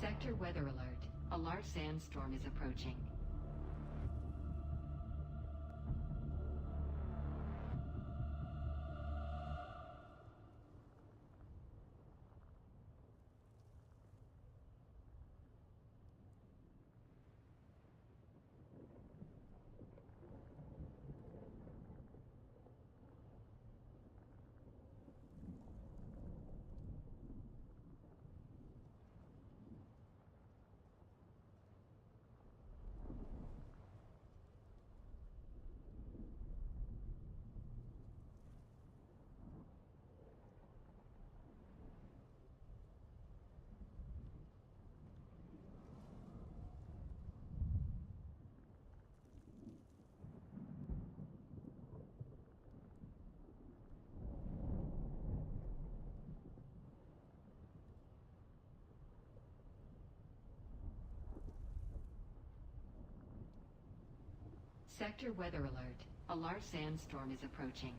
Sector weather alert. A large sandstorm is approaching. Sector weather alert. A large sandstorm is approaching.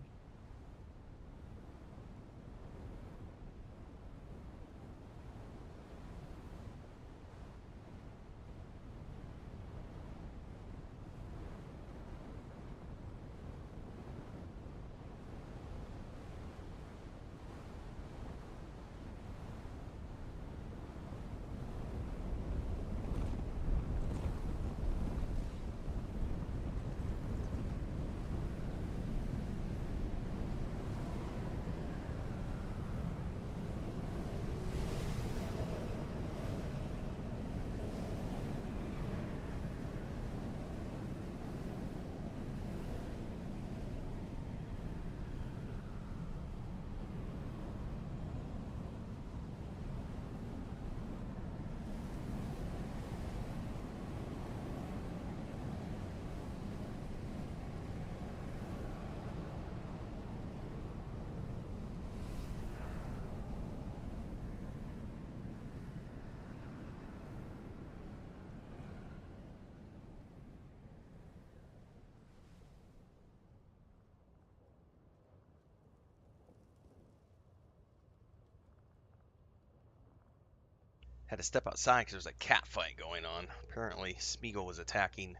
Had to step outside because there was a cat fight going on. Apparently, Smeagol was attacking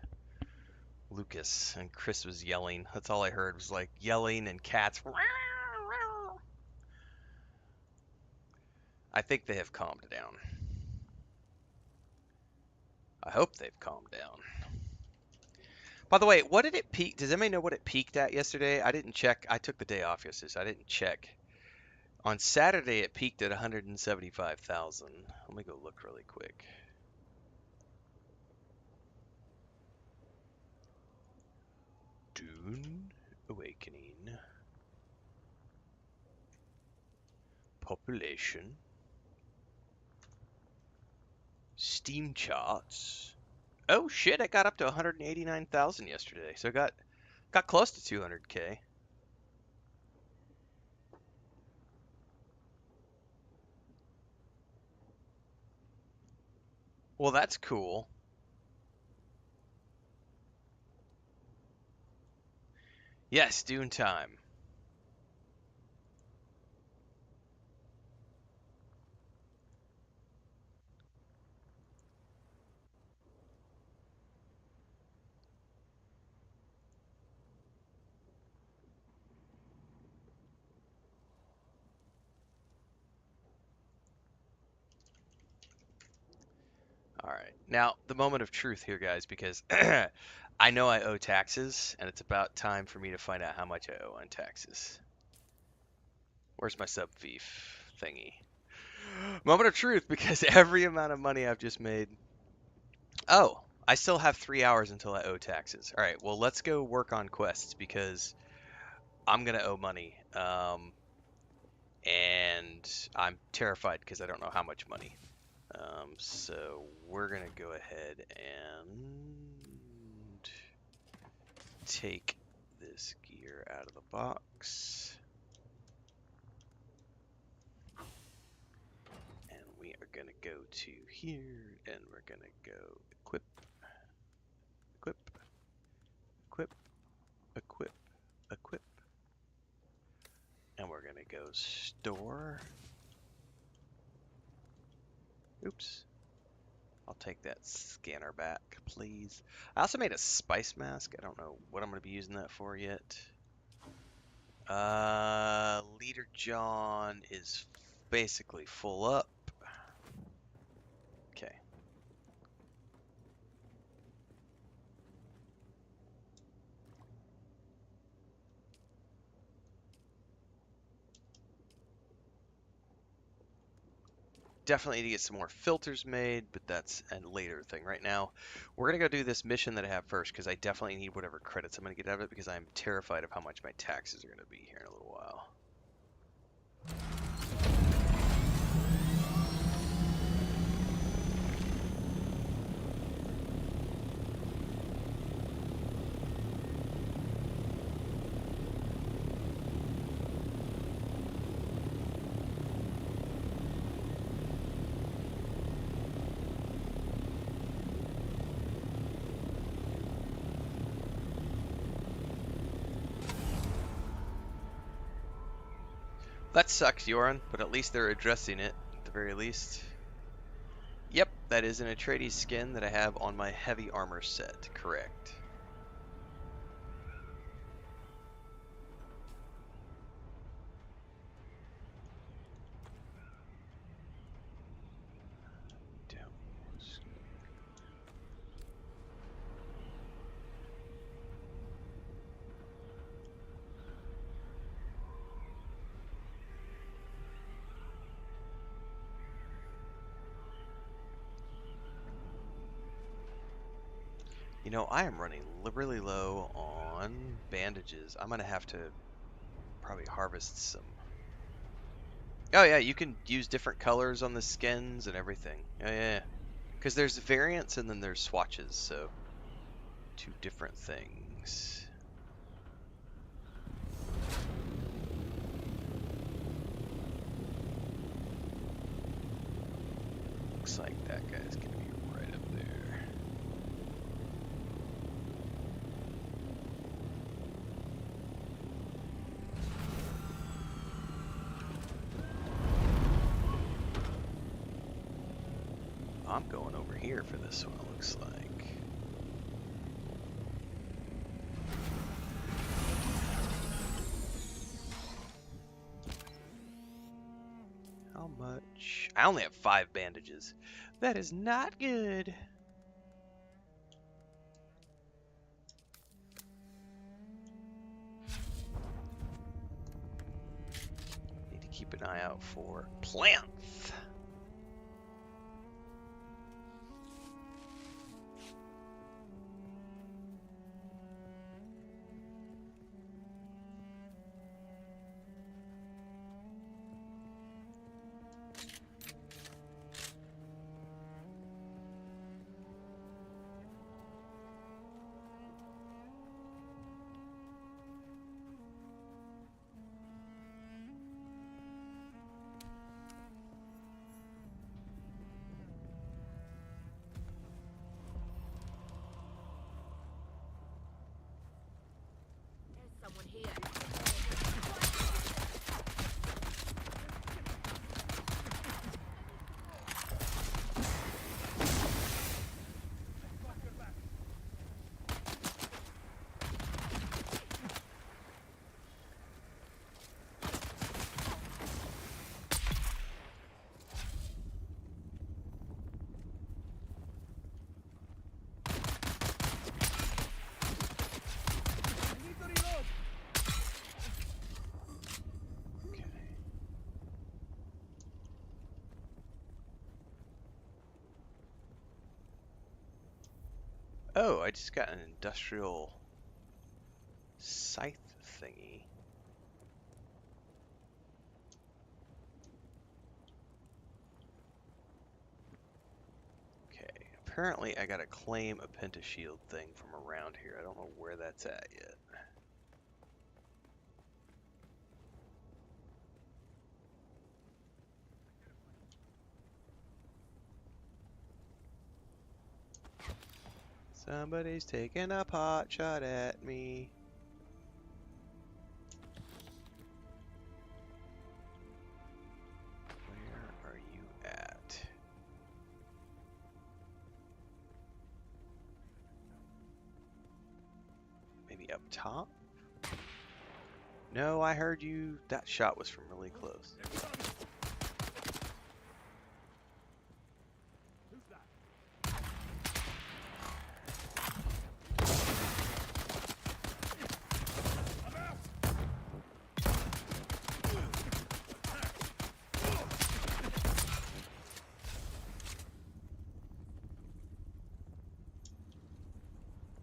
Lucas, and Chris was yelling. That's all I heard was like yelling and cats. I think they have calmed down. I hope they've calmed down. By the way, what did it peak? Does anybody know what it peaked at yesterday? I didn't check. I took the day off yesterday, so I didn't check. On Saturday, it peaked at 175,000. Let me go look really quick. Dune Awakening. Population. Steam charts. Oh shit, I got up to 189,000 yesterday. So I got close to 200K. Well, that's cool. Yes, Dune time. All right. Now, the moment of truth here, guys, because I know I owe taxes, and it's about time for me to find out how much I owe on taxes. Where's my sub fee thingy? Moment of truth, because every amount of money I've just made. Oh, I still have 3 hours until I owe taxes. All right, well, let's go work on quests because I'm gonna owe money. And I'm terrified because I don't know how much money. So we're gonna go ahead and take this gear out of the box. And we are gonna go to here and we're gonna go equip, equip, equip, equip, equip. And we're gonna go store. Oops. I'll take that scanner back, please. I also made a spice mask. I don't know what I'm going to be using that for yet. Leader John is basically full up. Okay. Definitely need to get some more filters made, but that's a later thing. Right now, we're going to go do this mission that I have first, because I definitely need whatever credits I'm going to get out of it, because I'm terrified of how much my taxes are going to be here in a little while. That sucks, Yoran, but at least they're addressing it, at the very least. Yep, that is an Atreides skin that I have on my heavy armor set, correct. You know, I am running really low on bandages. I'm gonna have to probably harvest some. Oh yeah, you can use different colors on the skins and everything. Yeah. Because there's variants and then there's swatches, so two different things. Looks like that guy's gonna be right up there. I'm going over here for this one, it looks like. How much? I only have 5 bandages. That is not good. Need to keep an eye out for plants. Someone here. Oh, I just got an industrial scythe thingy. Okay, apparently I gotta claim a pentashield thing from around here. I don't know where that's at yet. Somebody's taking a pot shot at me. Where are you at? up top? No, I heard you. That shot was from really close.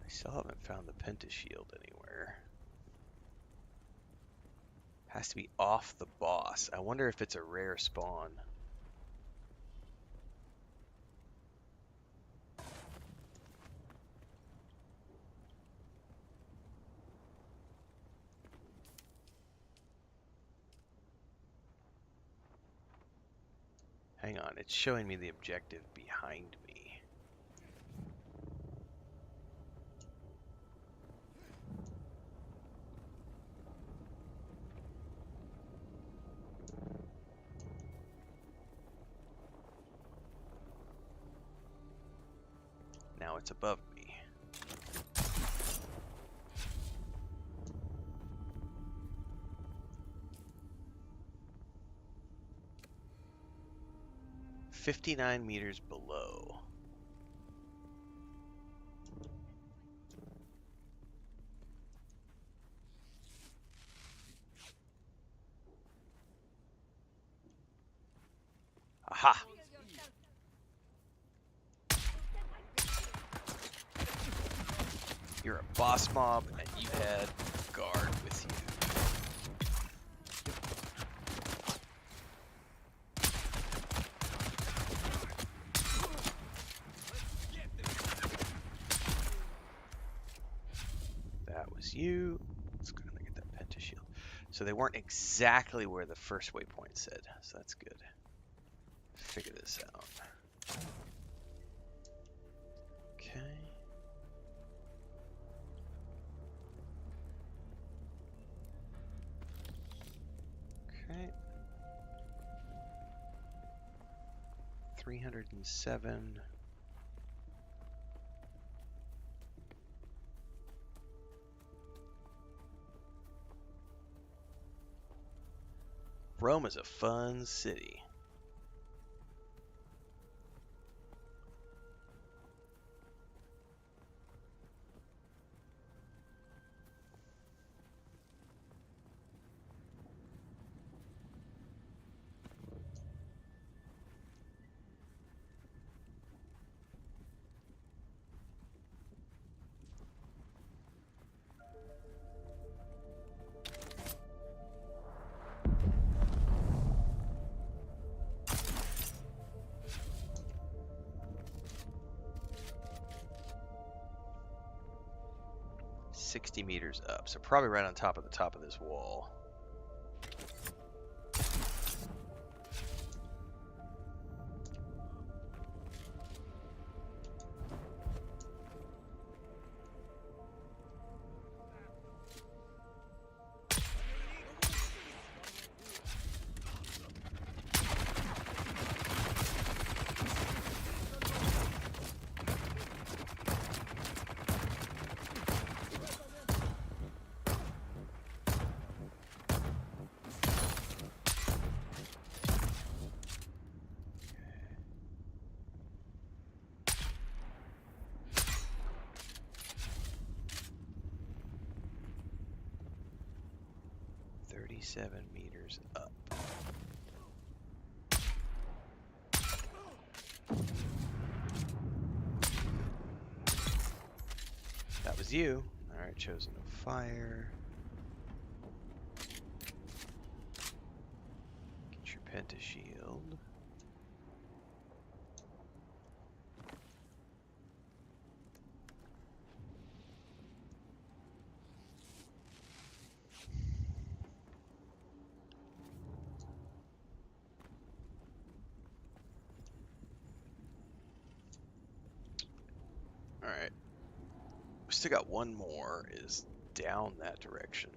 I still haven't found the penta shield anywhere. Has to be off the boss. I wonder if it's a rare spawn. Hang on, it's showing me the objective behind me. Now it's above me. "59 meters below." Aha! You're a boss mob, and you had a guard with you. That was you. Let's go and get that penta shield. So they weren't exactly where the first waypoint said, so that's good. Figure this out. Okay. Okay. 307. Rome is a fun city. "60 meters up," so probably right on top of this wall. "37 meters up." That was you. Alright, chosen of fire. Get your penta shield. Alright. We still got one more, is down that direction.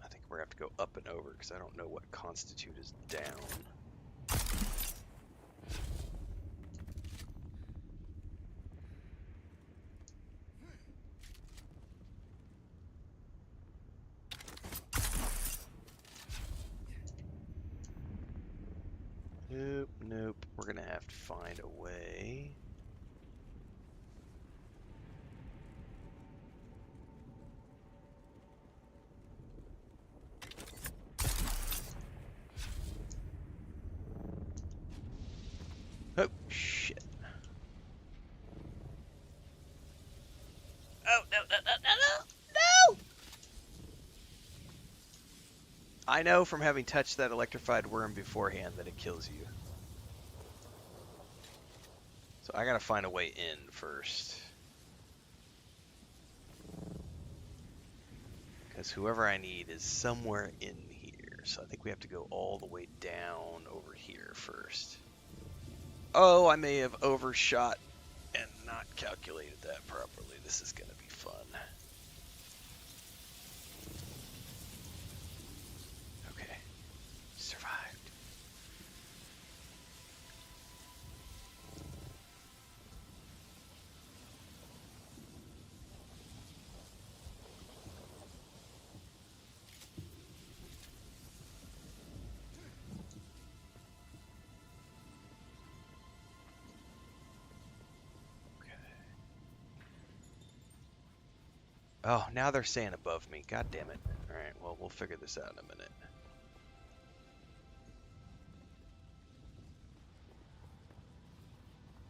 I think we're gonna have to go up and over because I don't know what constitute is down. Nope, nope. We're gonna have to find a way. Oh, shit. Oh, no, no, no, no, no! No! I know from having touched that electrified worm beforehand that it kills you. So I gotta find a way in first. Because whoever I need is somewhere in here. So I think we have to go all the way down over here first. Oh, I may have overshot and not calculated that properly. This is gonna be fun. Okay. Survived. Oh, now they're saying above me. God damn it. Alright, well, we'll figure this out in a minute.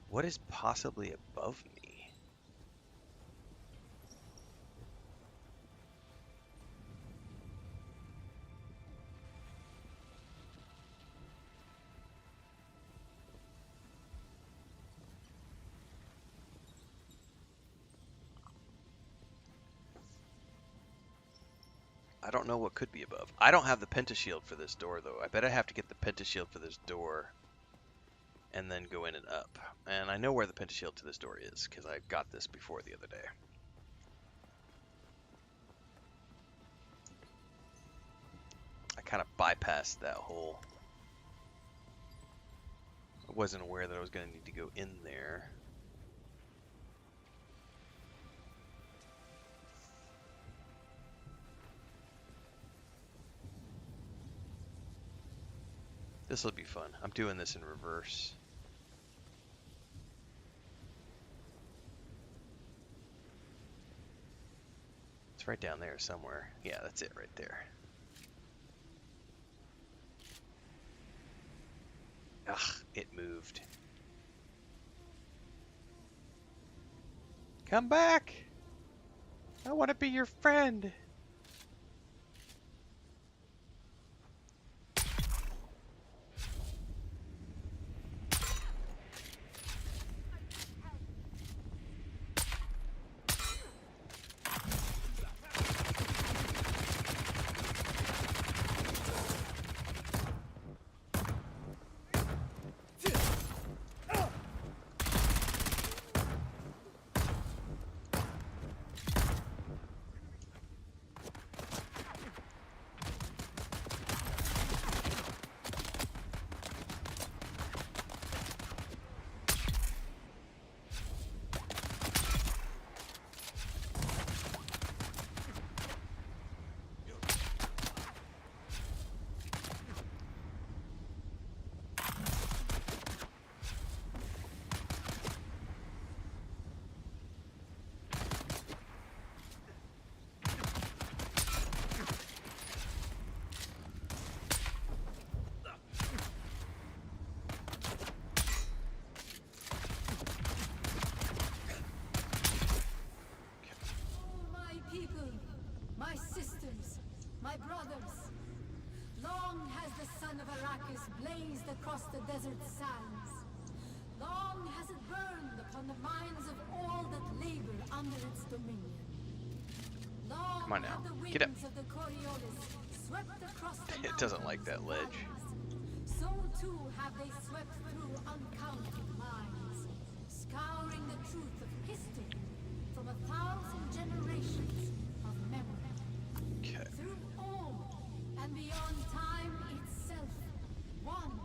What is possibly above me? I don't know what could be above. I don't have the pentashield for this door, though. I bet I have to get the pentashield for this door and then go in and up. And I know where the pentashield to this door is, because I got this before the other day. I kind of bypassed that hole. I wasn't aware that I was going to need to go in there. This will be fun. I'm doing this in reverse. It's right down there somewhere. Yeah, that's it right there. Ugh, it moved. Come back! I want to be your friend! My sisters, my brothers. Long has the sun of Arrakis blazed across the desert sands. Long has it burned upon the minds of all that labor under its dominion. Long Come on now, have the get up. winds of the Coriolis swept across the It doesn't like that mountains ledge. and valleys. So too have they swept through uncounted minds, scouring the truth of history from 1,000 generations of memory. Okay. Through all and beyond time itself, one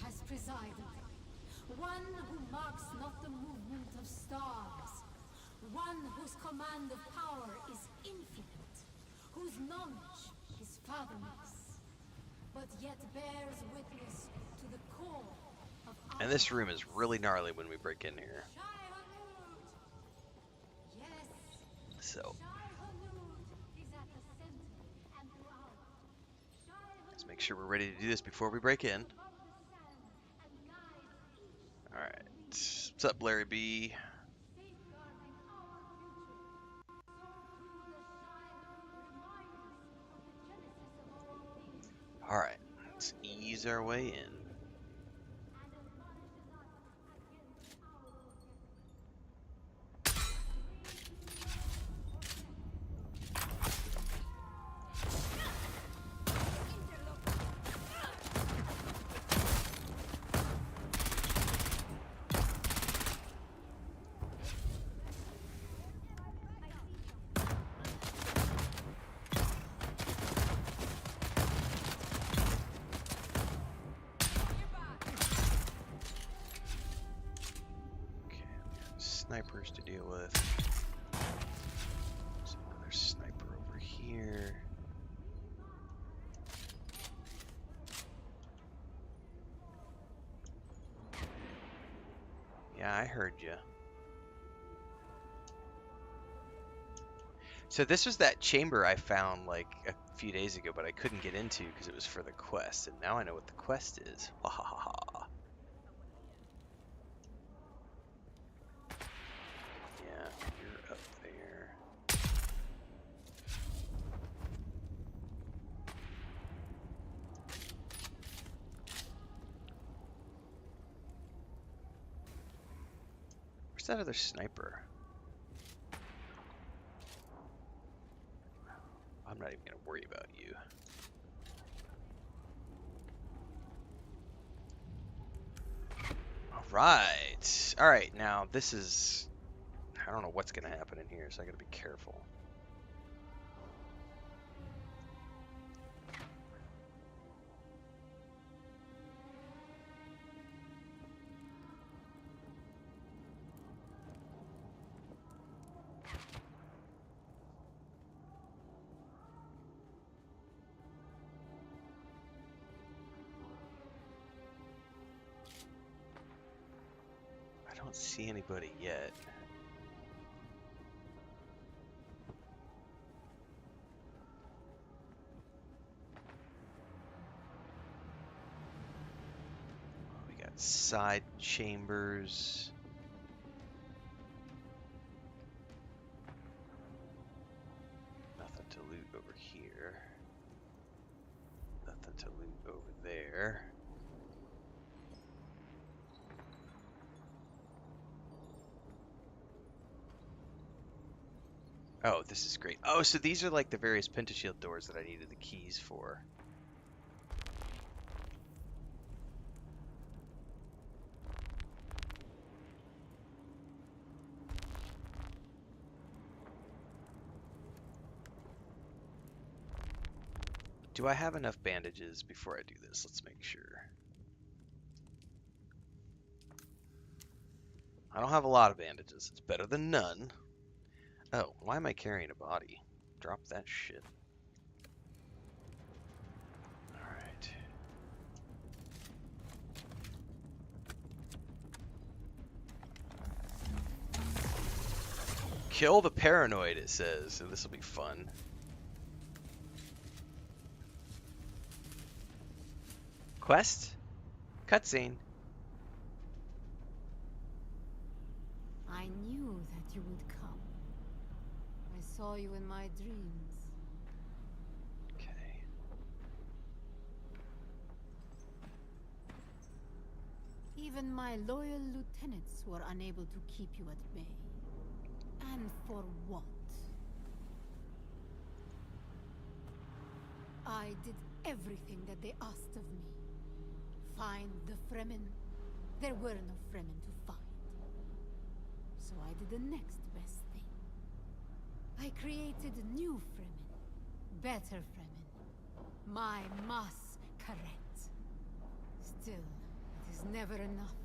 has presided. One who marks not the movement of stars. One whose command of power is infinite. Whose knowledge is fathomless. But yet bears witness to the core And this room is really gnarly when we break in here. So let's make sure we're ready to do this before we break in. Alright. What's up, Larry B? Alright. Let's ease our way in. Snipers to deal with. There's another sniper over here. Yeah, I heard you. So this was that chamber I found like a few days ago, but I couldn't get into because it was for the quest, and now I know what the quest is. Ha ha ha ha. You're up there. Where's that other sniper? I'm not even gonna worry about you. Alright. Alright, now this is... I don't know what's going to happen in here, so I got to be careful. I don't see anybody yet. Side chambers. Nothing to loot over here. Nothing to loot over there. Oh, this is great. Oh, so these are like the various pentashield doors that I needed the keys for. Do I have enough bandages before I do this? Let's make sure. I don't have a lot of bandages. It's better than none. Oh, why am I carrying a body? Drop that shit. Alright. Kill the paranoid, it says, so this will be fun. Quest? Cutscene. I knew that you would come. I saw you in my dreams. Okay. Even my loyal lieutenants were unable to keep you at bay. And for what? I did everything that they asked of me. Find the Fremen. There were no Fremen to find. So I did the next best thing. I created new Fremen. Better Fremen. My mass carette. Still, it is never enough.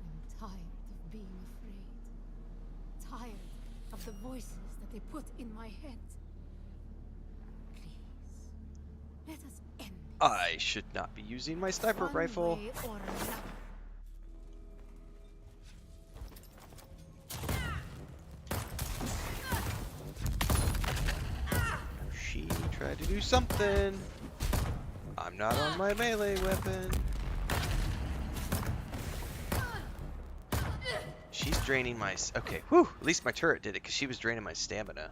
I'm tired of being afraid. Tired of the voices that they put in my head. Please, let us end I should not be using my sniper One rifle. way or another. She tried to do something. I'm not on my melee weapon. She's draining my... Okay, whew, at least my turret did it, because she was draining my stamina.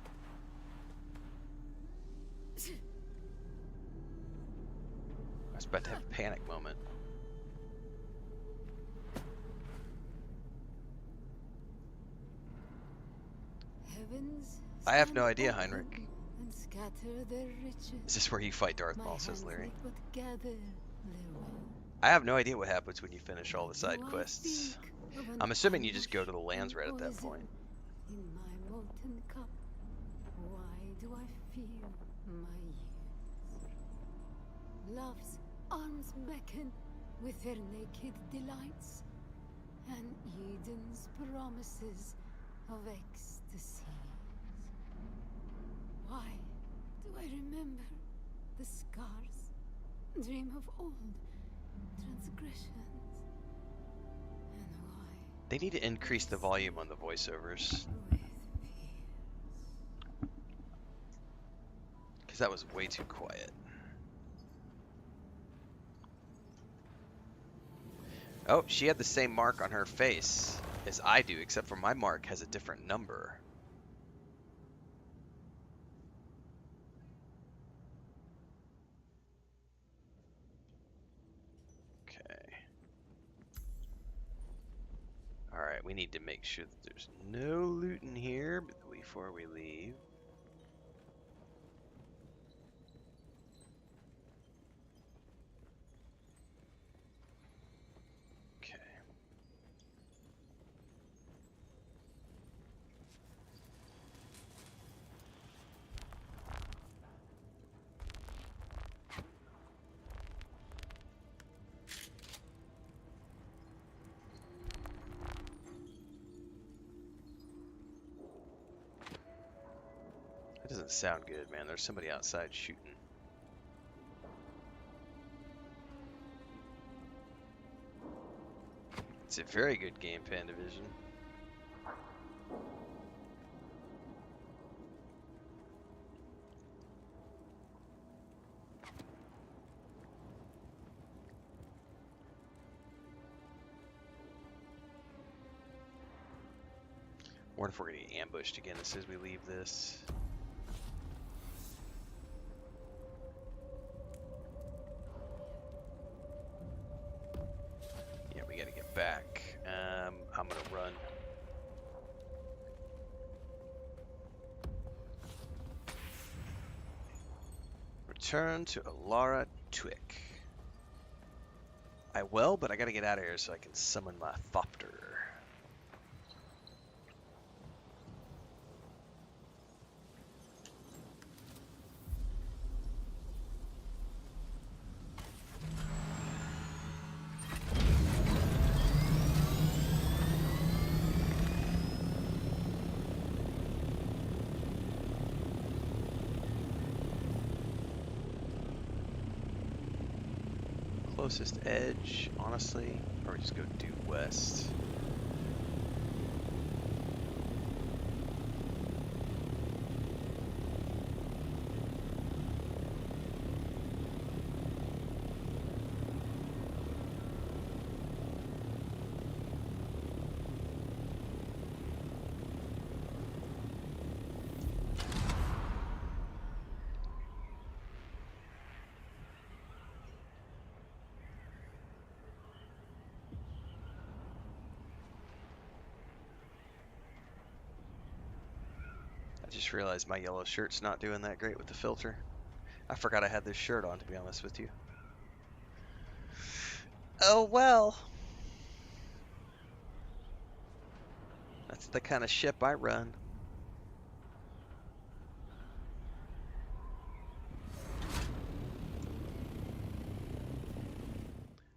I was about to have a panic moment. Heavens I have no stand idea, open Heinrich. and scatter their riches. Is this where you fight Darth My Maul, says hands Larry. make but gather their will. I have no idea what happens when you finish all the side Do I quests. think of an I'm assuming you just go ambush to the lands right at that poison point. in my molten cup? Why do I feel my years? Love's arms beckon with their naked delights, and Eden's promises of ecstasy. Why do I remember the scars, dream of old transgressions, and why They need to increase the volume on the voiceovers, with fears? because that was way too quiet. Oh, she had the same mark on her face as I do, except for my mark has a different number. Okay. Alright, we need to make sure that there's no loot in here before we leave. Okay. That doesn't sound good, man. There's somebody outside shooting. It's a very good game, Pandavision. Wonder if we're gonna get ambushed again as soon as we leave this. Yeah, we gotta get back. I'm gonna run. Return to Alara Twick. I will, but I gotta get out of here so I can summon my Thopter. Closest edge, honestly, or just go due west. I just realized my yellow shirt's not doing that great with the filter. I forgot I had this shirt on, to be honest with you. Oh well. That's the kind of ship I run.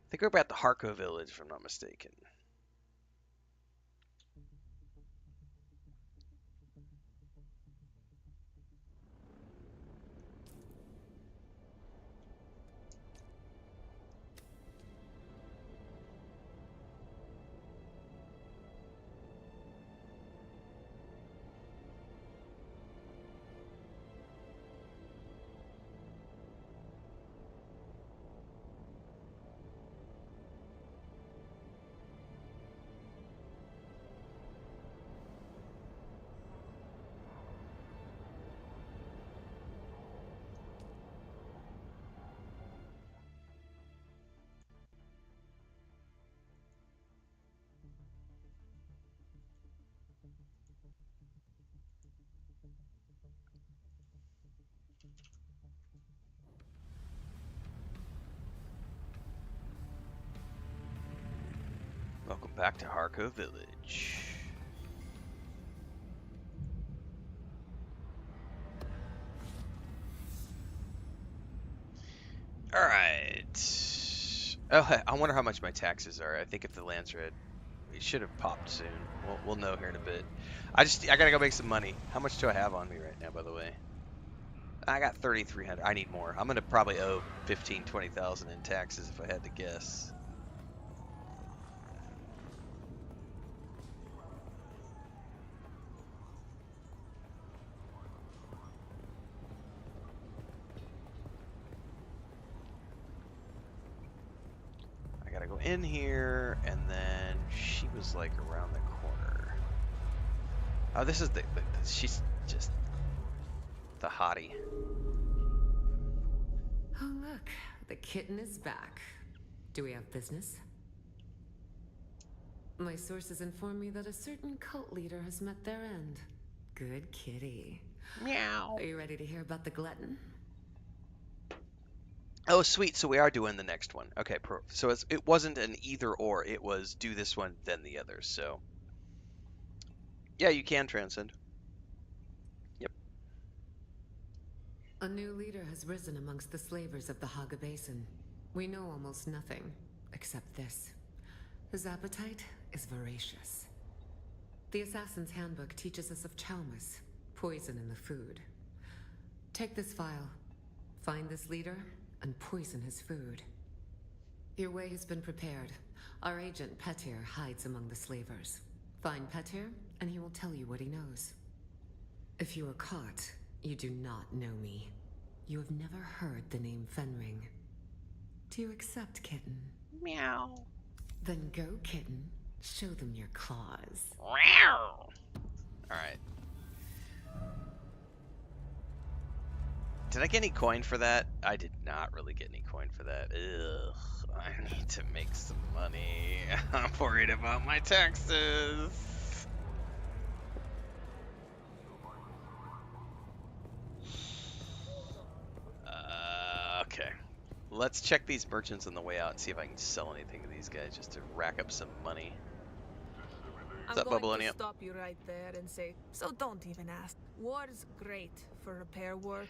I think we're about the Harko village, if I'm not mistaken. back to Harco Village. Alright. Oh, I wonder how much my taxes are. I think if the land's red, it should have popped soon. We'll know here in a bit. I gotta go make some money. How much do I have on me right now, by the way? I got 3,300. I need more. I'm gonna probably owe 20,000 in taxes if I had to guess. I gotta go in here, and then she was like around the corner. Oh, this is she's just the hottie. Oh, look, the kitten is back. Do we have business? My sources inform me that a certain cult leader has met their end. Good kitty. Meow. Are you ready to hear about the glutton? Oh, sweet. So we are doing the next one. Okay, so it wasn't an either or. It was do this one, then the other. So, yeah, you can transcend. Yep. A new leader has risen amongst the slavers of the Haga Basin. We know almost nothing, except this. His appetite is voracious. The Assassin's Handbook teaches us of chaumas, poison in the food. Take this file, find this leader, and poison his food. Your way has been prepared. Our agent Petir hides among the slavers. Find Petir, and he will tell you what he knows. If you are caught, you do not know me. You have never heard the name Fenring. Do you accept, kitten? Meow. Then go, kitten. Show them your claws. Meow. All right. Did I get any coin for that? I did not really get any coin for that. Ugh. I need to make some money. I'm worried about my taxes. Okay. Let's check these merchants on the way out and see if I can sell anything to these guys just to rack up some money. What's up, I'm going Babylonia? to stop you right there and say, so don't even ask. War's great for repair work.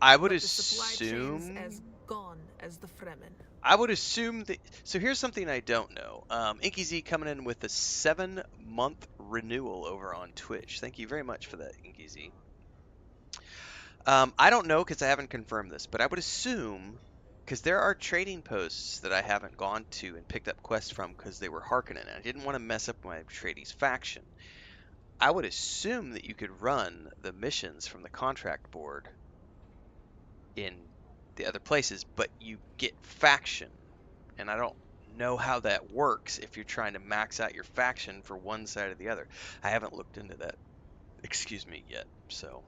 I would but the supply chain's assume. as gone as the Fremen. I would assume that. So here's something I don't know. Inky Z coming in with a 7-month renewal over on Twitch. Thank you very much for that, Inky Z. I don't know because I haven't confirmed this, but I would assume, because there are trading posts that I haven't gone to and picked up quests from because they were Harkonnen, and I didn't want to mess up my Atreides faction. I would assume that you could run the missions from the contract board in the other places, but you get faction, and I don't know how that works if you're trying to max out your faction for one side or the other. I haven't looked into that, excuse me, yet, so.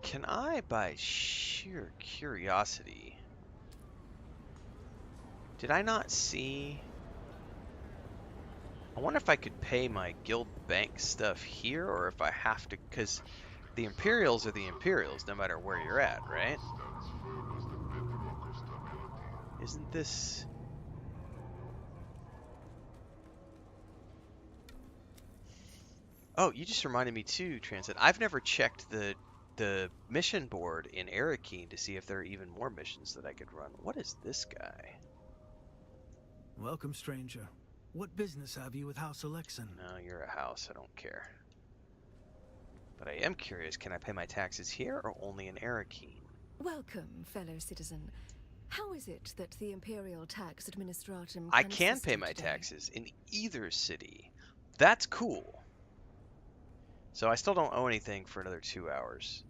Can I, by sheer curiosity, did I not see? I wonder if I could pay my guild bank stuff here, or if I have to, because the Imperials are the Imperials no matter where you're at, right? Isn't this... Oh, you just reminded me too, Transit. I've never checked the mission board in Arakeen to see if there are even more missions that I could run. What is this guy? Welcome, stranger. What business have you with House Alexan? No, you're a house. I don't care. But I am curious, can I pay my taxes here or only in Arakeen? Welcome, fellow citizen. How is it that the Imperial Tax Administratum I can can assist pay you my today? taxes in either city. that's cool. So I still don't owe anything for another 2 hours.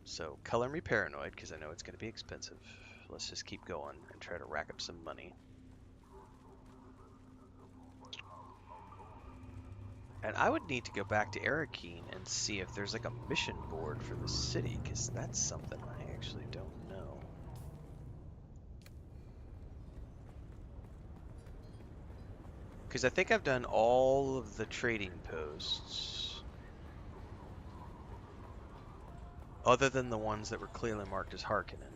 So color me paranoid, because I know it's going to be expensive. Let's just keep going and try to rack up some money. And I would need to go back to Arakeen and see if there's like a mission board for the city, because that's something I actually don't know. Because I think I've done all of the trading posts, other than the ones that were clearly marked as Harkonnen.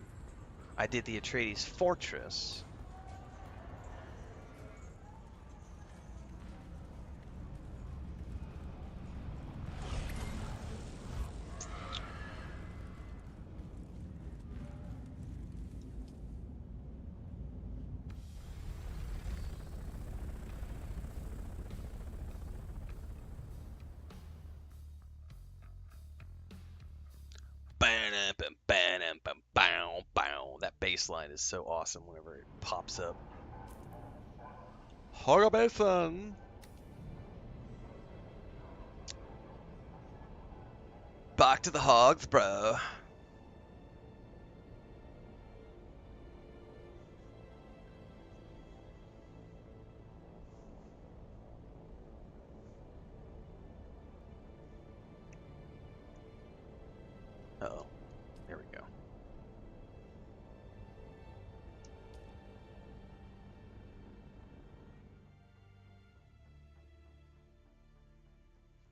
I did the Atreides Fortress. That bass line is so awesome whenever it pops up. Hagabason! Back to the hogs, bro. Uh-oh. There we go.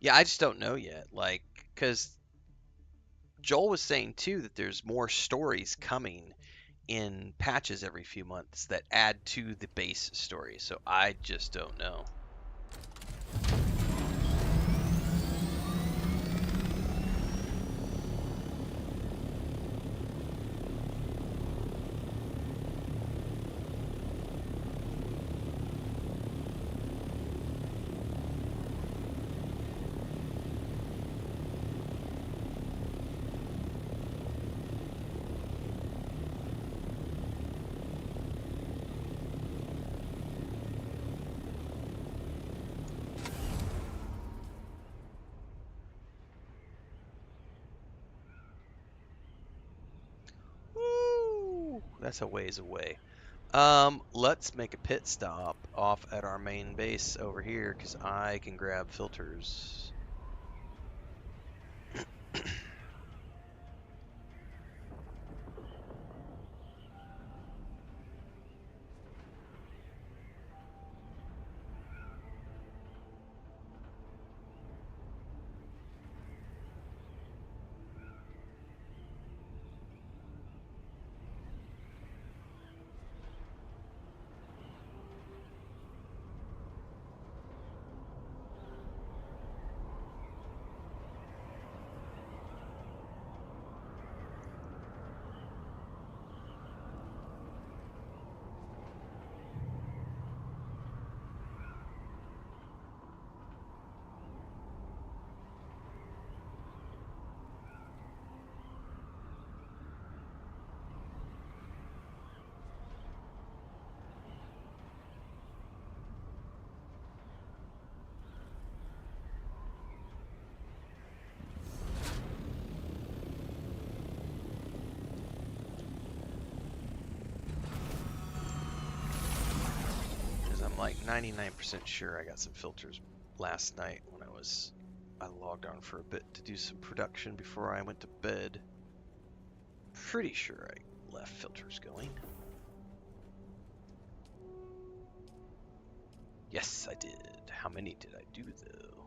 Yeah, I just don't know yet. Like, because Joel was saying too that there's more stories coming in patches every few months that add to the base story. So I just don't know. That's a ways away. Let's make a pit stop off at our main base over here because I can grab filters. Like 99% sure I got some filters last night when I logged on for a bit to do some production before I went to bed. Pretty sure I left filters going. Yes, I did. How many did I do though?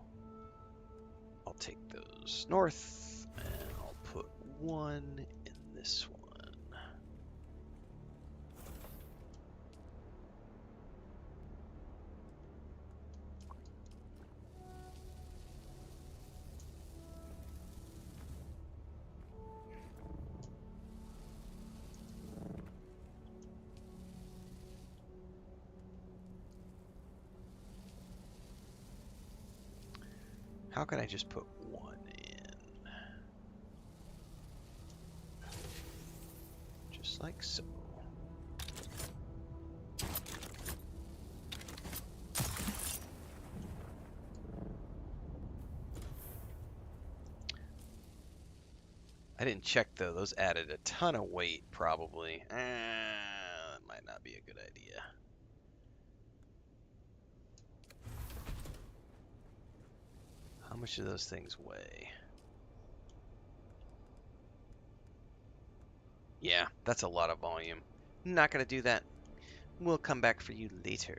I'll take those north and I'll put one in this one. How can I just put one in? Just like so. I didn't check though. Those added a ton of weight, probably. That might not be a good idea. How much do those things weigh? Yeah, that's a lot of volume. Not gonna do that. We'll come back for you later.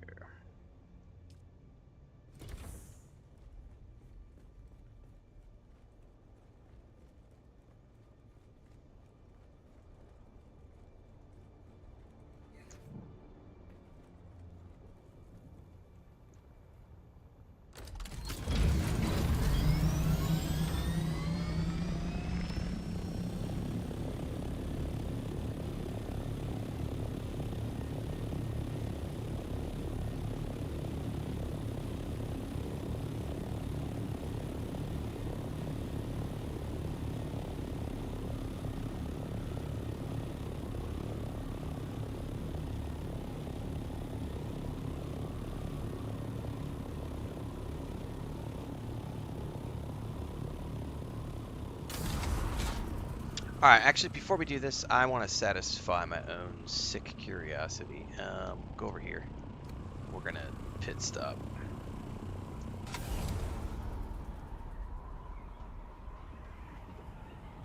Alright, actually, before we do this, I want to satisfy my own sick curiosity. Go over here. We're going to pit stop.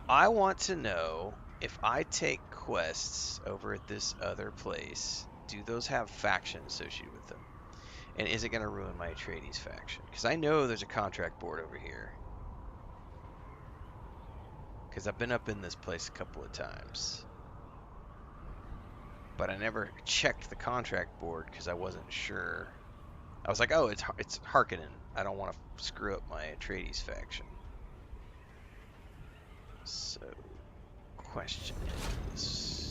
I want to know if I take quests over at this other place, do those have faction associated with them? And is it going to ruin my Atreides faction? Because I know there's a contract board over here. Because I've been up in this place a couple of times. But I never checked the contract board because I wasn't sure. I was like, oh, it's Harkonnen. I don't want to screw up my Atreides faction. So, question is...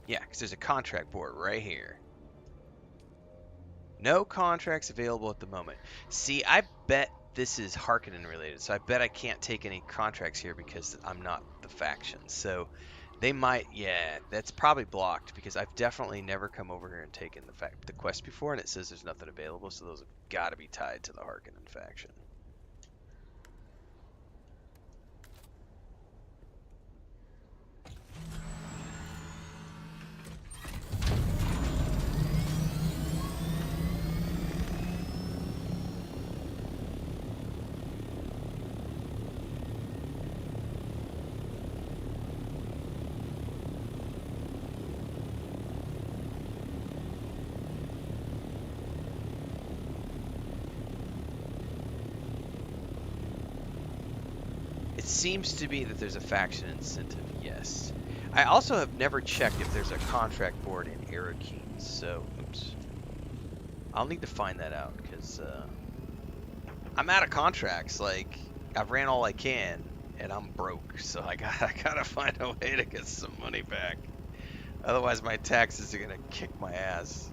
Yeah, because there's a contract board right here. No contracts available at the moment. See, I bet this is Harkonnen related, so I bet I can't take any contracts here because I'm not the faction. So they might, yeah, that's probably blocked because I've definitely never come over here and taken the quest before, and it says there's nothing available, so those have got to be tied to the Harkonnen faction. It seems to be that there's a faction incentive, yes. I also have never checked if there's a contract board in Arrakeen, so, oops. I'll need to find that out, because, I'm out of contracts, like, I've ran all I can, and I'm broke, so I gotta find a way to get some money back. Otherwise my taxes are gonna kick my ass.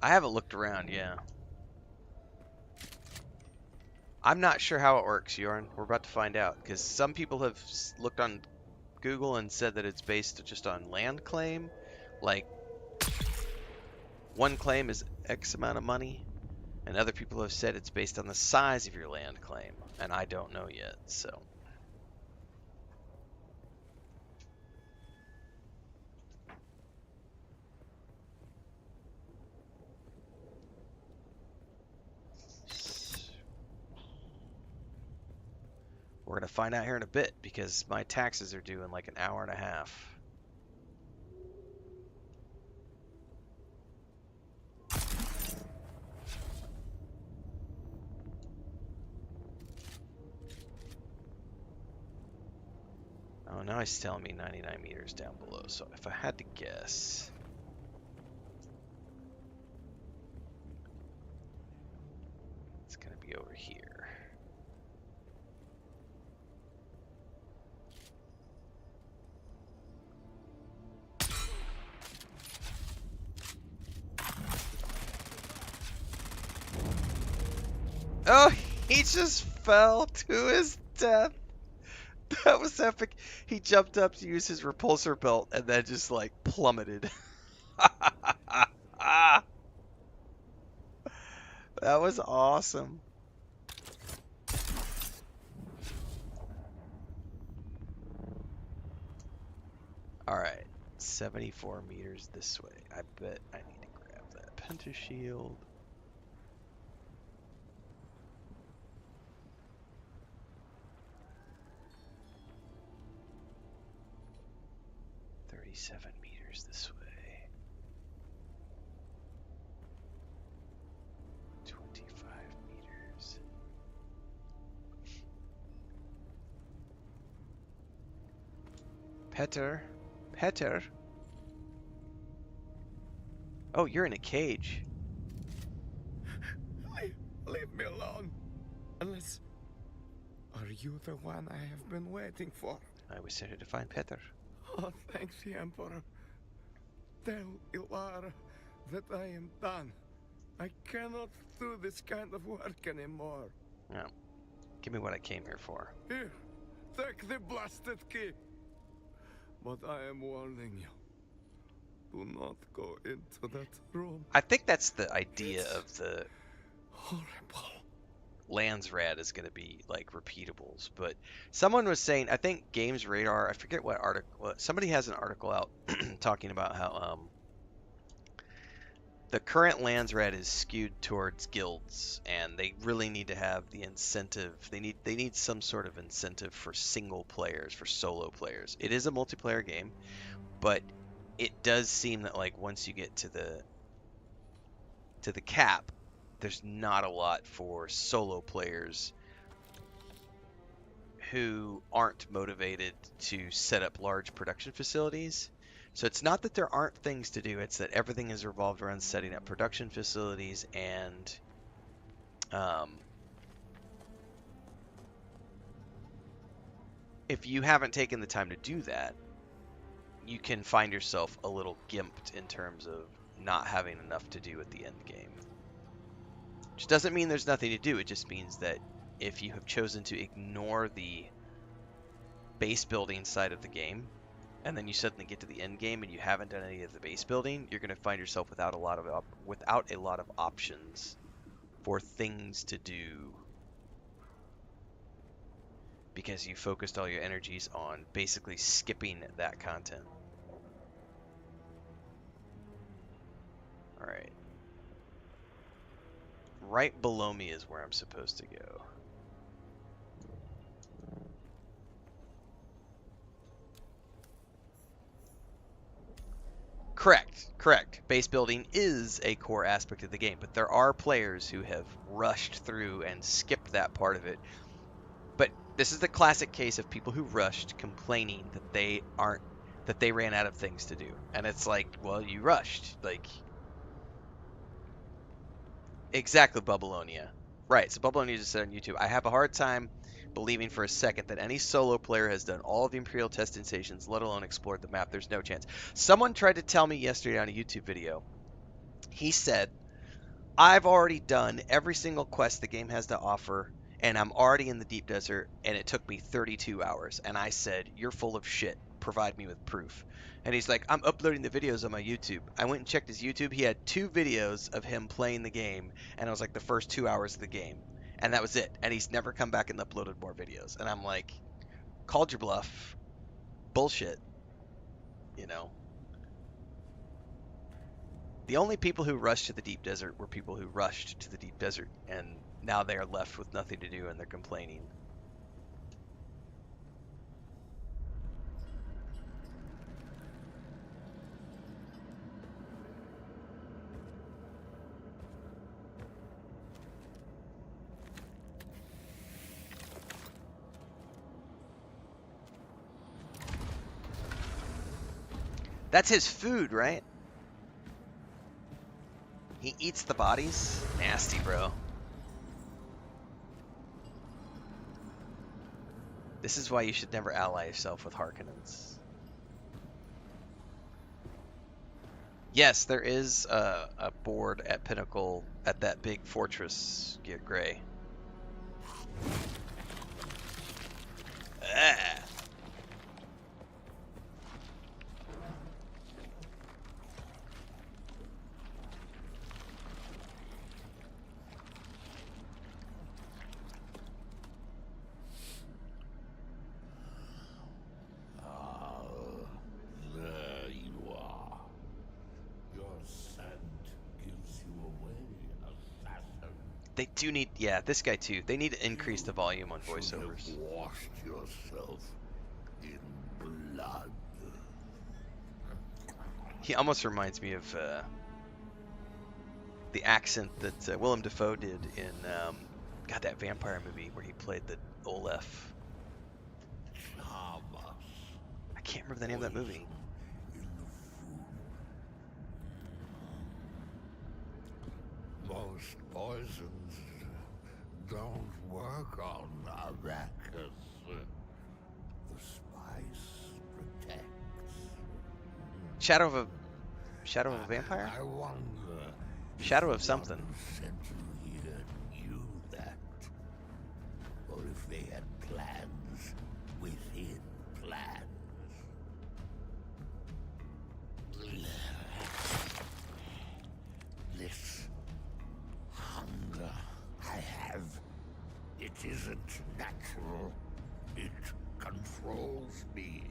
I haven't looked around, yeah. I'm not sure how it works, Jorn. We're about to find out, because some people have looked on Google and said that it's based just on land claim. Like, one claim is X amount of money. And other people have said it's based on the size of your land claim, and I don't know yet, so. We're going to find out here in a bit because my taxes are due in like an hour and a half. Oh, now he's telling me 99 meters down below. So if I had to guess, it's going to be over here. Oh, he just fell to his death. That was epic. He jumped up to use his repulsor belt and then just like plummeted. That was awesome. All right, 74 meters this way. I bet I need to grab that penta shield. Seven meters this way. 25 meters. Petter. Petter. Oh, you're in a cage. Leave me alone. Unless... Are you the one I have been waiting for? I was sent here to find Petter. Oh, thanks, the Emperor. Tell Ilara that I am done. I cannot do this kind of work anymore. No. Give me what I came here for. Here, take the blasted key. But I am warning you. Do not go into that room. I think that's the idea of the Horrible. Lands Rad is going to be like repeatables, but someone was saying, I think Games Radar, I forget what article, somebody has an article out talking about how the current Lands Rad is skewed towards guilds, and they really need to have the incentive. They need some sort of incentive for single players, for solo players. It is a multiplayer game, but it does seem that like once you get to the cap, there's not a lot for solo players who aren't motivated to set up large production facilities. So it's not that there aren't things to do, it's that everything is revolved around setting up production facilities, and if you haven't taken the time to do that, you can find yourself a little gimped in terms of not having enough to do at the end game. Which doesn't mean there's nothing to do, it just means that if you have chosen to ignore the base building side of the game, and then you suddenly get to the end game and you haven't done any of the base building, you're going to find yourself without a lot of options for things to do, because you focused all your energies on basically skipping that content. All right. Right below me is where I'm supposed to go. Correct. Base building is a core aspect of the game, but there are players who have rushed through and skipped that part of it. But this is the classic case of people who rushed complaining that they ran out of things to do. And it's like, well, you rushed. Like, exactly, Babylonia. Right, so Babylonia just said on YouTube, I have a hard time believing for a second that any solo player has done all of the Imperial testing stations, let alone explored the map. There's no chance. Someone tried to tell me yesterday on a YouTube video, he said, I've already done every single quest the game has to offer, and I'm already in the deep desert, and it took me 32 hours. And I said, "You're full of shit. Provide me with proof." And he's like, "I'm uploading the videos on my YouTube." I went and checked his YouTube. He had 2 videos of him playing the game, and it was like the first 2 hours of the game. And that was it. And he's never come back and uploaded more videos. And I'm like, called your bluff. Bullshit. You know? The only people who rushed to the deep desert were people who rushed to the deep desert, and now they are left with nothing to do and they're complaining. That's his food, right? He eats the bodies? Nasty, bro. This is why you should never ally yourself with Harkonnens. Yes, there is a board at Pinnacle at that big fortress, get Gray. Ah. There you are. Your scent gives you away, assassin. They do need, yeah, this guy too. They need to increase the volume on voiceovers. You have washed yourself in blood. He almost reminds me of the accent that Willem Dafoe did in God, that vampire movie where he played the Olaf. I can't remember the name of that movie. Most poisons don't work on Arrakis. The spice protects. Shadow of a vampire? I wonder. Shadow of something. Who sent you here knew that, or if they had plans within plans. This hunger I have, it isn't natural. It controls me.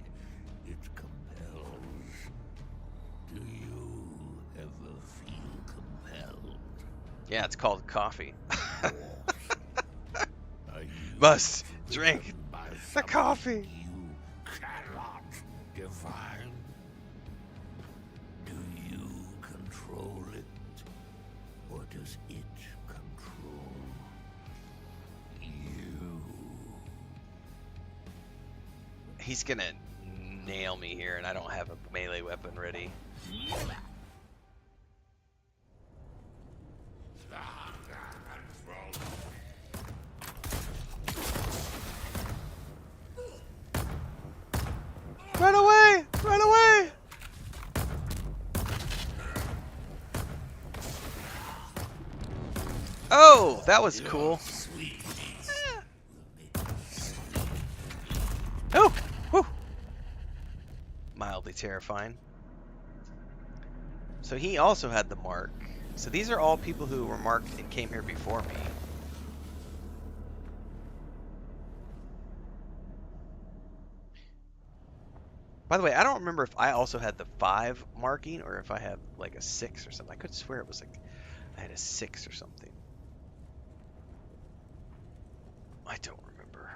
It compels. Do you ever feel compelled? Yeah, it's called coffee. Are you Must drink driven by the something coffee. You cannot define. Do you control it, or does it control you? He's gonna nail me here, and I don't have a melee weapon ready. Run away! Run away! Oh, that was cool. Oh, whew. Mildly terrifying. So he also had the mark. So these are all people who were marked and came here before me. By the way, I don't remember if I also had the 5 marking or if I had like a 6 or something. I could swear it was like I had a 6 or something. I don't remember.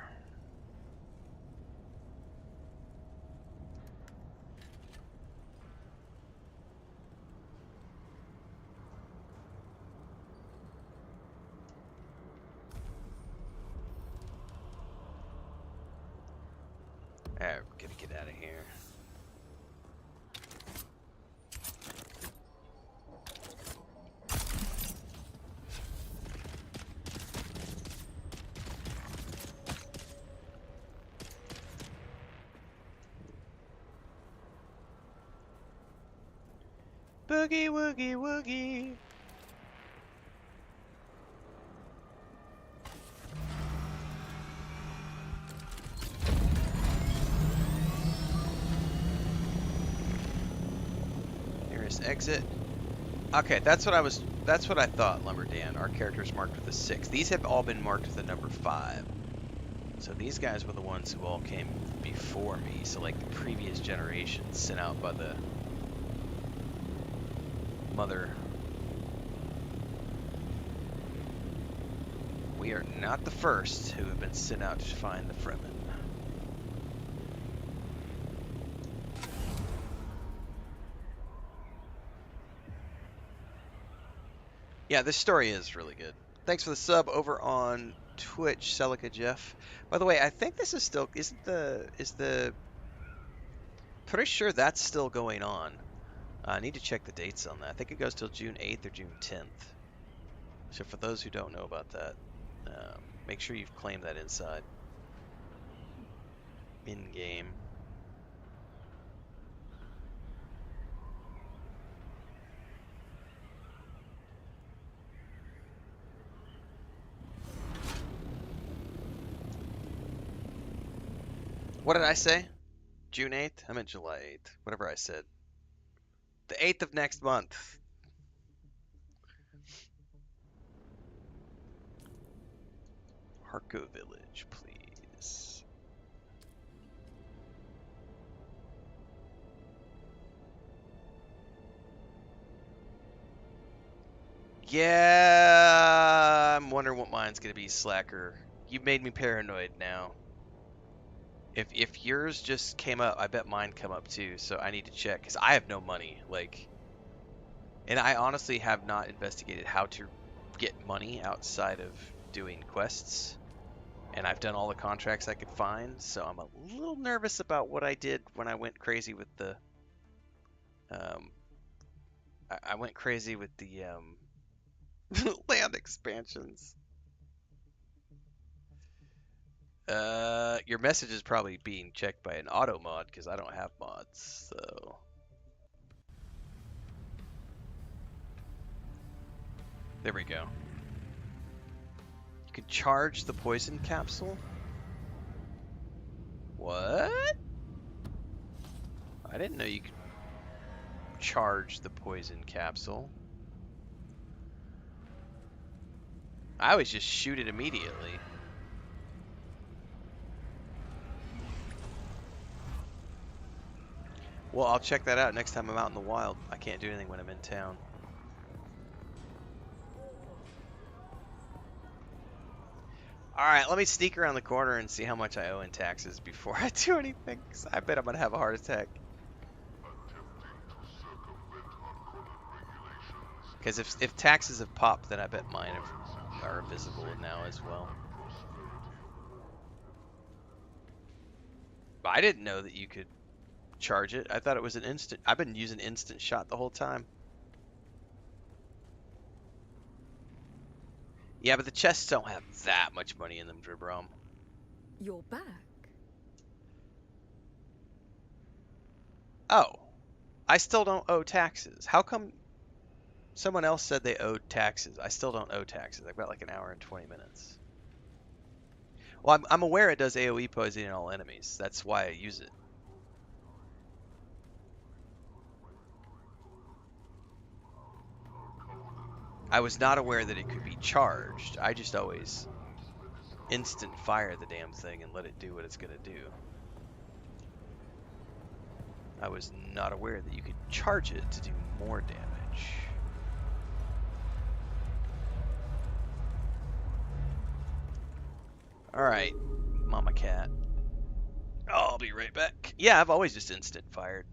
Alright, we're gonna get out of here. Boogie woogie woogie. nearest exit. Okay, that's what I thought, Lumberdan. Our character's marked with a 6. These have all been marked with the number 5. So these guys were the ones who all came before me. So like the previous generation sent out by the mother. We are not the first who have been sent out to find the Fremen. Yeah, this story is really good. Thanks for the sub over on Twitch, Celica Jeff. By the way, I think this is still pretty sure that's still going on. I need to check the dates on that. I think it goes till June 8th or June 10th. So for those who don't know about that, make sure you've claimed that inside. In-game. What did I say? June 8th? I meant July 8th. Whatever I said. The 8th of next month. Harko Village, please. Yeah, I'm wondering what mine's gonna be, Slacker. You've made me paranoid now. If yours just came up, I bet mine come up too. So I need to check because I have no money. Like, and I honestly have not investigated how to get money outside of doing quests. And I've done all the contracts I could find, so I'm a little nervous about what I did when I went crazy with the. I went crazy with the land expansions. Your message is probably being checked by an auto mod because I don't have mods, so. There we go. You can charge the poison capsule? What? I didn't know you could charge the poison capsule. I always just shoot it immediately. Well, I'll check that out next time I'm out in the wild. I can't do anything when I'm in town. Alright, let me sneak around the corner and see how much I owe in taxes before I do anything, 'cause I bet I'm gonna have a heart attack. Because if taxes have popped, then I bet mine are visible now as well. But I didn't know that you could charge it. I thought it was an instant. I've been using instant shot the whole time. Yeah, but the chests don't have that much money in them, Dribrom. You're back. Oh, I still don't owe taxes. How come someone else said they owed taxes? I still don't owe taxes. I've got like an hour and 20 minutes. Well, I'm aware it does AoE poisoning all enemies. That's why I use it. I was not aware that it could be charged. I just always instant fire the damn thing and let it do what it's gonna do. I was not aware that you could charge it to do more damage. Alright, Mama Cat. I'll be right back. Yeah, I've always just instant fired.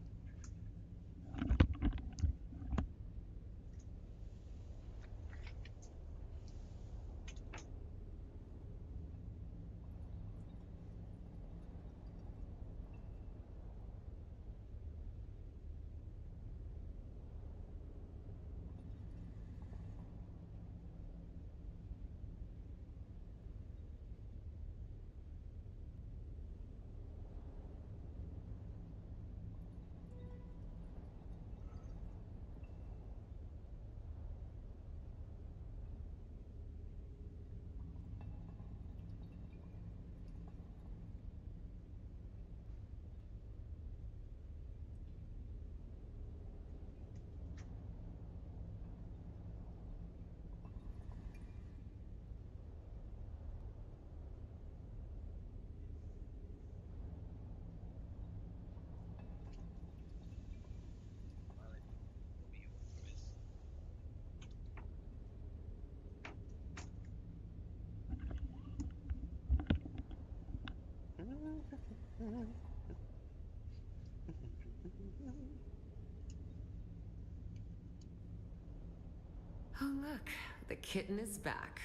Oh, look, the kitten is back.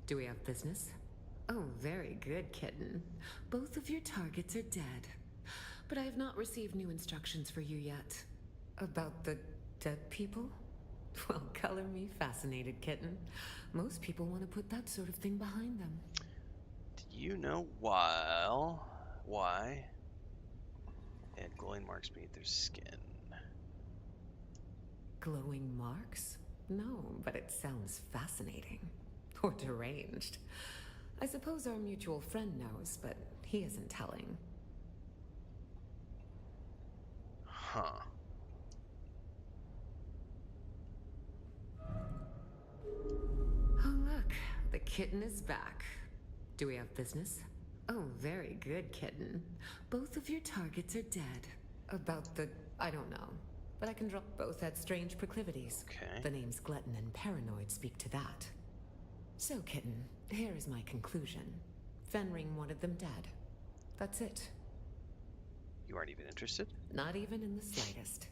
Do we have business? Oh, very good, kitten. Both of your targets are dead. But I have not received new instructions for you yet. About the dead people? Well, color me fascinated, kitten. Most people want to put that sort of thing behind them. Do you know why? And glowing marks beneath their skin. Glowing marks? No, but it sounds fascinating. Or deranged. I suppose our mutual friend knows, but he isn't telling. Huh. Oh, look, the kitten is back. Do we have business? Oh, very good, kitten. Both of your targets are dead. About the... I don't know. But I can drop both at strange proclivities. Okay. The names Glutton and Paranoid speak to that. So, kitten, here is my conclusion. Fenring wanted them dead. That's it. You aren't even interested? Not even in the slightest.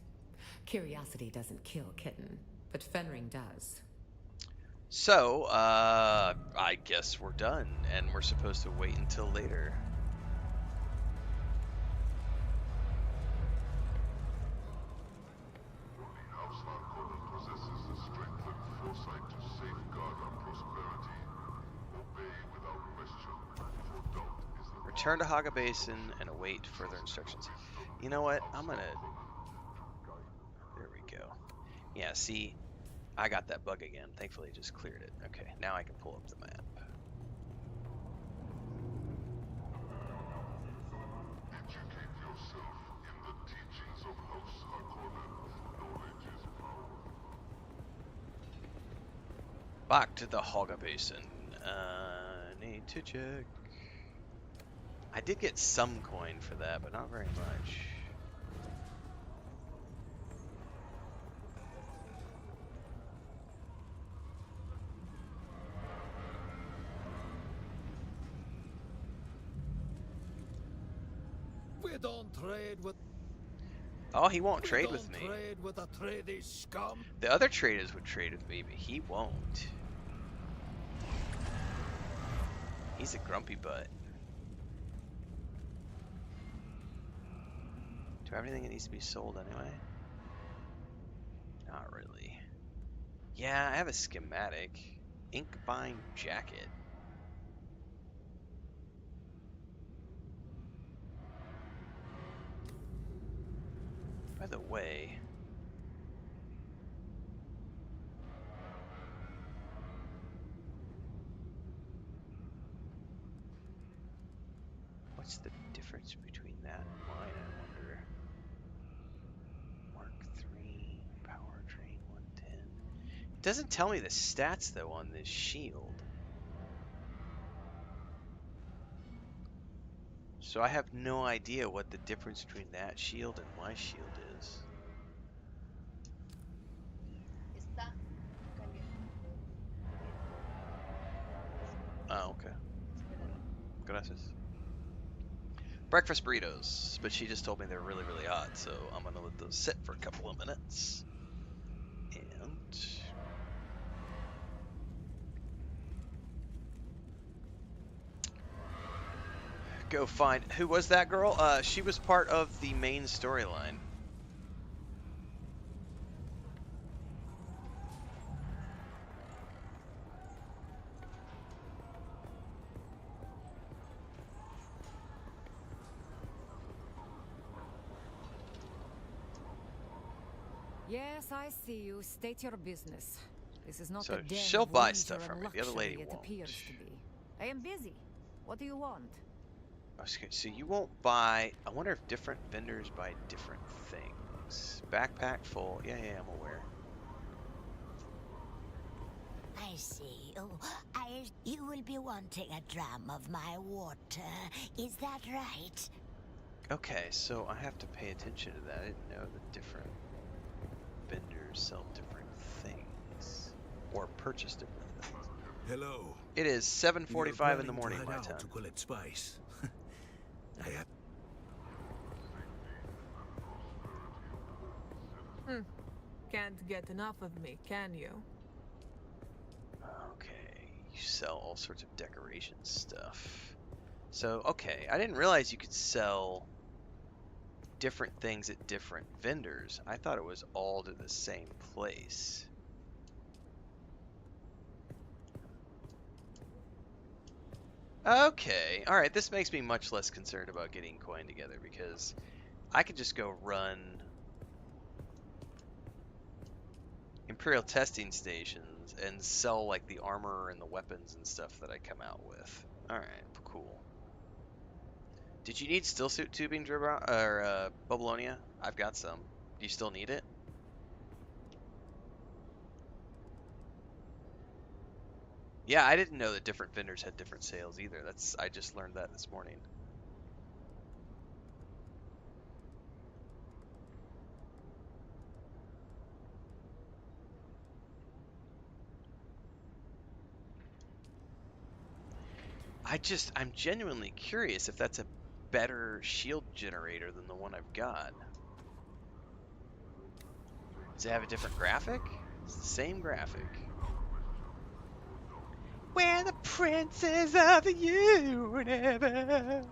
Curiosity doesn't kill, kitten, but Fenring does. So, I guess we're done, and we're supposed to wait until later. Return to Haga Basin and await further instructions. You know what? I'm gonna... There we go. Yeah, see, I got that bug again. Thankfully, it just cleared it. Okay, now I can pull up the map. Educate yourself in the teachings of House Harkonnen. Knowledge is power. Back to the Haga Basin. Need to check. I did get some coin for that, but not very much. We don't trade with. Oh, he won't we trade don't with me. Trade with a tradie scum. The other traders would trade with me, but he won't. He's a grumpy butt. Do I have anything that needs to be sold anyway? Not really. Yeah, I have a schematic. Ink bind jacket. By the way, what's the difference between that and mine, I wonder? Mark 3, powertrain 110. It doesn't tell me the stats though on this shield. So I have no idea what the difference between that shield and my shield is. Oh, okay. Gracias. Breakfast burritos, but she just told me they're really, really hot, so I'm gonna let those sit for a couple of minutes. And go find, who was that girl? She was part of the main storyline. Yes, I see you. State your business. This is not So a den she'll of buy leisure stuff and from me. The other luxury lady it won't. appears to be. I am busy. What do you want? Okay, so you won't buy, I wonder if different vendors buy different things. Backpack full, yeah, I'm aware. I see. Oh, you will be wanting a dram of my water. Is that right? Okay, so I have to pay attention to that. I didn't know that different vendors sell different things or purchase different things. Hello. It is 7:45 in the morning, my time. To collect spice. I have. Can't get enough of me, can you? Okay, you sell all sorts of decoration stuff. So, okay, I didn't realize you could sell different things at different vendors. I thought it was all to the same place. Okay, alright, this makes me much less concerned about getting coin together because I could just go run Imperial testing stations and sell like the armor and the weapons and stuff that I come out with. Alright, cool. Did you need steel suit tubing, Babylonia? I've got some. Do you still need it? Yeah, I didn't know that different vendors had different sales either. I just learned that this morning. I'm genuinely curious if that's a better shield generator than the one I've got. Does it have a different graphic? It's the same graphic. We're the princes of the universe.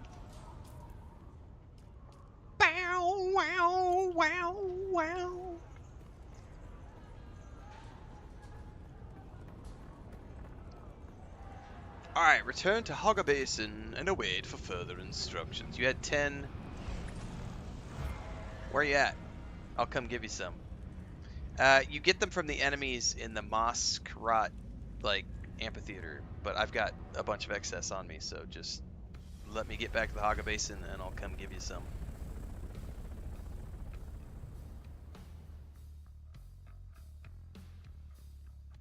Bow, wow, wow, wow. Alright, return to Hogger Basin and await for further instructions. You had 10. Where you at? I'll come give you some. You get them from the enemies in the Moskrat, like, amphitheater, but I've got a bunch of excess on me, so just let me get back to the Hogger Basin and I'll come give you some.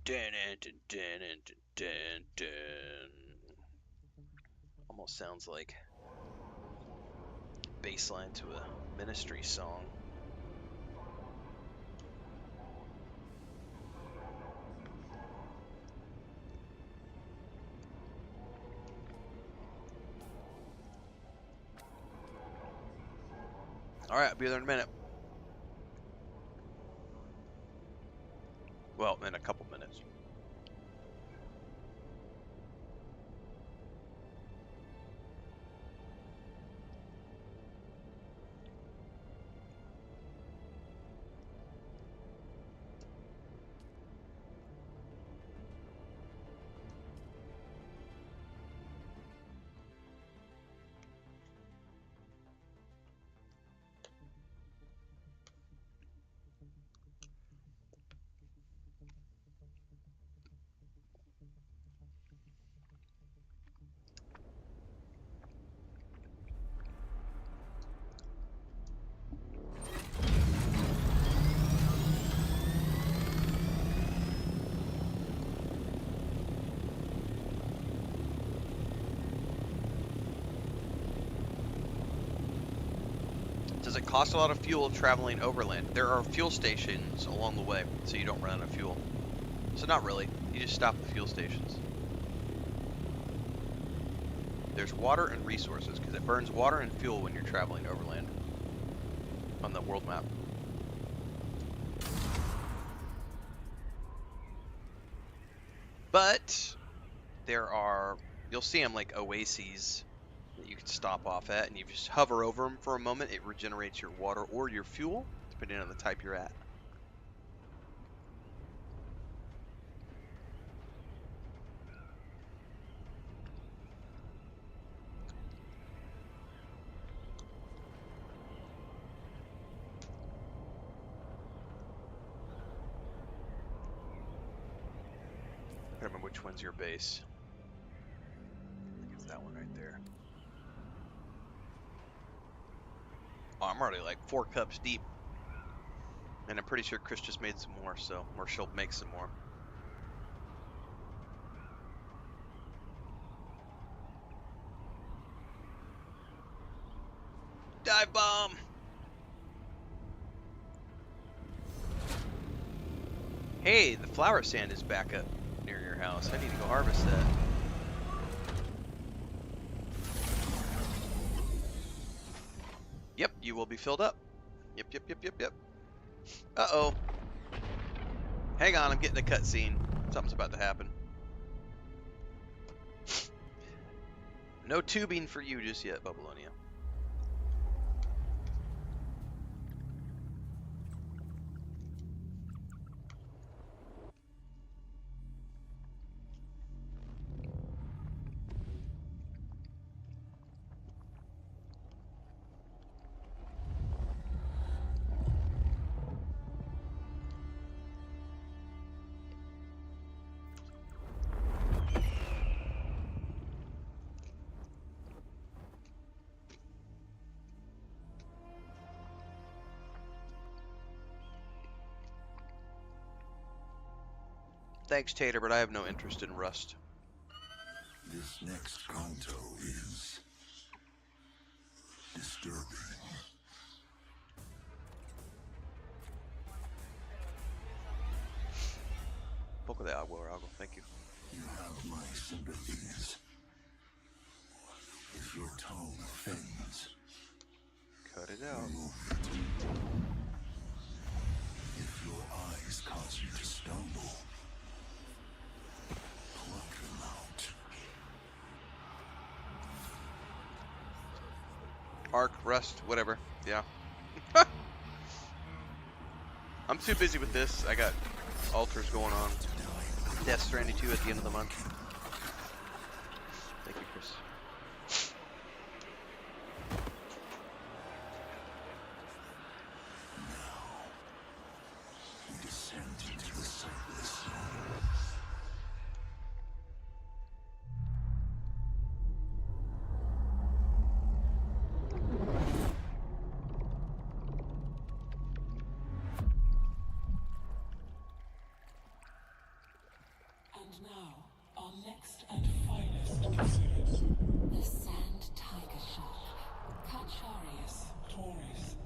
Dun, dun, dun, dun, dun, dun. Almost sounds like bassline to a Ministry song. Alright, I'll be there in a minute. Well, in a couple minutes. Does it cost a lot of fuel traveling overland? There are fuel stations along the way, so you don't run out of fuel. So not really. You just stop at the fuel stations. There's water and resources, because it burns water and fuel when you're traveling overland on the world map. But there are, you'll see them like oases that you can stop off at, and you just hover over them for a moment. It regenerates your water or your fuel, depending on the type you're at. I don't remember which one's your base. I think it's that one right there. Oh, I'm already like 4 cups deep. And I'm pretty sure Chris just made some more, so, or she'll make some more. Dive bomb! Hey, the flower sand is back up near your house. I need to go harvest that. Yep, you will be filled up. Yep. Uh-oh. Hang on, I'm getting a cutscene. Something's about to happen. No tubing for you just yet, Babylonia. Thanks, Tater, but I have no interest in Rust. This next canto is disturbing. Poco de agua or algo, thank you. You have my sympathies. If your tongue offends, cut it out. remove it. If your eyes cause you to stumble, pluck them out. Arc, Rust, whatever. Yeah. I'm too busy with this. I got altars going on. Death Stranding 2 at the end of the month. Thank you, Chris. We descend into the sightless zone. And now, our next and finest exhibit. The sand tiger shark, Cacharius Taurus.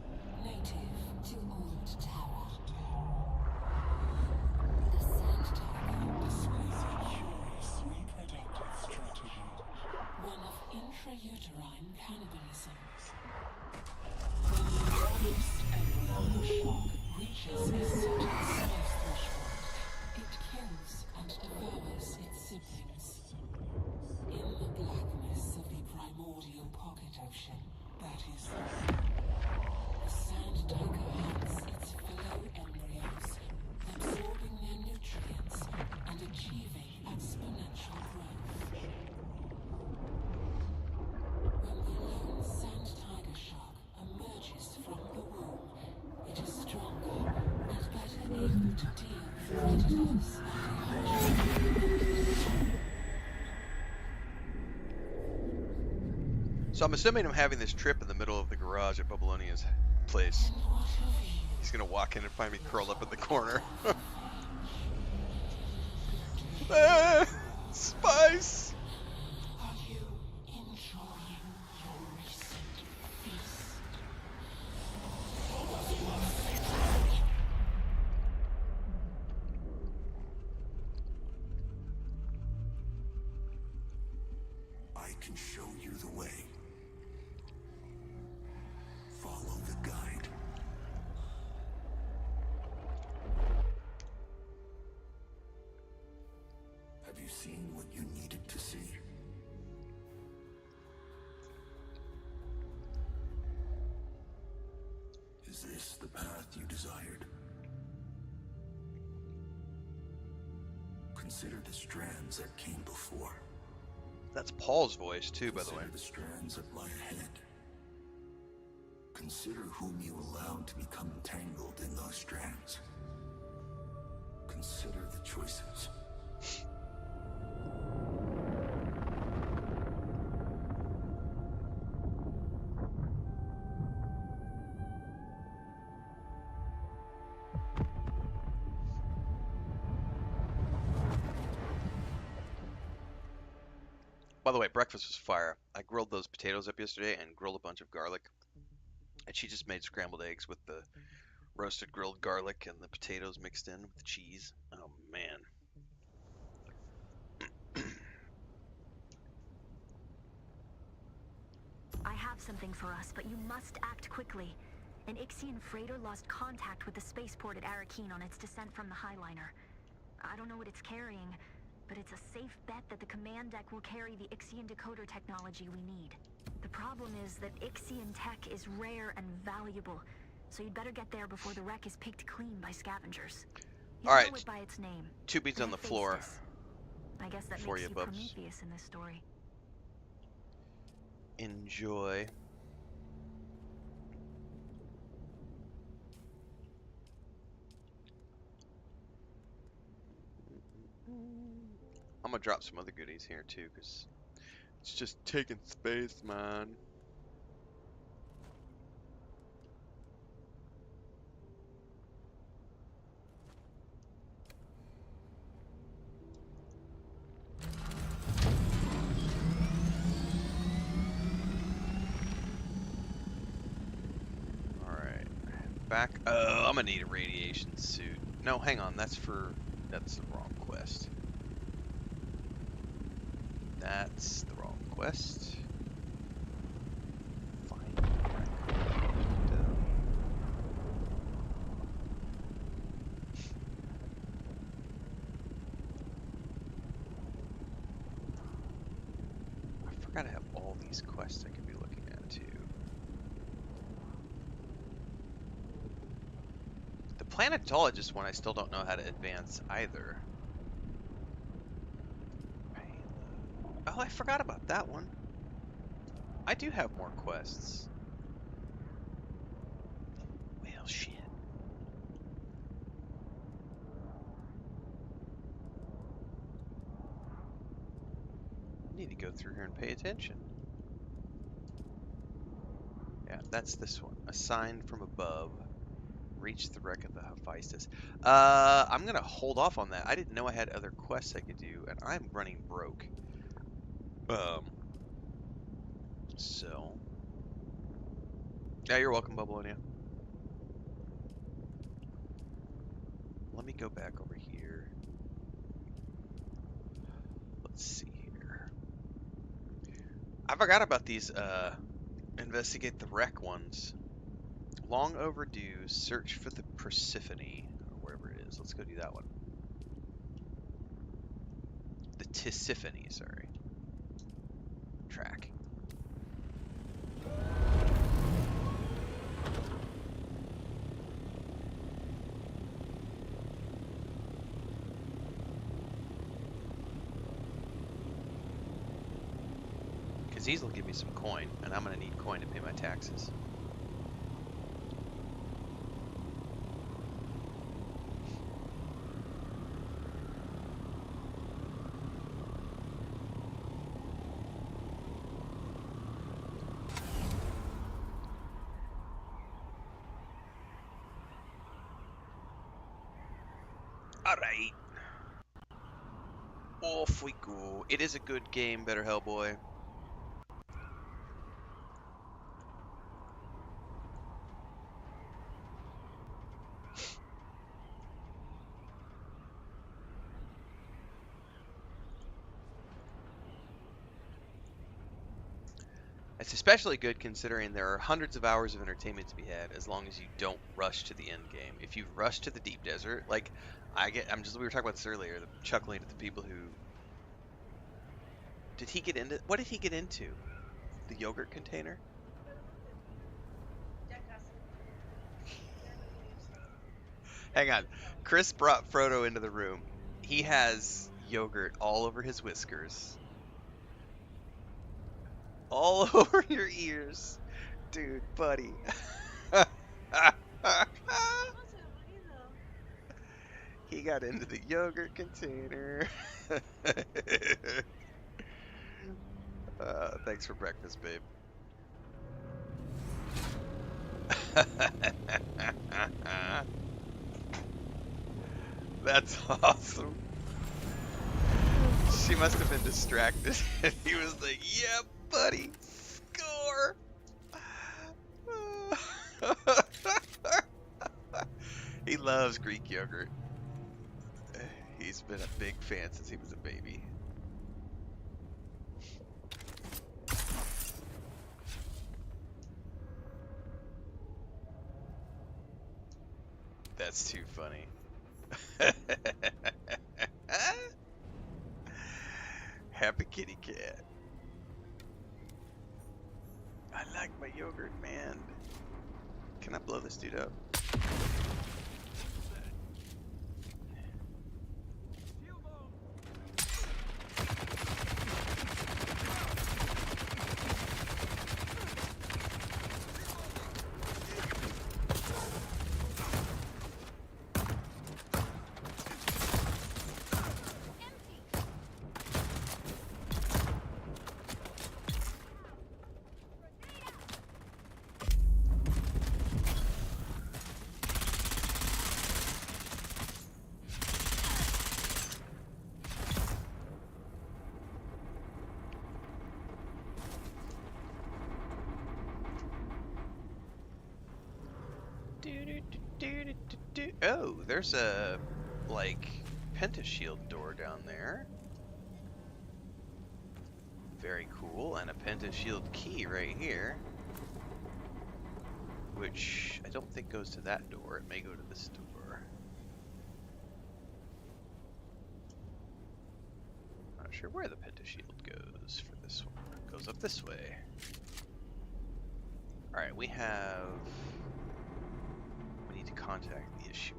native to Old Terra. The sand tiger, Displays a curious reproductive strategy. one of intrauterine cannibalism. When the largest embryo shark reaches a certain size threshold, it kills and devours its siblings. In the blackness of the primordial pocket ocean, That is the sand tiger hunts its fellow embryos, absorbing their nutrients and achieving exponential growth. When the lone sand tiger shark emerges from the womb, it is stronger and better able to deal with predators and their So I'm assuming I'm having this trip in the middle of the garage at Babylonia's place. He's gonna walk in and find me curled up in the corner. Ah, spice! Are you enjoying your recent feast? I can show you the way. Follow the guide. Have you seen what you needed to see? Is this the path you desired? Consider the strands that came before. That's Paul's voice too, by the way. Consider the strands that lie ahead. Consider whom you allowed to become entangled in those strands. Consider the choices. By the way, breakfast was fire. I grilled those potatoes up yesterday and grilled a bunch of garlic. And she just made scrambled eggs with the roasted grilled garlic and the potatoes mixed in with the cheese. Oh, man. I have something for us, but you must act quickly. An Ixian freighter lost contact with the spaceport at Arakeen on its descent from the Highliner. I don't know what it's carrying, but it's a safe bet that the command deck will carry the Ixian decoder technology we need. The problem is that Ixian tech is rare and valuable, so you'd better get there before the wreck is picked clean by scavengers. You All right. know it by its name. Two beats on the floor. I guess that For makes you, you Bubs. Prometheus in this story. Enjoy. I'm gonna drop some other goodies here too, because it's just taking space, man. Alright. Back. Oh, I'm gonna need a radiation suit. No, hang on. That's the wrong quest. That's the wrong quest. Find the window. I forgot I have all these quests I could be looking at too. The planetologist one I still don't know how to advance either. Oh, I forgot about that one. I do have more quests. Well, shit. I need to go through here and pay attention. Yeah, that's this one. A sign from above. Reach the wreck of the Hephaestus. I'm gonna hold off on that. I didn't know I had other quests I could do, and I'm running broke. So. Yeah, you're welcome, Bubbleonia. Let me go back over here. Let's see here. I forgot about these, investigate the wreck ones. Long overdue, search for the Persephone, or wherever it is. Let's go do that one. The Tisiphone, sorry. Track. Because these will give me some coin, and I'm going to need coin to pay my taxes. Alright. Off we go. It is a good game, Better Hellboy. It's especially good considering there are hundreds of hours of entertainment to be had as long as you don't rush to the end game. If you rush to the deep desert, like we were talking about this earlier, chuckling at the people who what did he get into? The yogurt container? Hang on. Chris brought Frodo into the room. He has yogurt all over his whiskers. All over your ears. Dude, buddy. He got into the yogurt container. Thanks for breakfast, babe. That's awesome. She must have been distracted. He was like, yeah, buddy, score. He loves Greek yogurt. He's been a big fan since he was a baby. That's too funny. Happy kitty cat. I like my yogurt, man. Can I blow this dude up? Oh, there's a, like, penta shield door down there. Very cool, and a penta shield key right here. Which I don't think goes to that door. It may go to this door. Not sure where the penta shield goes for this one. It goes up this way. Alright, we need to contact the issuer.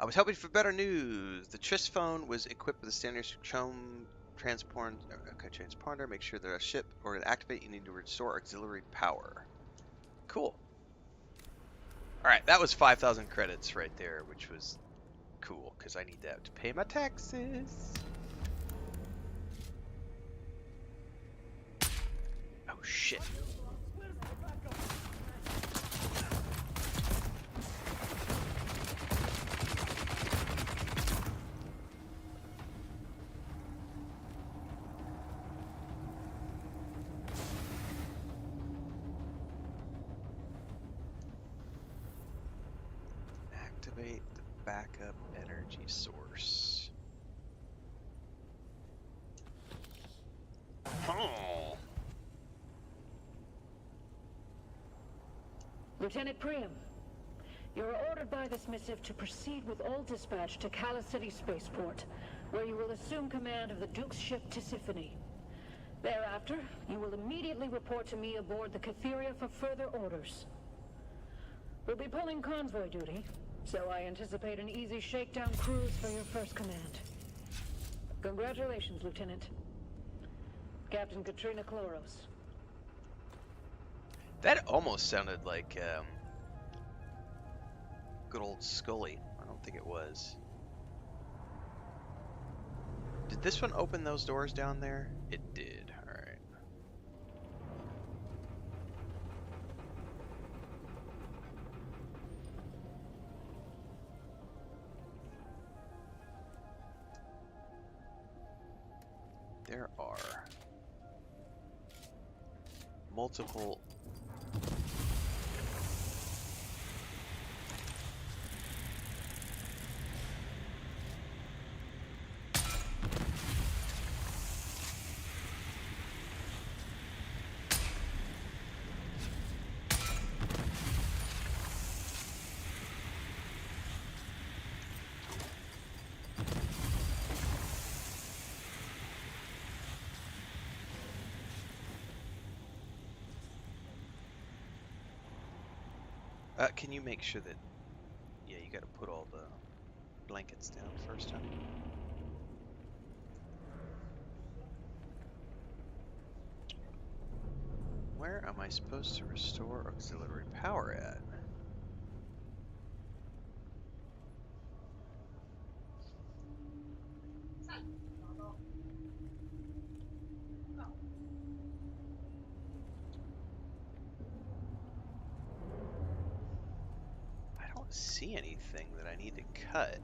I was hoping for better news. The Tris phone was equipped with a standard transponder. Make sure that a ship or to activate, you need to restore auxiliary power. Cool. Alright, that was 5,000 credits right there, which was cool, because I need that to pay my taxes. Oh shit. Activate the backup energy source. Oh. Lieutenant Priam, you are ordered by this missive to proceed with all dispatch to Cala City Spaceport, where you will assume command of the Duke's ship Tisiphone. Thereafter, you will immediately report to me aboard the Catheria for further orders. We'll be pulling convoy duty, so I anticipate an easy shakedown cruise for your first command. Congratulations, Lieutenant. Captain Katrina Chloros. That almost sounded like good old Scully. I don't think it was. Did this one open those doors down there? It did. Alright. There are multiple can you make sure that, yeah, you gotta put all the blankets down first, huh? Where am I supposed to restore auxiliary power at? See anything that I need to cut.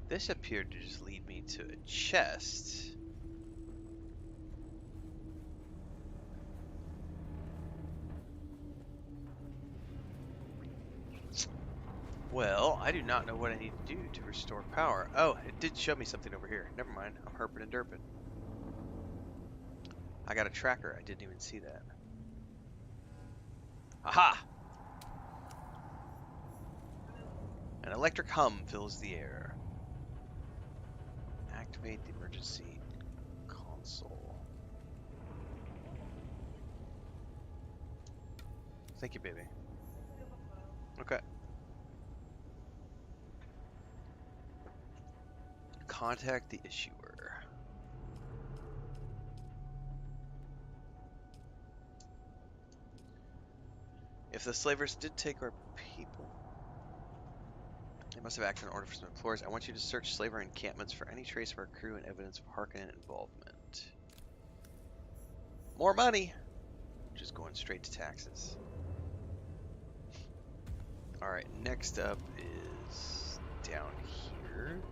This appeared to just lead me to a chest. Well, I do not know what I need to do to restore power. Oh, it did show me something over here. Never mind. I'm herping and derping. I got a tracker. I didn't even see that. Aha! An electric hum fills the air. Activate the emergency console. Thank you, baby. Okay. Contact the issuer. If the slavers did take our people, they must have acted in order for some employers. I want you to search slaver encampments for any trace of our crew and evidence of Harkonnen involvement. More money! Just going straight to taxes. Alright, next up is down here.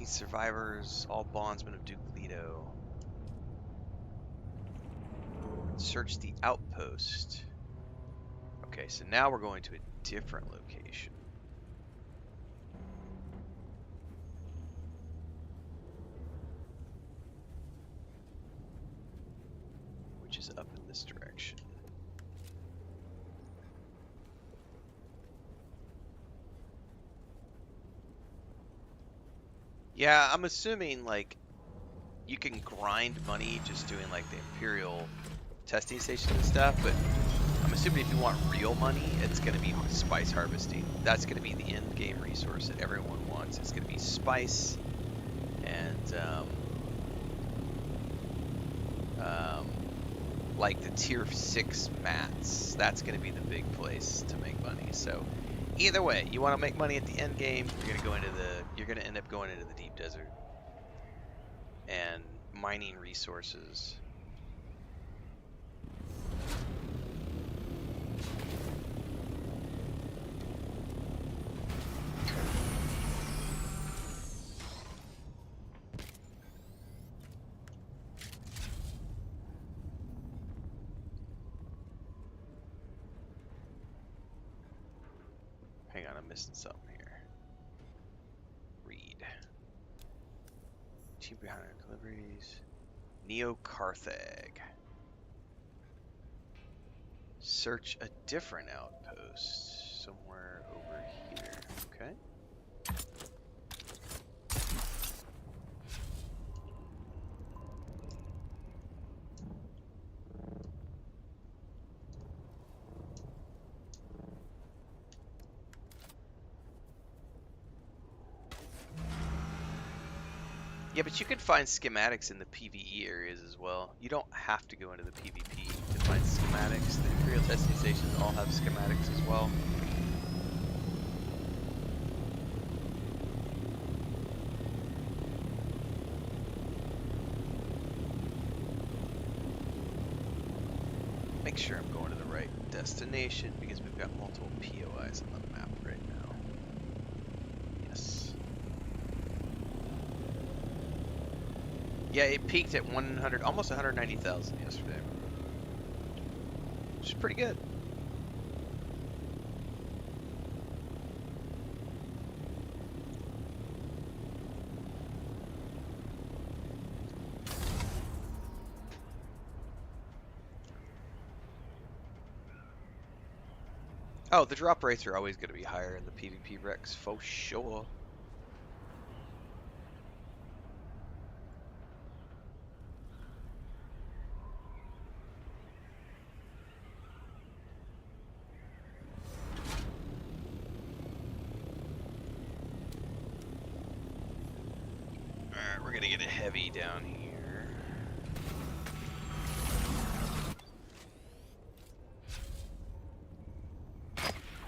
Survivors, all bondsmen of Duke Leto. Search the outpost. Okay, so now we're going to a different location. Which is up in this direction. Yeah, I'm assuming, like, you can grind money just doing, like, the Imperial testing station and stuff, but I'm assuming if you want real money, it's going to be spice harvesting. That's going to be the end-game resource that everyone wants. It's going to be spice and, like, the Tier 6 mats. That's going to be the big place to make money, so... Either way, you want to make money at the end game, you're going to end up going into the deep desert and mining resources. Hang on, I'm missing something here. Read. Team behind our deliveries. Neo Carthag. Search a different outpost somewhere over here. Okay. Yeah, but you can find schematics in the PvE areas as well. You don't have to go into the PvP to find schematics. The Imperial testing stations all have schematics as well. Make sure I'm going to the right destination because we've got multiple POIs on the map right now. Yes. Yeah, it peaked at 100, almost 190,000 yesterday, which is pretty good. Oh, the drop rates are always going to be higher in the PvP wrecks, for sure. Alright, we're going to get a heavy down here.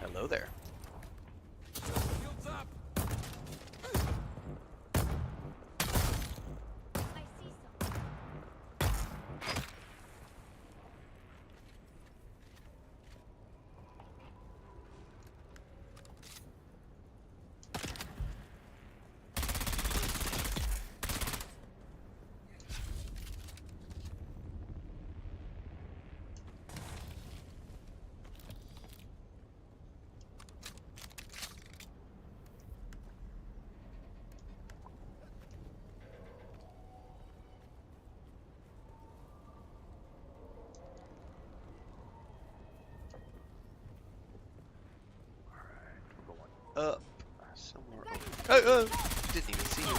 Hello there. Shields up. I see something. up somewhere. Oh, didn't even see you.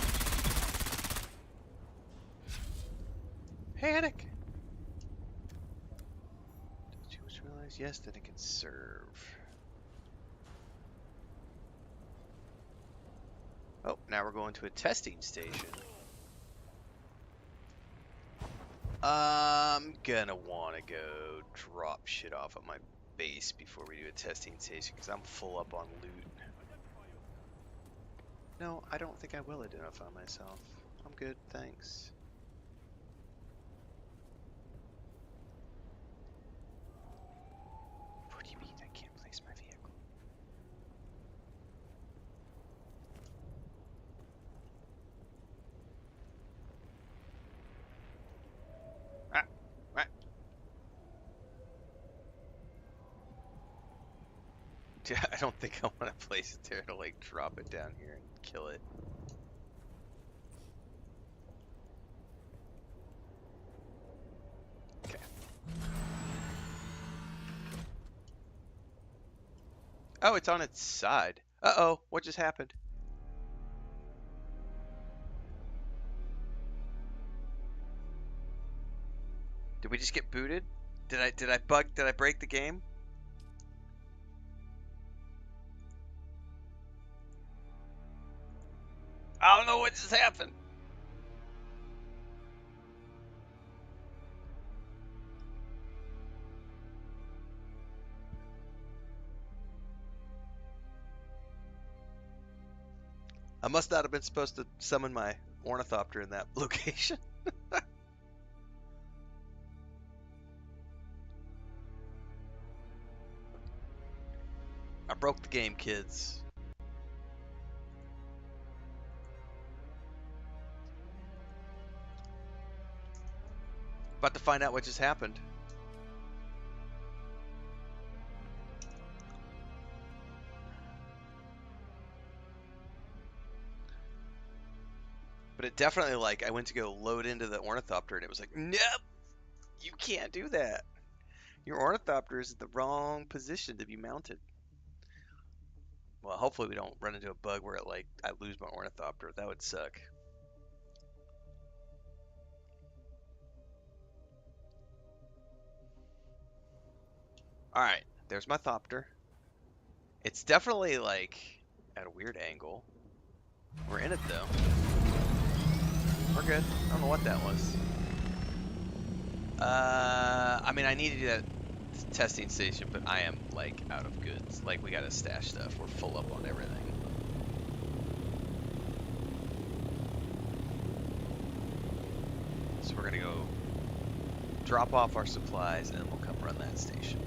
Panic. Did you just realize? Yes, that it can serve. Oh, now we're going to a testing station. I'm gonna want to go drop shit off at my base before we do a testing station because I'm full up on loot. No, I don't think I will identify myself. I'm good, thanks. What do you mean I can't place my vehicle? Ah, ah. I don't think I want to place it there to like drop it down here and kill it. Okay. Oh, it's on its side. Uh-oh, what just happened? Did we just get booted? Did I break the game? I don't know what just happened. I must not have been supposed to summon my ornithopter in that location. I broke the game, kids. About to find out what just happened. But it definitely, like, I went to go load into the ornithopter and it was like, nope, you can't do that. Your ornithopter is in the wrong position to be mounted. Well, hopefully we don't run into a bug where it, like, I lose my ornithopter. That would suck. Alright, there's my thopter. It's definitely, like, at a weird angle. We're in it, though. We're good. I don't know what that was. I mean, I need to do that testing station, but I am, like, out of goods. Like, we gotta stash stuff. We're full up on everything. So we're gonna go drop off our supplies, and then we'll come run that station.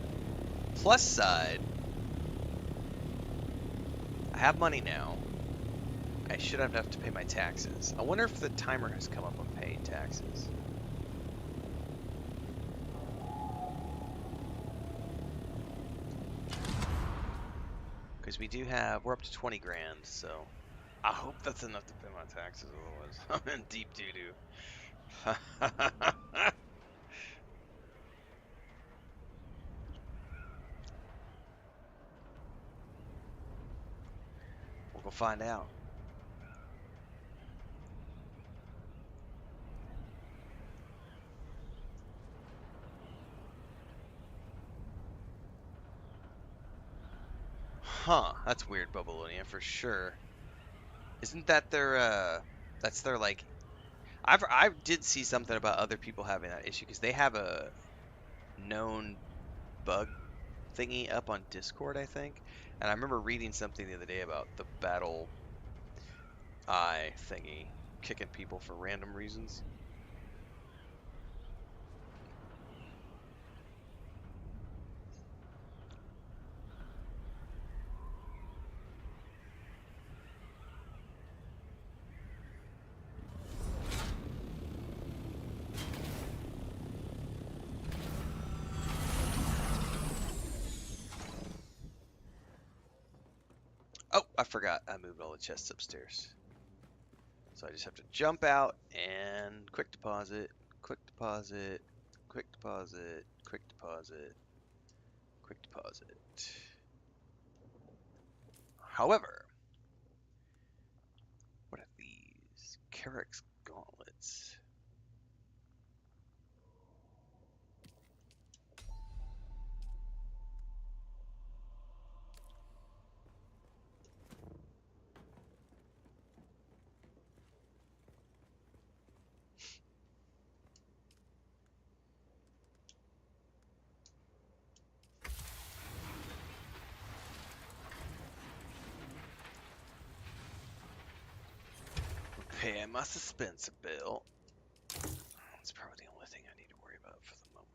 Plus side, I have money now. I should have enough to pay my taxes. I wonder if the timer has come up on paying taxes. Because we do have, we're up to 20 grand, so I hope that's enough to pay my taxes, otherwise I'm in deep doo-doo. We'll go find out. Huh, that's weird, Babylonia, for sure. Isn't that their, that's their, like, I did see something about other people having that issue, because they have a known bug thingy up on Discord, I think. And I remember reading something the other day about the battle eye thingy kicking people for random reasons. Oh, I forgot. I moved all the chests upstairs. So I just have to jump out and quick deposit, quick deposit, quick deposit, quick deposit, quick deposit. However, Carrick's gauntlets. Pay my suspense bill. That's probably the only thing I need to worry about for the moment.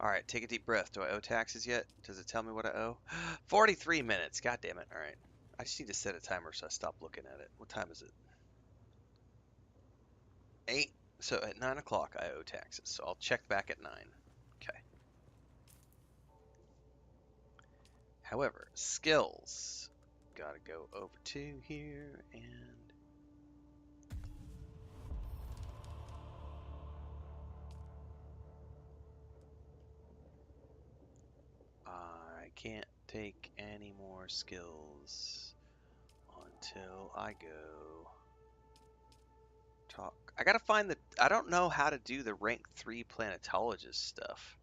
All right, take a deep breath. Do I owe taxes yet? Does it tell me what I owe? 43 minutes. God damn it. All right. I just need to set a timer so I stop looking at it. What time is it? 8. So at 9 o'clock I owe taxes. So I'll check back at 9. Okay. However, skills. Gotta go over to here and... I can't take any more skills until I go talk. I gotta find the... I don't know how to do the rank 3 planetologist stuff.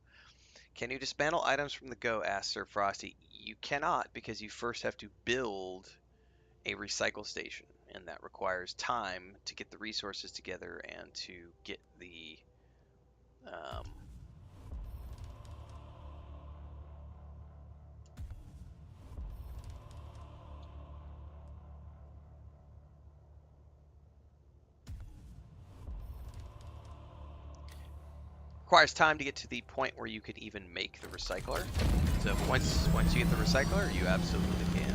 Can you dismantle items from the go? Asked Sir Frosty. You cannot, because you first have to build a recycle station, and that requires time to get the resources together and to get the requires time to get to the point where you could even make the recycler. So once you get the recycler, you absolutely can.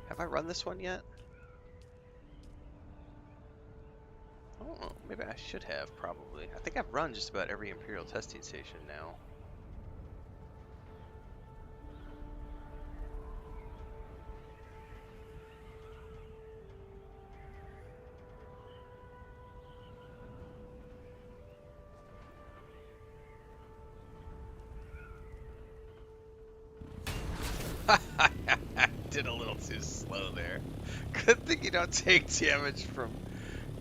Have I run this one yet? I don't know. Maybe I should have, probably. I think I've run just about every Imperial testing station now. Did a little too slow there. Good thing you don't take damage from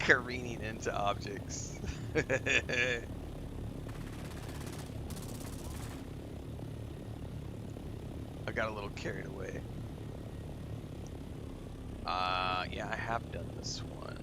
careening into objects. I got a little carried away. Yeah, I have done this one.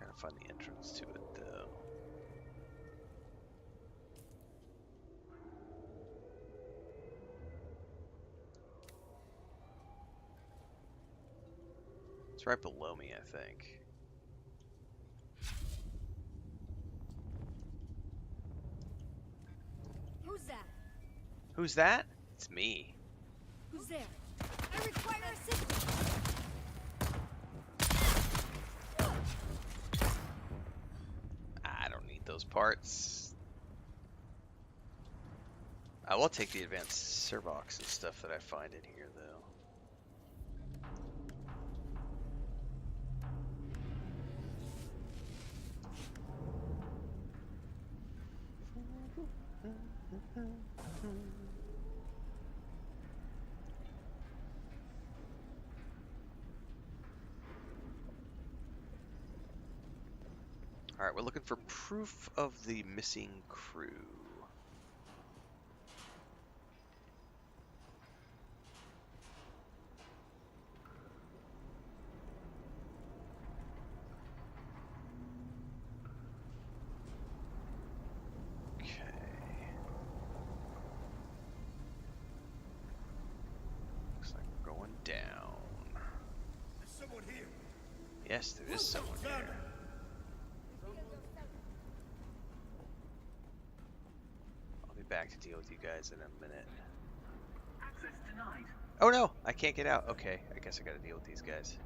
Gotta find the entrance to it, though. It's right below me, I think. Who's that? Who's that? It's me. Who's there? I require assistance. I don't need those parts. I will take the advanced servox and stuff that I find in here, though. Alright, we're looking for proof of the missing crew. Yes, there is someone here. I'll be back to deal with you guys in a minute. Access denied. Oh no, I can't get out. Okay, I guess I gotta deal with these guys.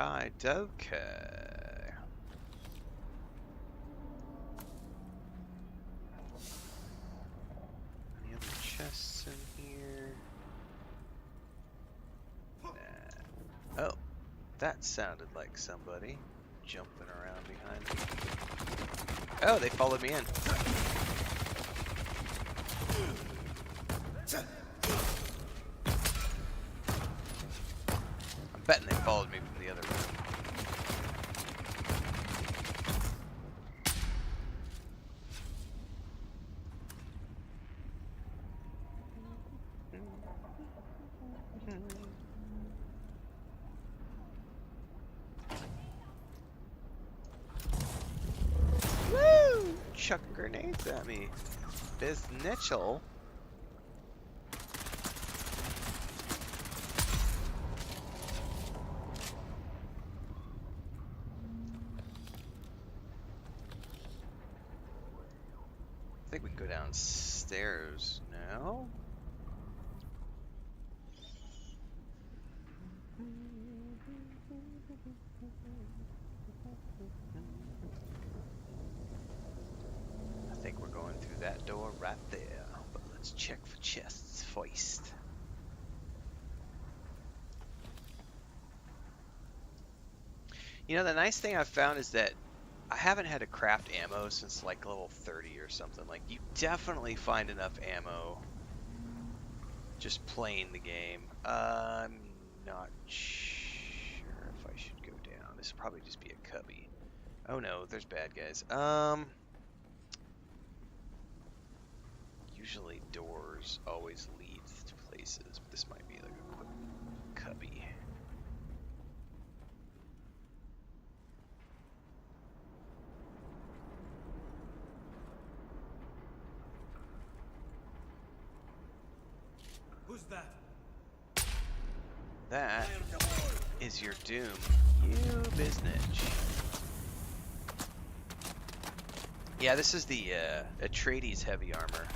Okay, okay. Any other chests in here? Nah. Oh, that sounded like somebody jumping around behind me. Oh, they followed me in. I'm betting they followed me from the other room. Woo! Chuck grenades at me. Biznitchel. I think we can go downstairs now. I think we're going through that door right there, but let's check for chests first. You know, the nice thing I've found is that I haven't had to craft ammo since like level 30 or something. Like, you definitely find enough ammo just playing the game. I'm not sure if I should go down. This will probably just be a cubby. Oh no, there's bad guys. Usually doors always lead to places, but this might be like a quick cubby. Who's that? That is your doom, you biznitch. Yeah, this is the Atreides heavy armor.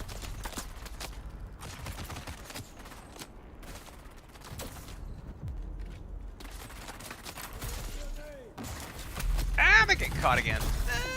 Ah, I'm gonna get caught again. Ah.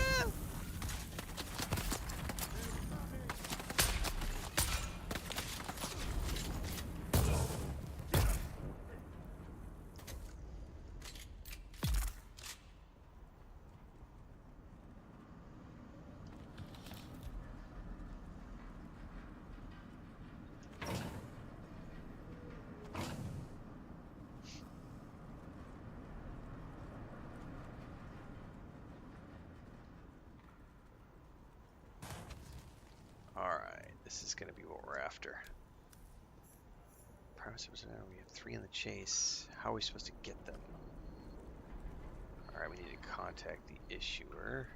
Alright, this is going to be what we're after. We have 3 in the chase. How are we supposed to get them? Alright, we need to contact the issuer.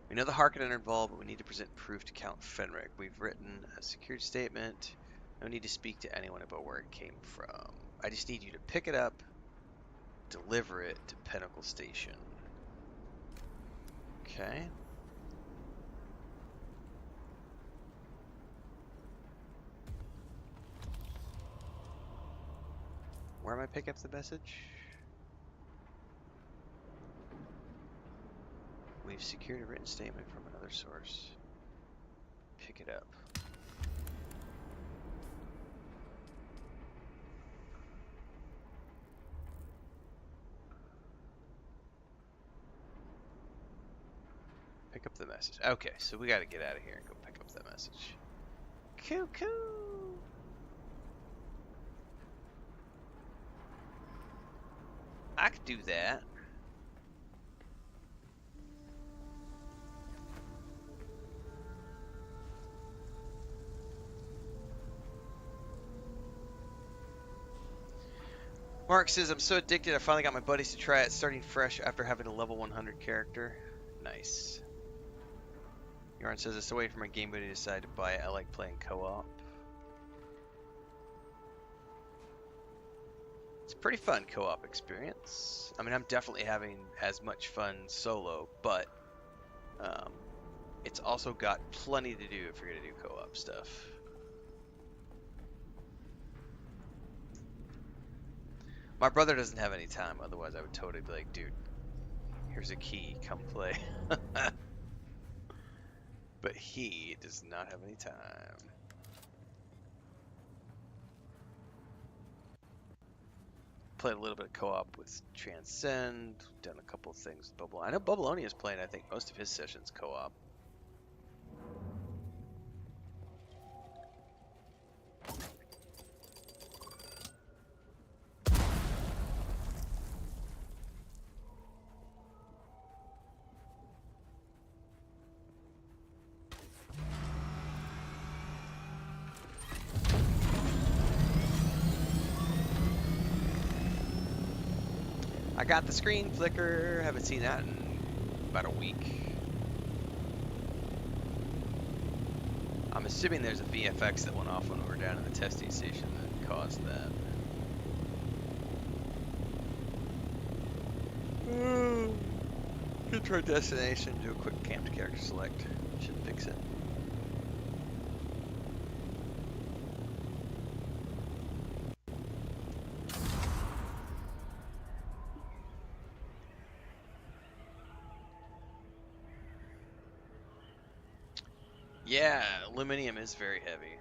We know the Harkonnen are involved, but we need to present proof to Count Fenric. We've written a secured statement. No need to speak to anyone about where it came from. I just need you to pick it up, deliver it to Pinnacle Station. Okay. Where am I picking up the message? We've secured a written statement from another source. Pick it up. Pick up the message. Okay, so we gotta get out of here and go pick up that message. Cuckoo! I could do that. Mark says, I'm so addicted I finally got my buddies to try it, starting fresh after having a level 100 character. Nice. Yarn says, it's a way for my game buddy to decide to buy it. I like playing co-op. It's a pretty fun co-op experience. I mean, I'm definitely having as much fun solo, but it's also got plenty to do if you're going to do co-op stuff. My brother doesn't have any time, otherwise I would totally be like, dude, here's a key, come play. But he does not have any time. Played a little bit of co-op with Transcend, done a couple of things with Bubble. I know Bubblonia's playing, I think, most of his sessions co-op. I got the screen flicker. Haven't seen that in about a week. I'm assuming there's a VFX that went off when we were down at the testing station that caused that. Get to our destination, do a quick camped character select. Should fix it. Yeah, aluminum is very heavy.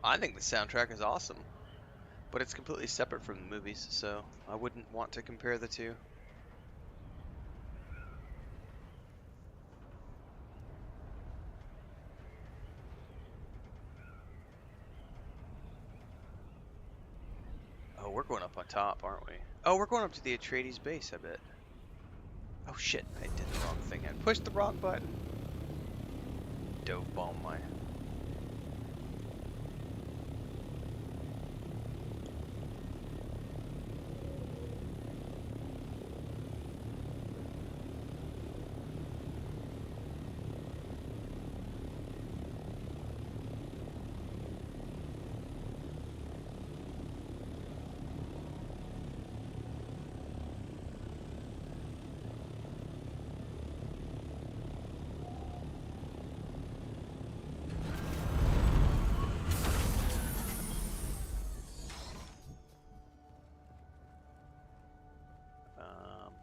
I think the soundtrack is awesome. But it's completely separate from the movies, so I wouldn't want to compare the two. Oh, we're going up on top, aren't we? Oh, we're going up to the Atreides base, I bet. Oh shit, I did the wrong thing. I pushed the wrong button. Dove bomb my...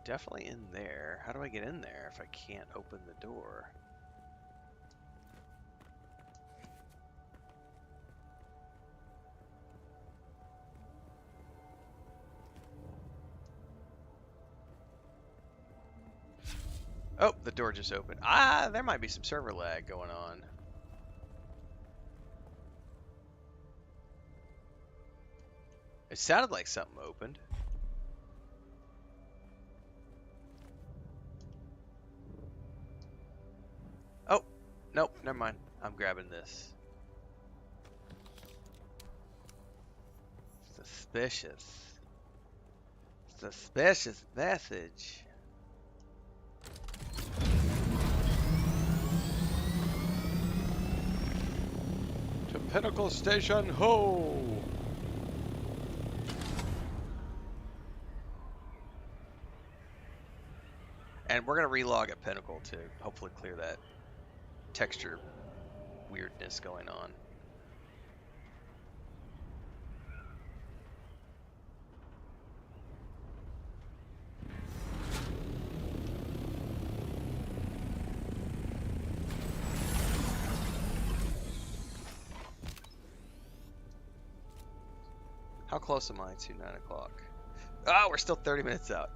Definitely in there. How do I get in there if I can't open the door? Oh, the door just opened. Ah, there might be some server lag going on. It sounded like something opened. Oh, nope, never mind. I'm grabbing this. Suspicious. Suspicious message. To Pinnacle Station, ho! And we're gonna relog at Pinnacle to hopefully clear that texture weirdness going on. How close am I to 9 o'clock? Oh, we're still 30 minutes out.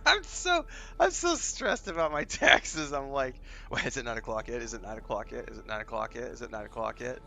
I'm so stressed about my taxes. I'm like, wait, is it 9 o'clock yet? Is it 9 o'clock yet? Is it 9 o'clock yet? Is it 9 o'clock yet?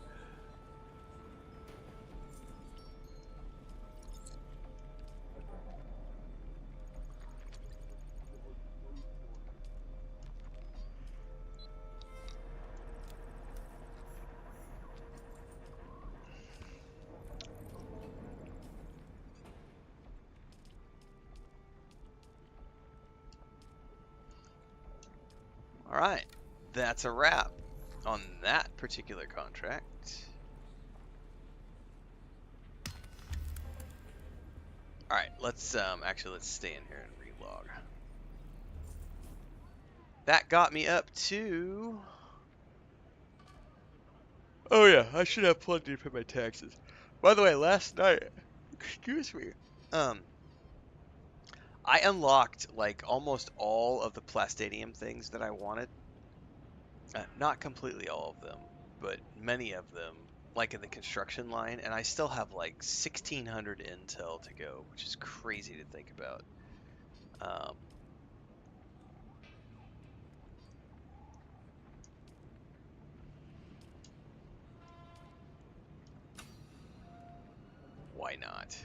Alright, that's a wrap on that particular contract. Alright, let's actually let's stay in here and relog. That got me up to... Oh yeah, I should have plenty to pay my taxes. By the way, last night, excuse me, I unlocked like almost all of the Plastadium things that I wanted. Not completely all of them, but many of them, like in the construction line, and I still have like 1,600 intel to go, which is crazy to think about. Why not?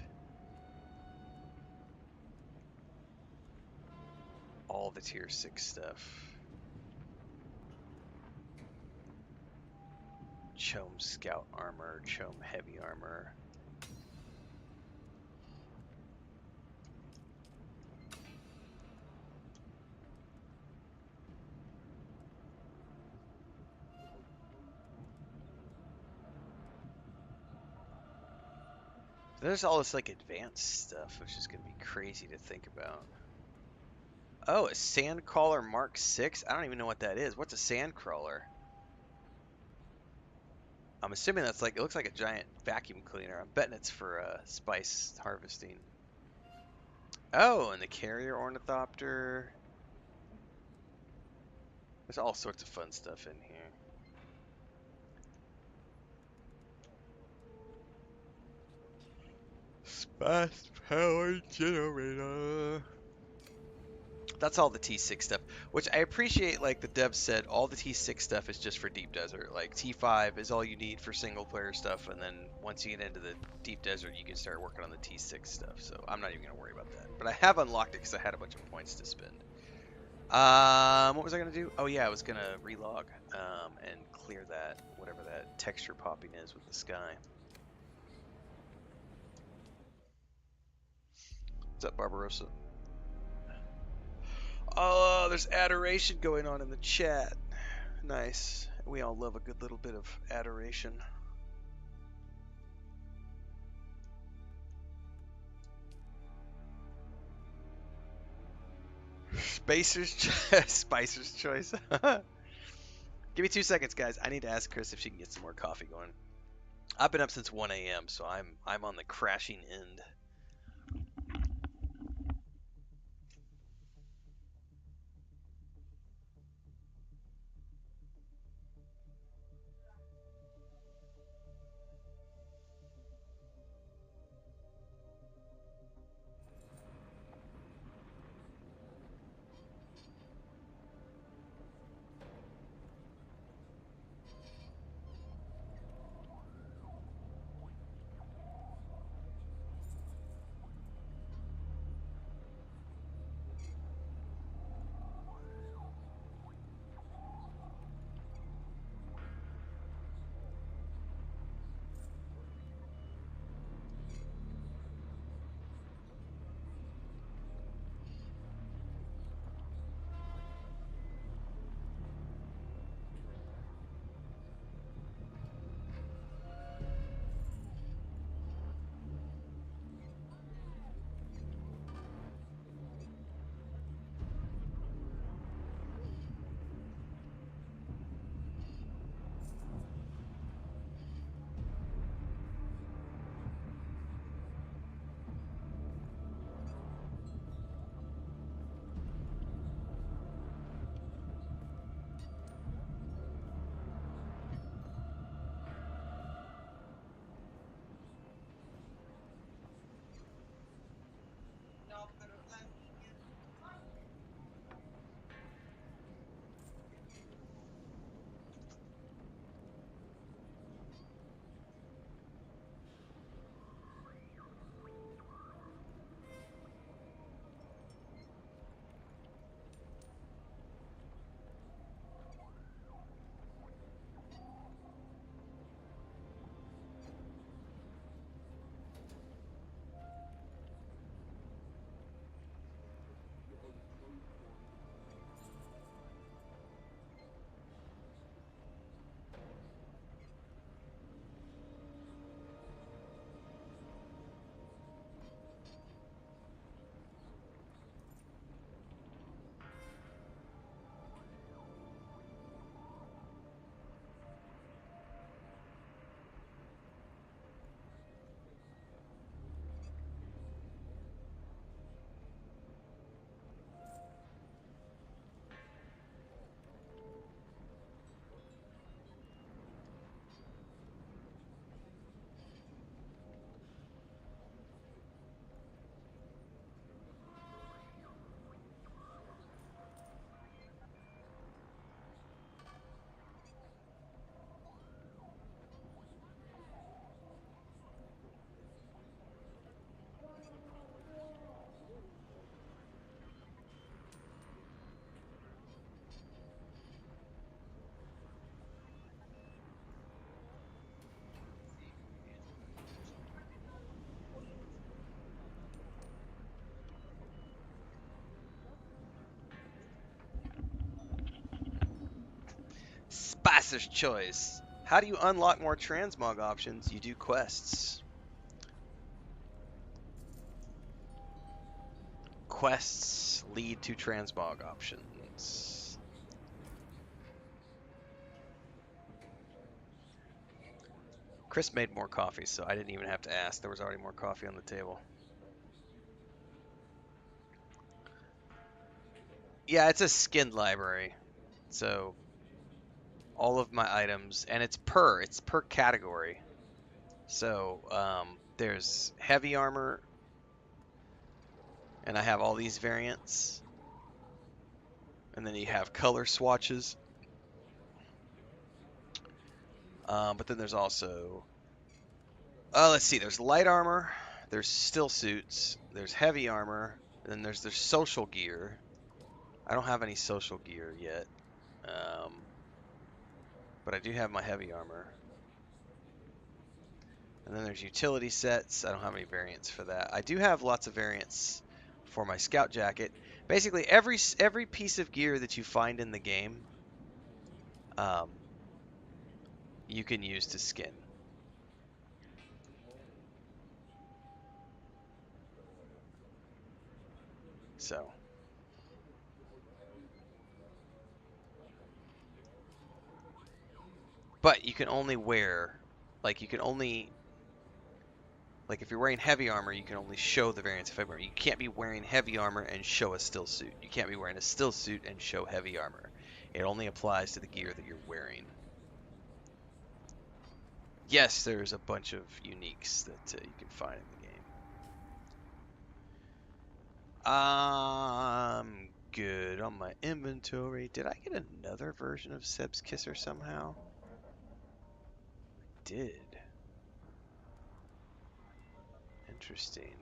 All the tier 6 stuff. Chome scout armor, Chome heavy armor. There's all this like advanced stuff, which is gonna be crazy to think about. Oh, a Sandcrawler Mark 6? I don't even know what that is. What's a Sandcrawler? I'm assuming that's like, it looks like a giant vacuum cleaner. I'm betting it's for spice harvesting. Oh, and the carrier ornithopter. There's all sorts of fun stuff in here. Fast power generator. That's all the T6 stuff, which I appreciate. Like the devs said, all the T6 stuff is just for deep desert. Like T5 is all you need for single player stuff, and then once you get into the deep desert, you can start working on the T6 stuff. So I'm not even gonna worry about that. But I have unlocked it because I had a bunch of points to spend. What was I gonna do? Oh yeah, I was gonna relog and clear that whatever that texture popping is with the sky. What's up, Barbarossa? Oh, there's adoration going on in the chat. Nice. We all love a good little bit of adoration. Spicer's choice. Give me 2 seconds, guys. I need to ask Chris if she can get some more coffee going. I've been up since 1 a.m., so I'm on the crashing end. Yes, there's choice. How do you unlock more transmog options? You do quests. Quests lead to transmog options. Chris made more coffee, so I didn't even have to ask. There was already more coffee on the table. Yeah, it's a skin library. So all of my items, and it's per category. So there's heavy armor, and I have all these variants. And then you have color swatches. But then there's also, let's see, there's light armor, there's still suits, there's heavy armor, and then there's social gear. I don't have any social gear yet, but I do have my heavy armor. And then there's utility sets. I don't have any variants for that. I do have lots of variants for my scout jacket. Basically, every piece of gear that you find in the game, you can use to skin. So, but you can only wear, like if you're wearing heavy armor, you can only show the variants of heavy armor. You can't be wearing heavy armor and show a still suit. You can't be wearing a still suit and show heavy armor. It only applies to the gear that you're wearing. Yes, there's a bunch of uniques that you can find in the game. I'm good on my inventory. Did I get another version of Seb's Kisser somehow? I did. Interesting.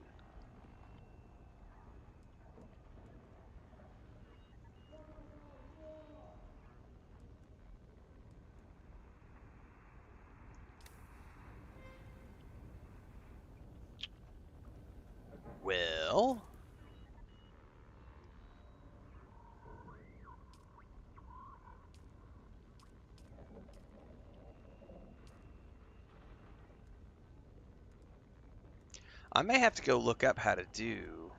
Well, I may have to go look up how to do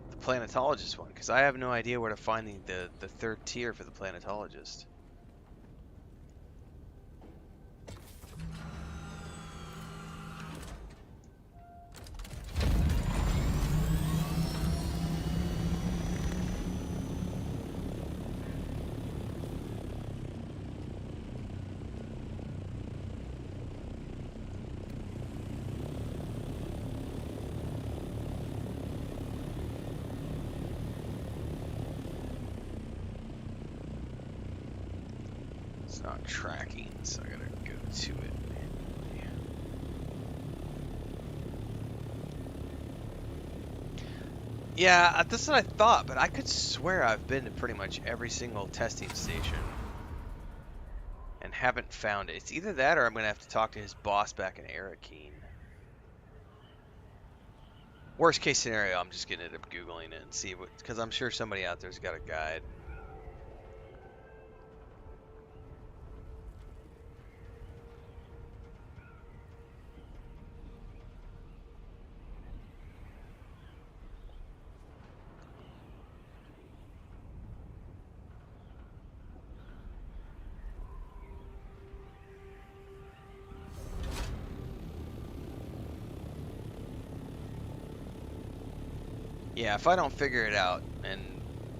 the planetologist one, because I have no idea where to find the third tier for the planetologist. It's not tracking, so I gotta go to it manually. Yeah, that's what I thought, but I could swear I've been to pretty much every single testing station and haven't found it. It's either that or I'm gonna have to talk to his boss back in Arakeen. Worst case scenario, I'm just gonna end up Googling it and see what, because I'm sure somebody out there's got a guide. Yeah, if I don't figure it out, and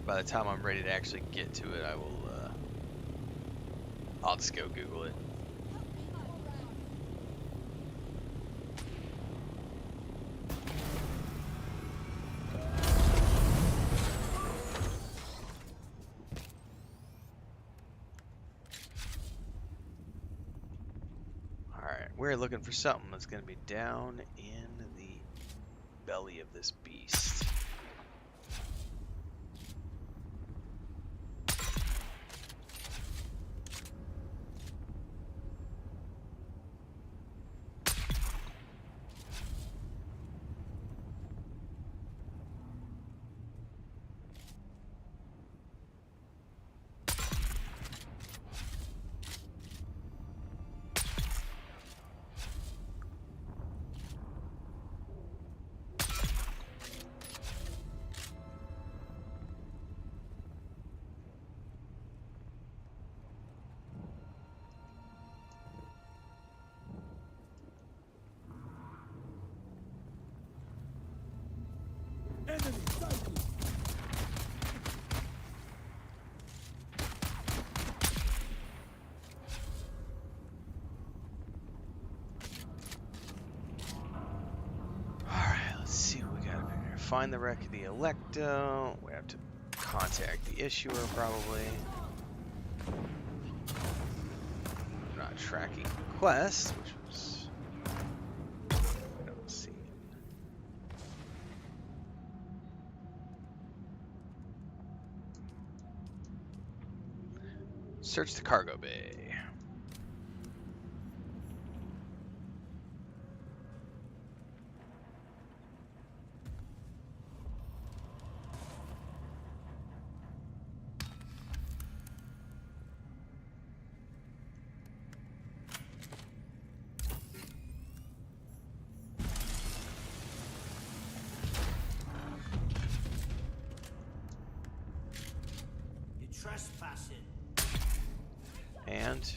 by the time I'm ready to actually get to it, I will, I'll just go Google it. Alright, we're looking for something that's going to be down in the belly of this beast. find the wreck of the Electo. We have to contact the issuer, probably. I'm not tracking quest, which was... I don't see. Search the cargo bay. Trespassing. And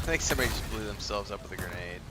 I think somebody just blew themselves up with a grenade.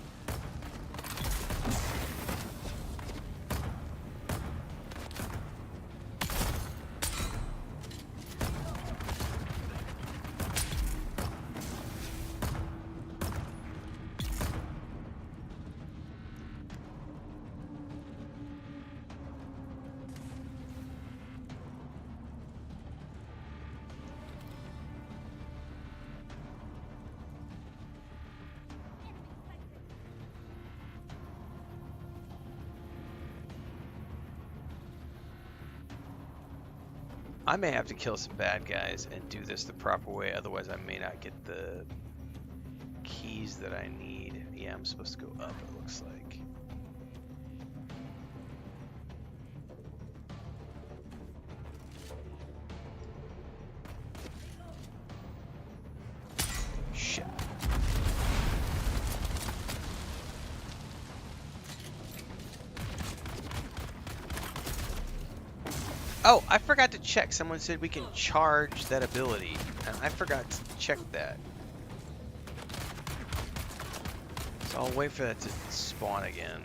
I may have to kill some bad guys and do this the proper way, otherwise I may not get the keys that I need. Yeah, I'm supposed to go up, it looks like. Shit. Oh, I forgot to check. Someone said we can charge that ability, and I forgot to check that. So I'll wait for that to spawn again.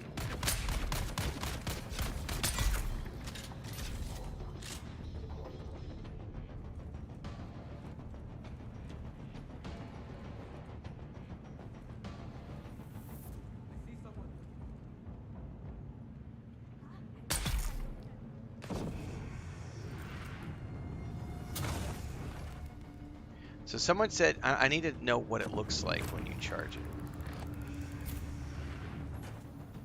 So someone said, I need to know what it looks like when you charge it.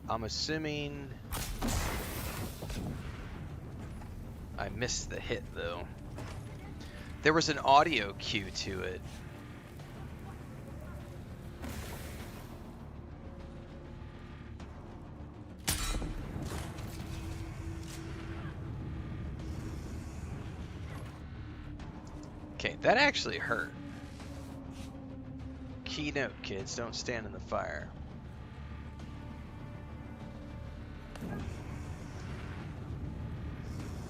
I'm assuming I missed the hit though. There was an audio cue to it. Okay, that actually hurt. Keynote, kids, don't stand in the fire.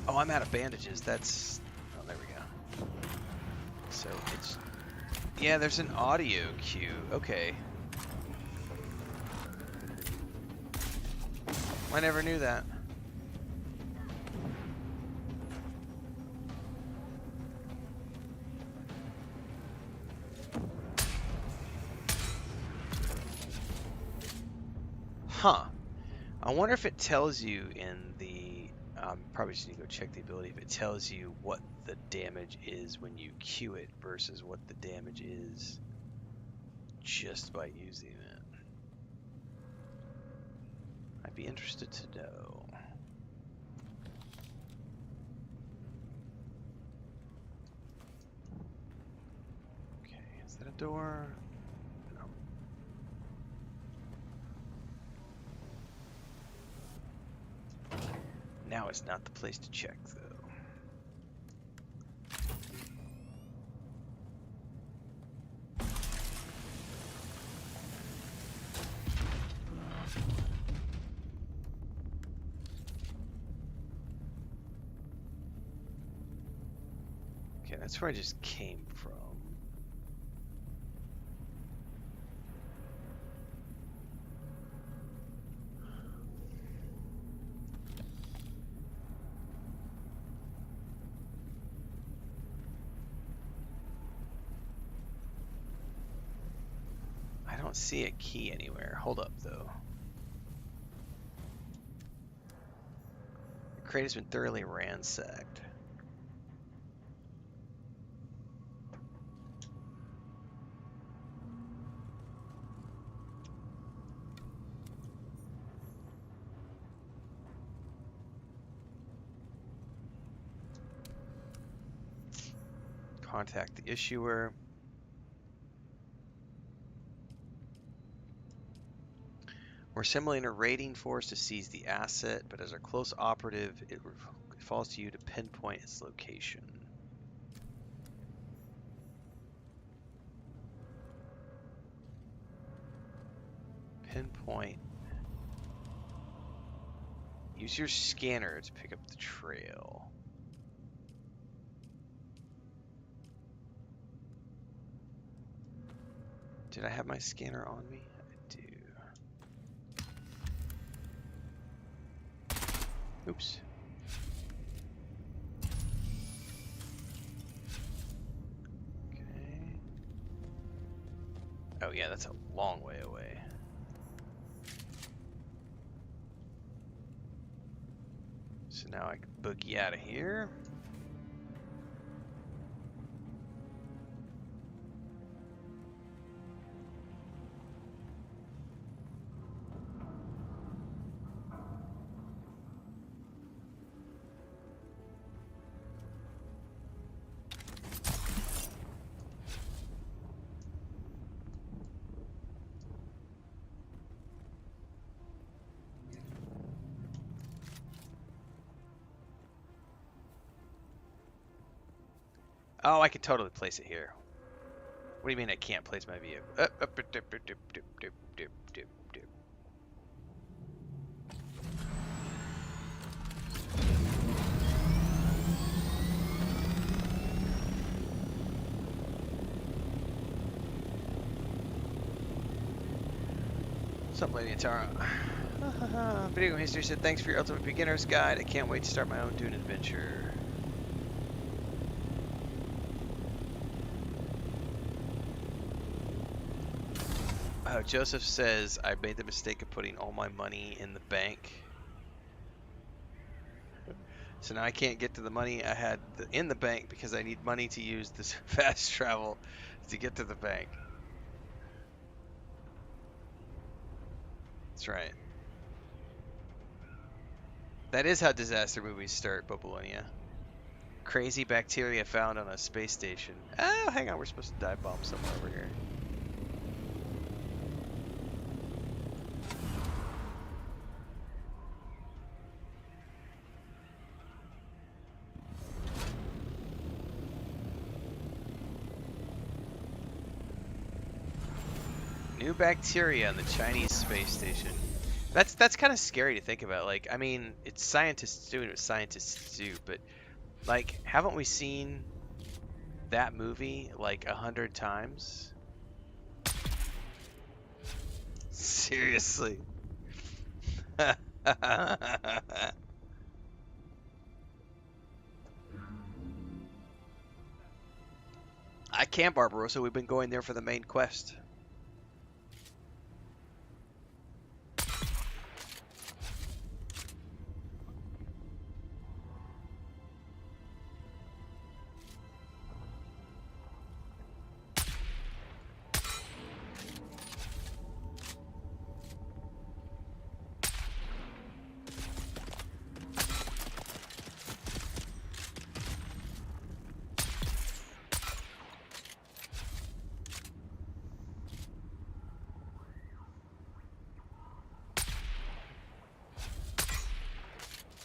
Oh, I'm out of bandages. That's... Oh, there we go. So, it's... Yeah, there's an audio cue. Okay. I never knew that. Huh. I wonder if it tells you in the... probably just need to go check the ability. If it tells you what the damage is when you cue it versus what the damage is just by using it. I'd be interested to know. Okay, is that a door? Now is not the place to check, though. Okay, that's where I just came from. don't see a key anywhere. Hold up, though. The crate has been thoroughly ransacked. Contact the issuer. We're assembling a raiding force to seize the asset, but as our close operative, it falls to you to pinpoint its location. Pinpoint. Use your scanner to pick up the trail. Did I have my scanner on me? I do. Oops. Okay. Oh yeah, that's a long way away. So now I can boogie out of here. Oh, I can totally place it here. What do you mean I can't place my vehicle? What's up, Lady Atara? Video Game History said, thanks for your Ultimate Beginner's Guide. I can't wait to start my own Dune adventure. Joseph says, I made the mistake of putting all my money in the bank. So now I can't get to the money I had in the bank because I need money to use this fast travel to get to the bank. That's right. That is how disaster movies start, Bobolonia. Crazy bacteria found on a space station. Oh, hang on, we're supposed to dive bomb somewhere over here. New bacteria on the Chinese space station. That's kind of scary to think about. Like, I mean, it's scientists doing what scientists do, but like, haven't we seen that movie like 100 times? Seriously. I can't, Barbarossa. We've been going there for the main quest.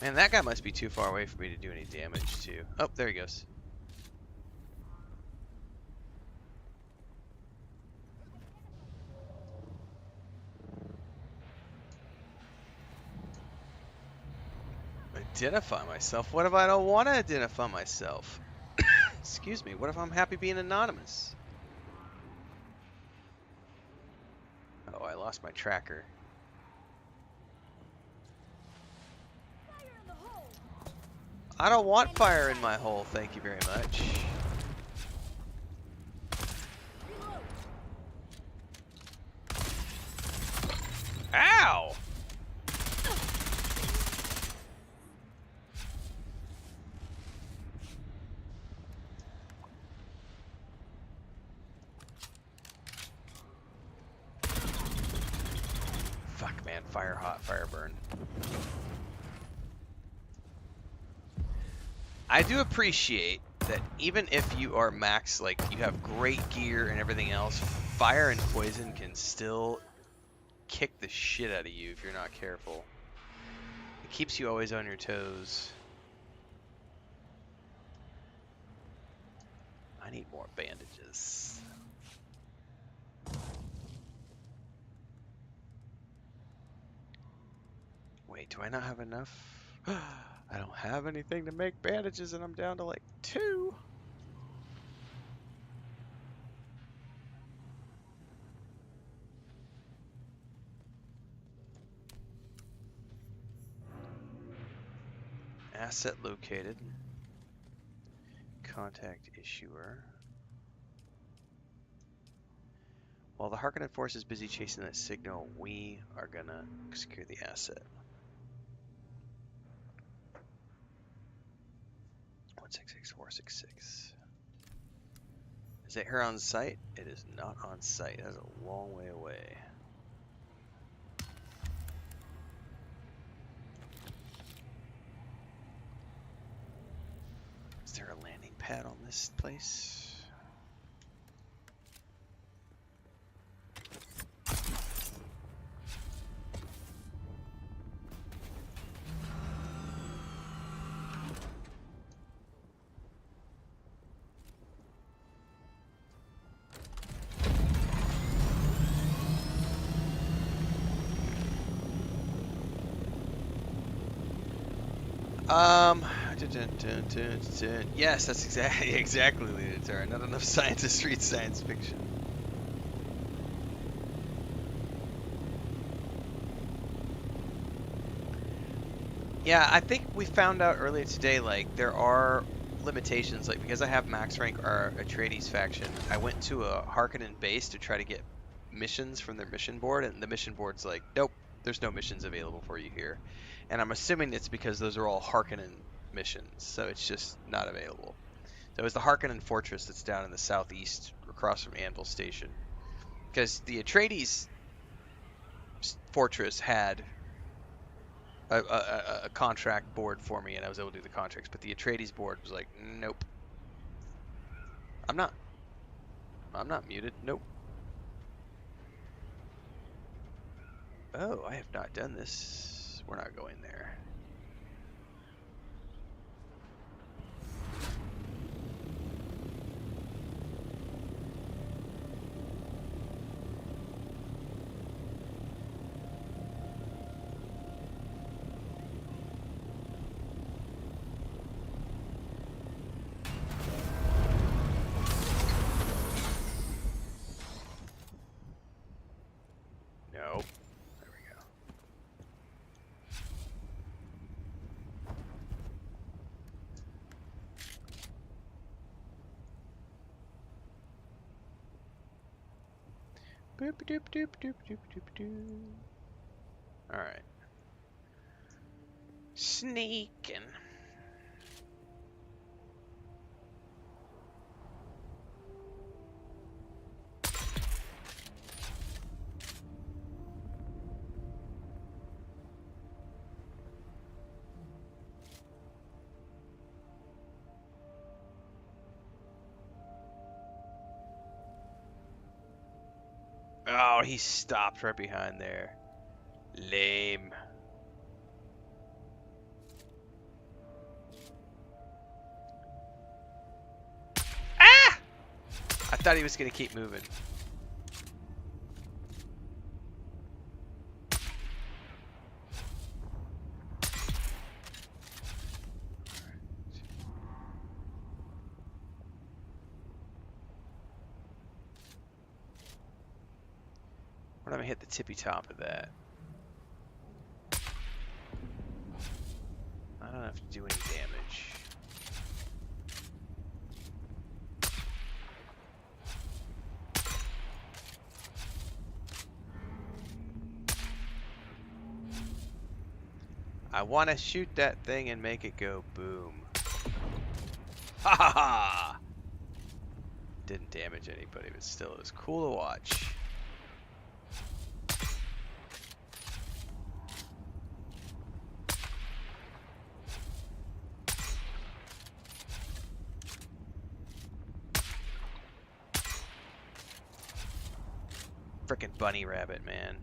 Man, that guy must be too far away for me to do any damage to. Oh, there he goes. Identify myself? What if I don't want to identify myself? Excuse me, what if I'm happy being anonymous? Oh, I lost my tracker. I don't want fire in my hole, thank you very much. fire hot, fire burn. I do appreciate that even if you are max, like you have great gear and everything else, fire and poison can still kick the shit out of you if you're not careful. It keeps you always on your toes. I need more bandages. Wait, do I not have enough? I don't have anything to make bandages and I'm down to like 2. Asset located. Contact issuer. While the Harkonnen force is busy chasing that signal, we are gonna secure the asset. 166466. Is it here on site? It is not on site. That's a long way away. Is there a landing pad on this place? Yes, that's exactly the deterrent. Not enough scientists read science fiction. Yeah, I think we found out earlier today, like, there are limitations, like, because I have max rank or Atreides faction, I went to a Harkonnen base to try to get missions from their mission board, and the mission board's like, nope, there's no missions available for you here. And I'm assuming it's because those are all Harkonnen missions, so it's just not available. So it's the Harkonnen fortress that's down in the southeast, across from Anvil Station. Because the Atreides fortress had a contract board for me, and I was able to do the contracts, but the Atreides board was like, nope. I'm not muted, nope. Oh, I have not done this. We're not going there. Nope. There we go. Boop doop doop doop doop doop doo. All right. Sneaking. Oh, he stopped right behind there. Lame. Ah! I thought he was going to keep moving. We're gonna hit the tippy top of that. I don't have to do any damage. I want to shoot that thing and make it go boom. Ha ha ha! Didn't damage anybody, but still, it was cool to watch. Frickin' bunny rabbit, man.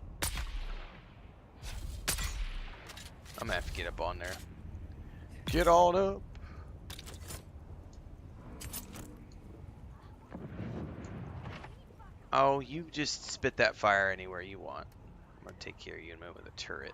I'm gonna have to get up on there. Get on up. Oh, you just spit that fire anywhere you want. I'm gonna take care of you in a moment with a turret.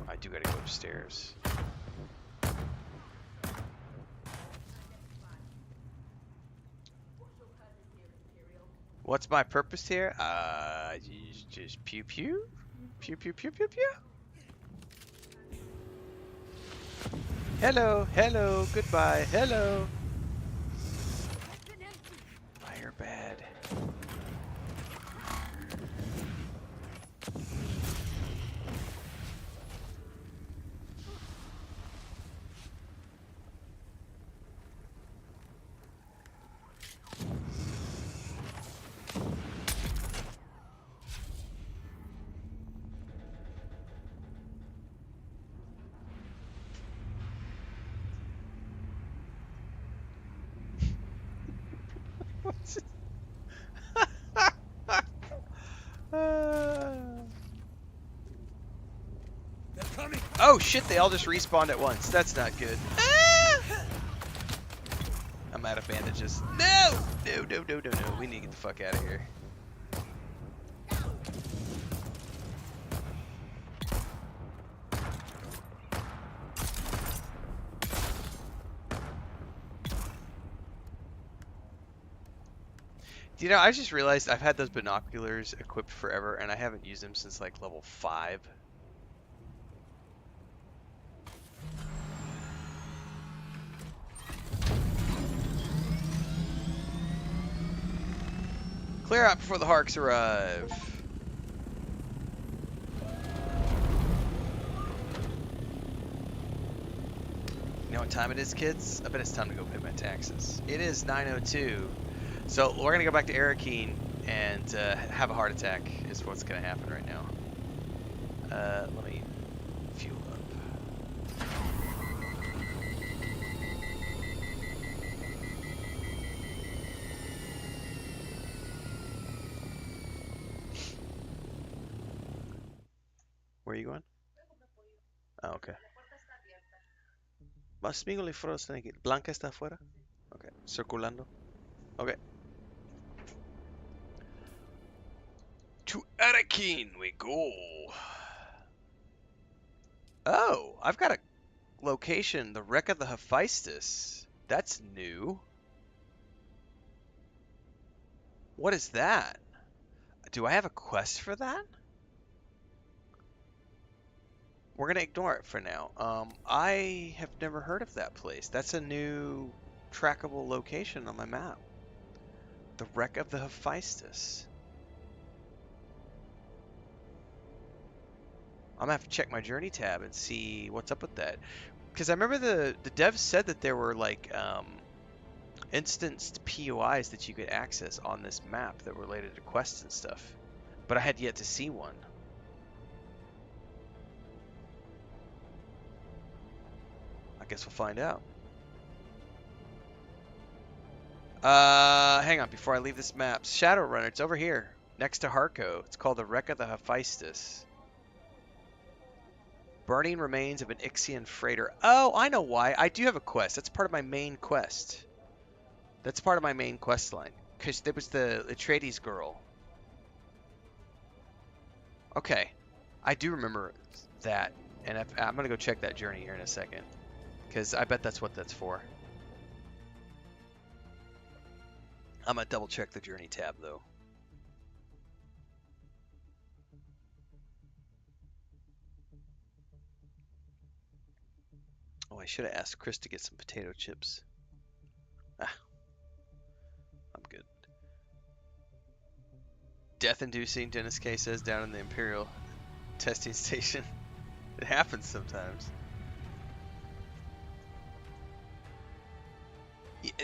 I do gotta go upstairs. What's my purpose here? Just pew pew? Pew pew pew pew pew? Hello, hello, goodbye, hello. Fire bad. Oh shit, they all just respawned at once. That's not good. Ah! I'm out of bandages. No! No, no, no, no, no. We need to get the fuck out of here. You know, I just realized I've had those binoculars equipped forever, and I haven't used them since like level 5. Clear out before the Harks arrive. You know what time it is, kids? I bet it's time to go pay my taxes. It is 9:02. So we're gonna go back to Arakeen and have a heart attack is what's gonna happen right now. Let me fuel up. Where are you going? Oh, okay. Más amigo le están aquí. Blanca está afuera. Okay, circulando. Okay. To Arakeen we go. Oh, I've got a location, the wreck of the Hephaestus. That's new. What is that? Do I have a quest for that? We're gonna ignore it for now. I have never heard of that place. That's a new trackable location on my map. The wreck of the Hephaestus. I'm gonna have to check my journey tab and see what's up with that. Because I remember the devs said that there were like instanced POIs that you could access on this map that were related to quests and stuff. But I had yet to see one. I guess we'll find out. Hang on, before I leave this map. Shadowrunner, it's over here, next to Harco. It's called the Wreck of the Hephaestus. Burning remains of an Ixian freighter. Oh, I know why. I do have a quest. That's part of my main quest. That's part of my main quest line. Because there was the Atreides girl. Okay. I do remember that. And I'm going to go check that journey here in a second. Because I bet that's what that's for. I'm going to double check the journey tab though. Oh, I should have asked Chris to get some potato chips. Ah, I'm good. Death-inducing, Dennis K says, down in the Imperial testing station. It happens sometimes.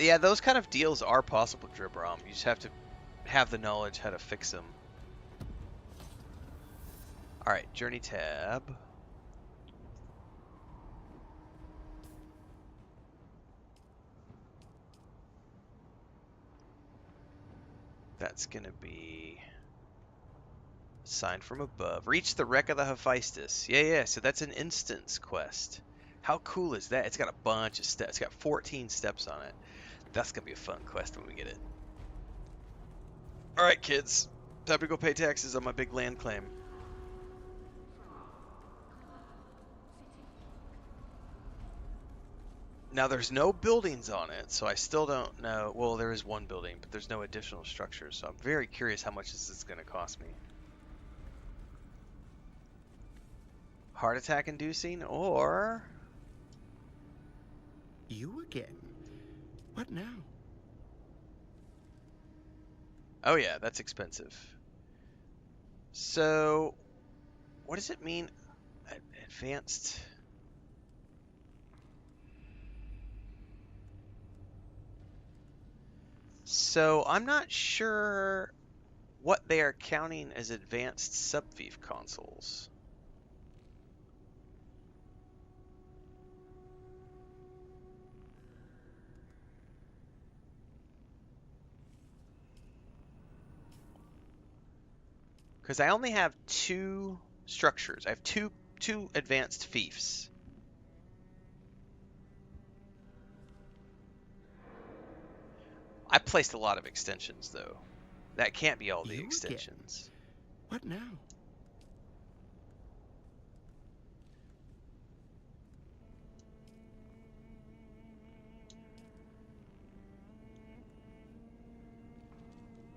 Yeah, those kind of deals are possible, Dribrom. You just have to have the knowledge how to fix them. Alright, Journey tab. That's gonna be sign from above. Reach the wreck of the Hephaestus. Yeah, so that's an instance quest. How cool is that? It's got a bunch of steps. It's got 14 steps on it. That's gonna be a fun quest when we get it. Alright, kids. Time to go pay taxes on my big land claim. Now, there's no buildings on it, so I still don't know. Well, there is one building, but there's no additional structures, so I'm very curious how much this is going to cost me. Heart attack inducing, or... You again? What now? Oh yeah, that's expensive. So, what does it mean? Advanced... So, I'm not sure what they are counting as advanced subfief consoles. Because I only have 2 structures. I have two advanced fiefs. I placed a lot of extensions, though. That can't be all the extensions. What now?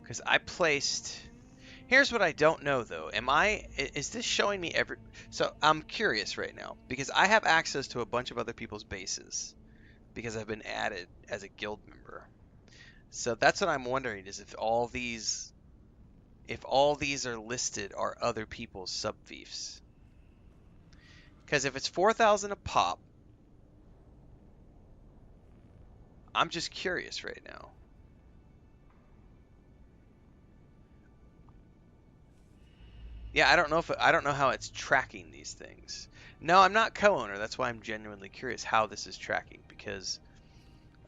Because I placed... Here's what I don't know, though. Is this showing me every... So, I'm curious right now. Because I have access to a bunch of other people's bases. Because I've been added as a guild member. So that's what I'm wondering, is if all these are listed are other people's subfiefs. Because if it's 4,000 a pop, I'm just curious right now. Yeah, I don't know how it's tracking these things. No, I'm not co-owner. That's why I'm genuinely curious how this is tracking, because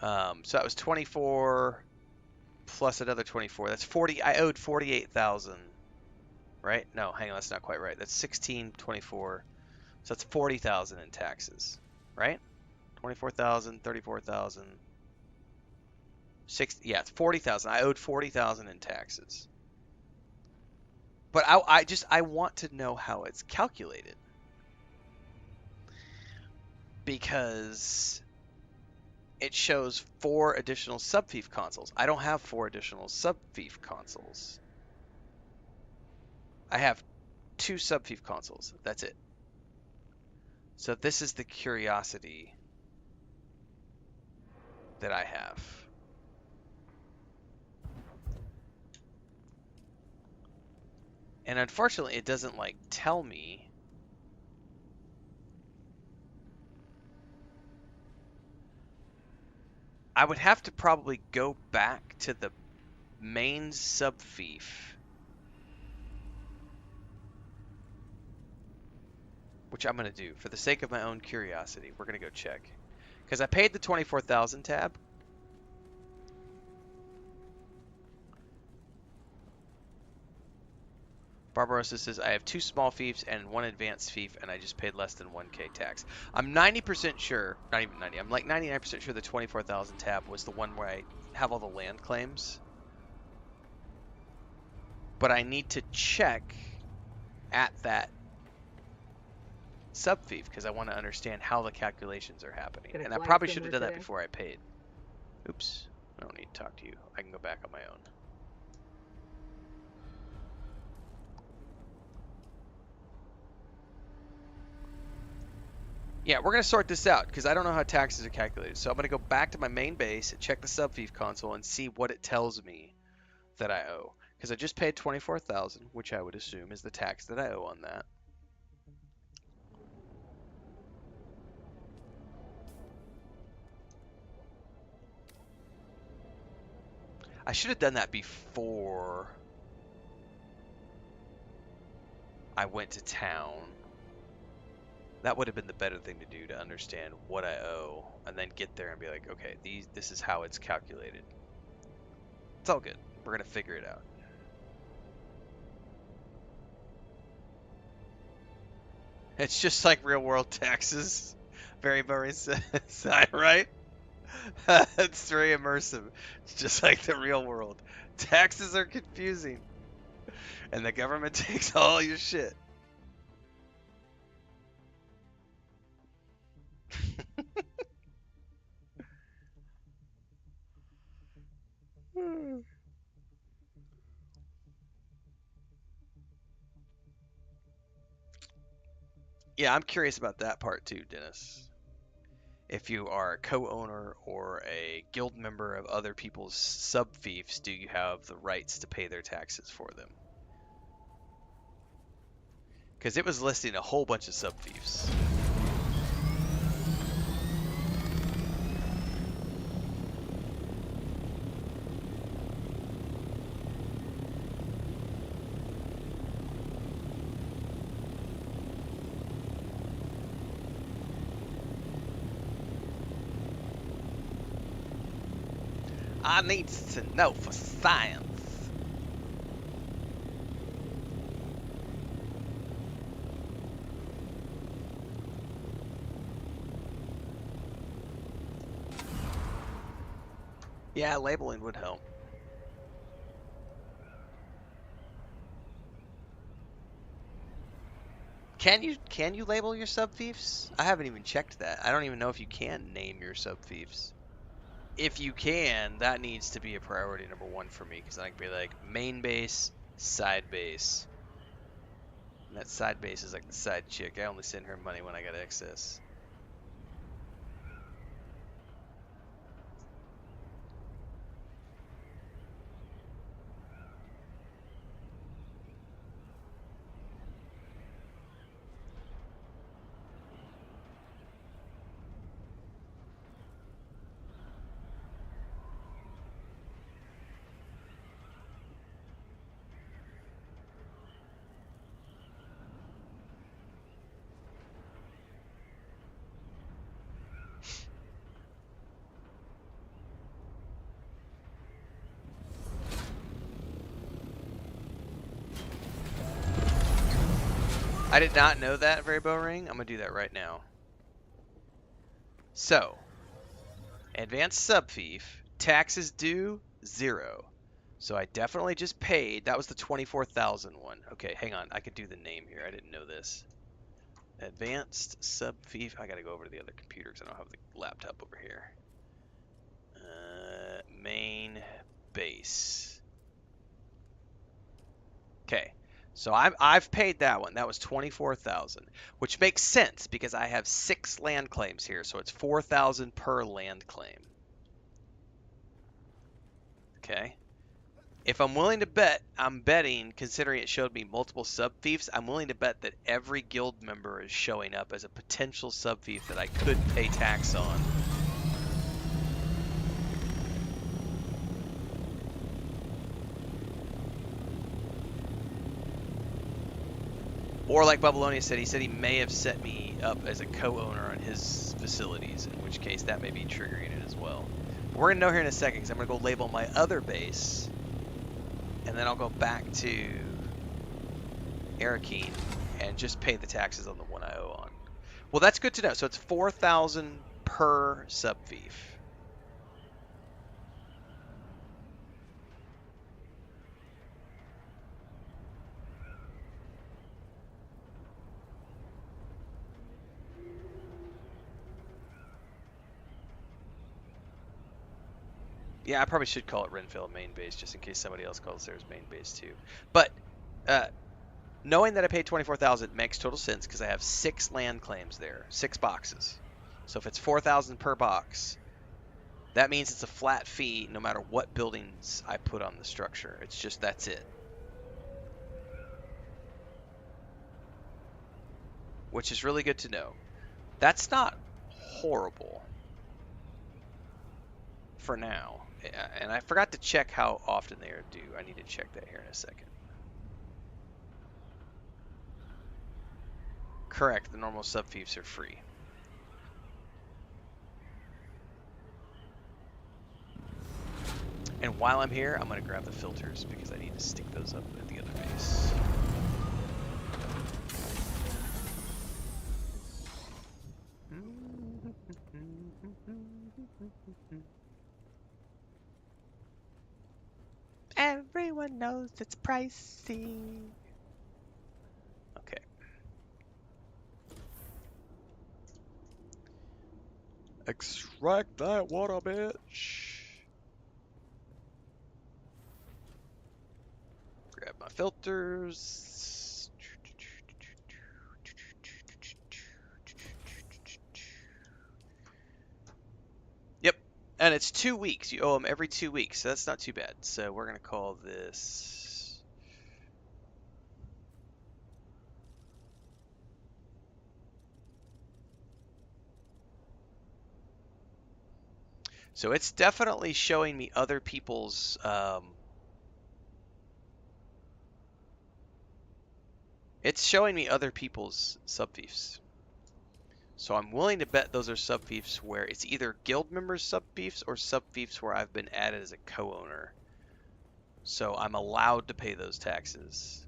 so that was 24 plus another 24. That's 40. I owed 48,000, right? No, hang on, that's not quite right. That's 1624. So that's 40,000 in taxes, right? 24,000, 34,000. Yeah, it's 40,000. I owed 40,000 in taxes. But I want to know how it's calculated. Because it shows 4 additional subfief consoles. I don't have 4 additional subfief consoles. I have 2 subfief consoles. That's it. So this is the curiosity that I have. And unfortunately, it doesn't like tell me. I would have to probably go back to the main subfief. Which I'm going to do for the sake of my own curiosity. We're going to go check. Because I paid the 24,000 tab. Barbarossa says, I have 2 small fiefs and 1 advanced fief, and I just paid less than 1k tax. I'm 90% sure, not even 90, I'm like 99% sure the 24,000 tab was the one where I have all the land claims. But I need to check at that subfief, because I want to understand how the calculations are happening. And I probably should have done that before I paid. Oops, I don't need to talk to you. I can go back on my own. Yeah, we're going to sort this out, because I don't know how taxes are calculated. So I'm going to go back to my main base and check the subfief console and see what it tells me that I owe. Because I just paid 24,000, which I would assume is the tax that I owe on that. I should have done that before I went to town. That would have been the better thing to do, to understand what I owe and then get there and be like, okay, this is how it's calculated. It's all good. We're going to figure it out. It's just like real world taxes. Very, very right? It's very immersive. It's just like the real world. Taxes are confusing. And the government takes all your shit. Yeah, I'm curious about that part too, Dennis. If you are a co-owner or a guild member of other people's sub-fiefs, do you have the rights to pay their taxes for them? Because it was listing a whole bunch of sub-fiefs. I need to know for science. Yeah, labeling would help. Can you label your sub-fiefs? I haven't even checked that. I don't even know if you can name your sub-fiefs. If you can, that needs to be a priority number one for me, because I can be like main base, side base. And that side base is like the side chick. I only send her money when I got excess. I did not know that, Rainbow Ring. I'm going to do that right now. So, advanced sub-fief, taxes due, 0. So I definitely just paid. That was the 24,000 one. Okay, hang on. I could do the name here. I didn't know this. Advanced sub-fief. I got to go over to the other computer because I don't have the laptop over here. Main base. Okay. So I've paid that one. That was 24,000, which makes sense because I have 6 land claims here, so it's 4,000 per land claim. Okay. If I'm willing to bet, I'm betting, considering it showed me multiple sub-fiefs, I'm willing to bet that every guild member is showing up as a potential sub-fief that I could pay tax on. Or like Babylonia said, he said he may have set me up as a co-owner on his facilities, in which case that may be triggering it as well. But we're going to know here in a second, because I'm going to go label my other base, and then I'll go back to Arakeen and just pay the taxes on the one I owe on. Well, that's good to know. So it's 4,000 per sub-fief. Yeah, I probably should call it Renfail main base, just in case somebody else calls theirs main base too. But knowing that I paid 24,000 makes total sense because I have 6 land claims there, 6 boxes. So if it's 4,000 per box, That means it's a flat fee no matter what buildings I put on the structure. It's just, that's it. Which is really good to know. That's not horrible for now. And I forgot to check how often they are due. I need to check that here in a second. Correct, the normal sub-fiefs are free. And while I'm here, I'm going to grab the filters because I need to stick those up at the other base. Everyone knows it's pricey. Okay. Extract that water, bitch. Grab my filters. Yep. And it's 2 weeks. You owe them every 2 weeks, so that's not too bad. So we're going to call this... So it's definitely showing me other people's... It's showing me other people's sub-fiefs. So I'm willing to bet those are sub-fiefs where it's either guild members sub-fiefs or sub-fiefs where I've been added as a co-owner. So I'm allowed to pay those taxes.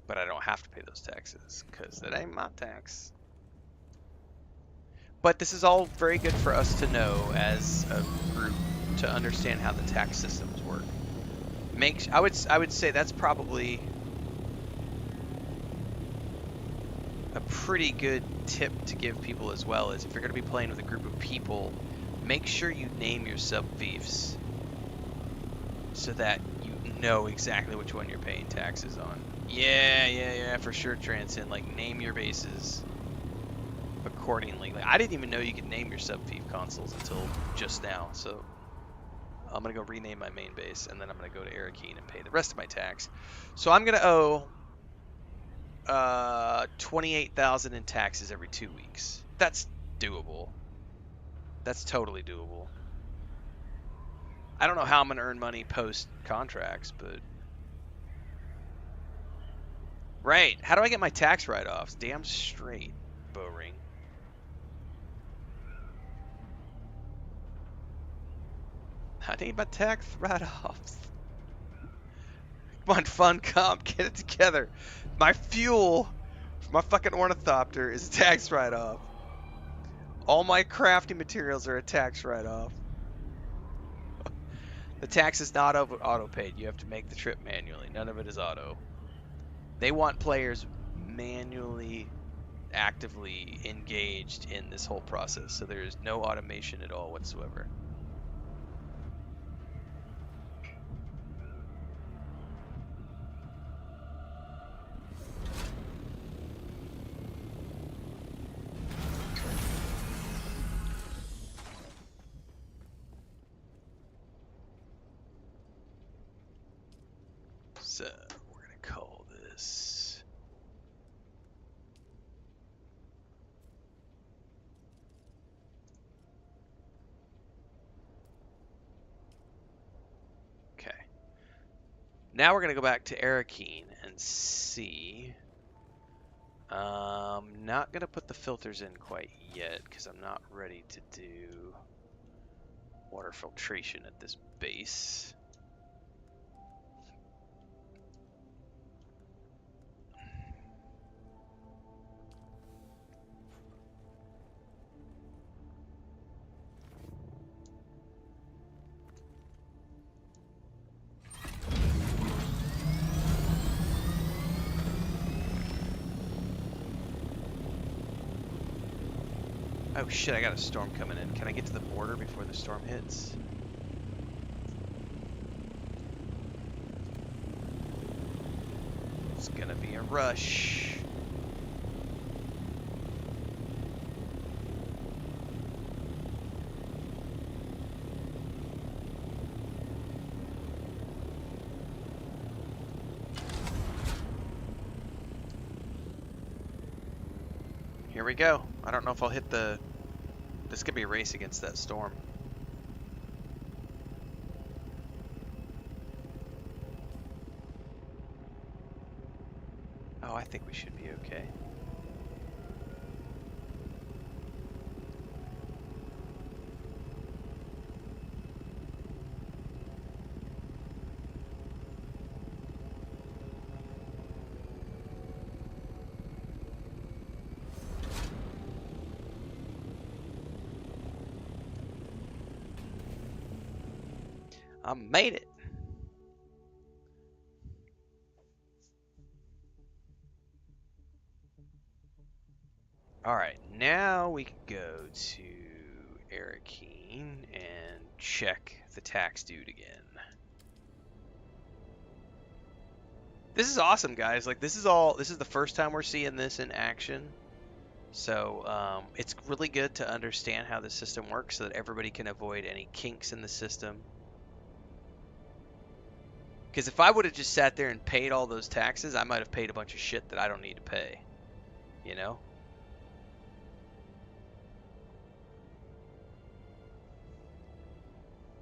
But I don't have to pay those taxes because it ain't my tax. But this is all very good for us to know as a group to understand how the tax systems work. I would say that's probably a pretty good tip to give people as well, is if you're going to be playing with a group of people, make sure you name your sub-fiefs so that you know exactly which one you're paying taxes on. Yeah, for sure, Transcend. Like, name your bases accordingly. Like, I didn't even know you could name your sub-fief consoles until just now, so I'm going to go rename my main base, and then I'm going to go to Arakeen and pay the rest of my tax. So I'm going to owe 28,000 in taxes every 2 weeks. That's doable. That's totally doable. I don't know how I'm going to earn money post contracts, but right. How do I get my tax write-offs? Damn straight, Bowring. I need my tax write-offs. Come on, Funcom, get it together. My fuel for my fucking ornithopter is a tax write-off. All my crafting materials are a tax write-off. The tax is not auto-paid. You have to make the trip manually. None of it is auto. They want players manually, actively engaged in this whole process. So there is no automation at all whatsoever. So we're going to call this okay. Now we're going to go back to Arakeen and see. Not going to put the filters in quite yet because I'm not ready to do water filtration at this base. Oh shit, I got a storm coming in. Can I get to the border before the storm hits? It's gonna be a rush. here we go. I don't know if I'll hit the... This could be a race against that storm. Oh, I think we should be okay. I made it. Alright, now we can go to Arakeen and check the tax dude again. This is awesome, guys. Like, this is the first time we're seeing this in action. So, it's really good to understand how the system works so that everybody can avoid any kinks in the system. Because if I would have just sat there and paid all those taxes, I might have paid a bunch of shit that I don't need to pay. You know?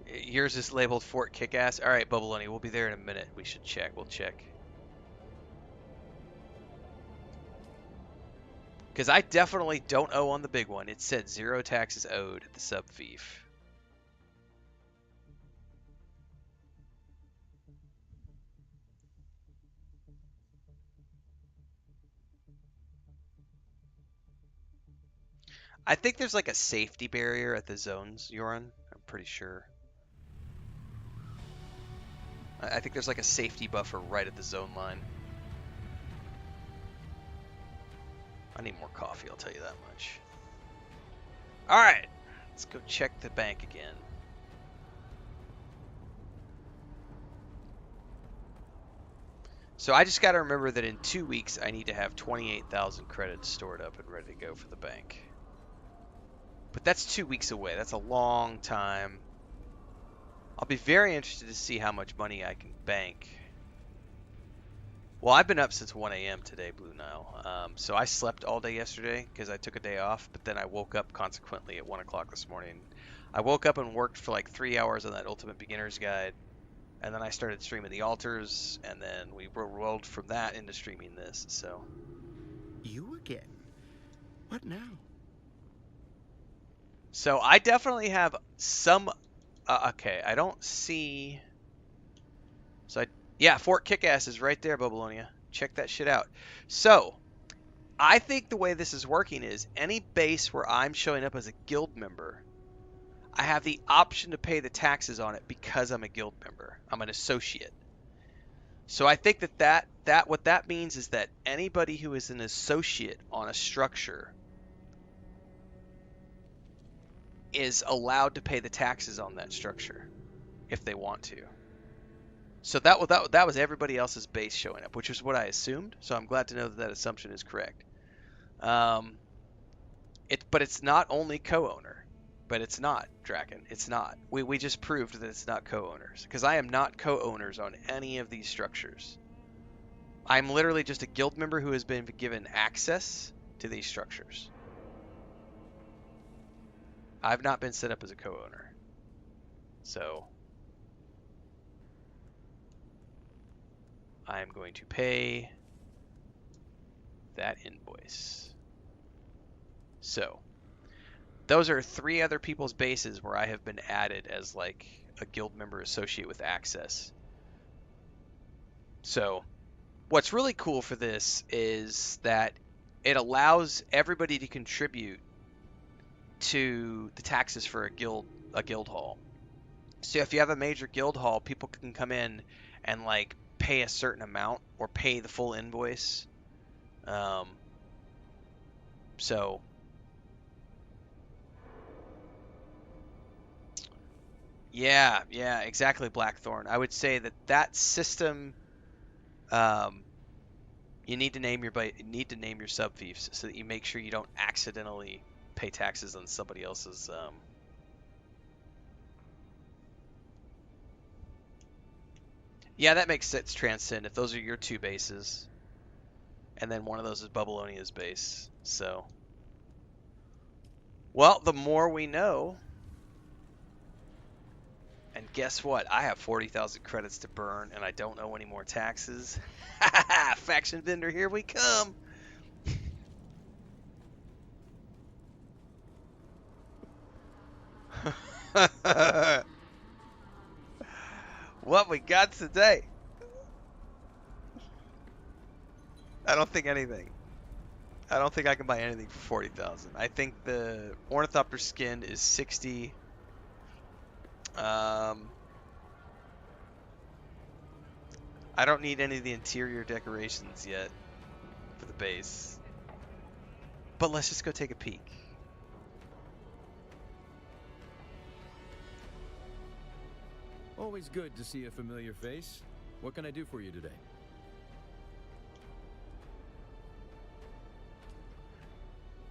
Yours is labeled Fort Kickass. Alright, Bubbaloni, we'll be there in a minute. We should check. We'll check. Because I definitely don't owe on the big one. It said 0 taxes owed at the sub-fief. I think there's like a safety barrier at the zones you're in. I'm pretty sure. I think there's like a safety buffer right at the zone line. I need more coffee, I'll tell you that much. Alright, let's go check the bank again. So I just got to remember that in 2 weeks I need to have 28,000 credits stored up and ready to go for the bank. But that's 2 weeks away. That's a long time. I'll be very interested to see how much money I can bank. Well, I've been up since 1 a.m. today, Blue Nile. So I slept all day yesterday because I took a day off, but then I woke up consequently at 1 o'clock this morning. I woke up and worked for like 3 hours on that Ultimate Beginner's Guide, and then I started streaming the altars, and then we rolled from that into streaming this, so. You again? What now? So I definitely have some... okay, I don't see... So yeah, Fort Kickass is right there, Bubalonia. Check that shit out. So, I think the way this is working is any base where I'm showing up as a guild member, I have the option to pay the taxes on it because I'm a guild member. I'm an associate. So I think that what that means is that anybody who is an associate on a structure is allowed to pay the taxes on that structure if they want to. So that was everybody else's base showing up, which is what I assumed. So I'm glad to know that that assumption is correct. But it's not only co-owner, but it's not, Draken. It's not. We just proved that it's not co-owners because I am not co-owners on any of these structures. I'm literally just a guild member who has been given access to these structures. I've not been set up as a co-owner. So I'm going to pay that invoice. So those are 3 other people's bases where I have been added as like a guild member associate with access. So what's really cool for this is that it allows everybody to contribute to the taxes for a guild hall. So if you have a major guild hall, people can come in and like pay a certain amount or pay the full invoice. So yeah, exactly, Blackthorn. I would say that system, you need to name your sub-fiefs so that you make sure you don't accidentally pay taxes on somebody else's. Yeah, that makes sense, Transcend. If those are your 2 bases, and then one of those is Bubbalonia's base, so Well, the more we know. And guess what? I have 40,000 credits to burn, and I don't owe any more taxes. Faction vendor, here we come. What we got today? I don't think anything. I don't think I can buy anything for 40,000. I think the Ornithopter skin is 60. I don't need any of the interior decorations yet for the base. But let's just go take a peek. Always good to see a familiar face. What can I do for you today?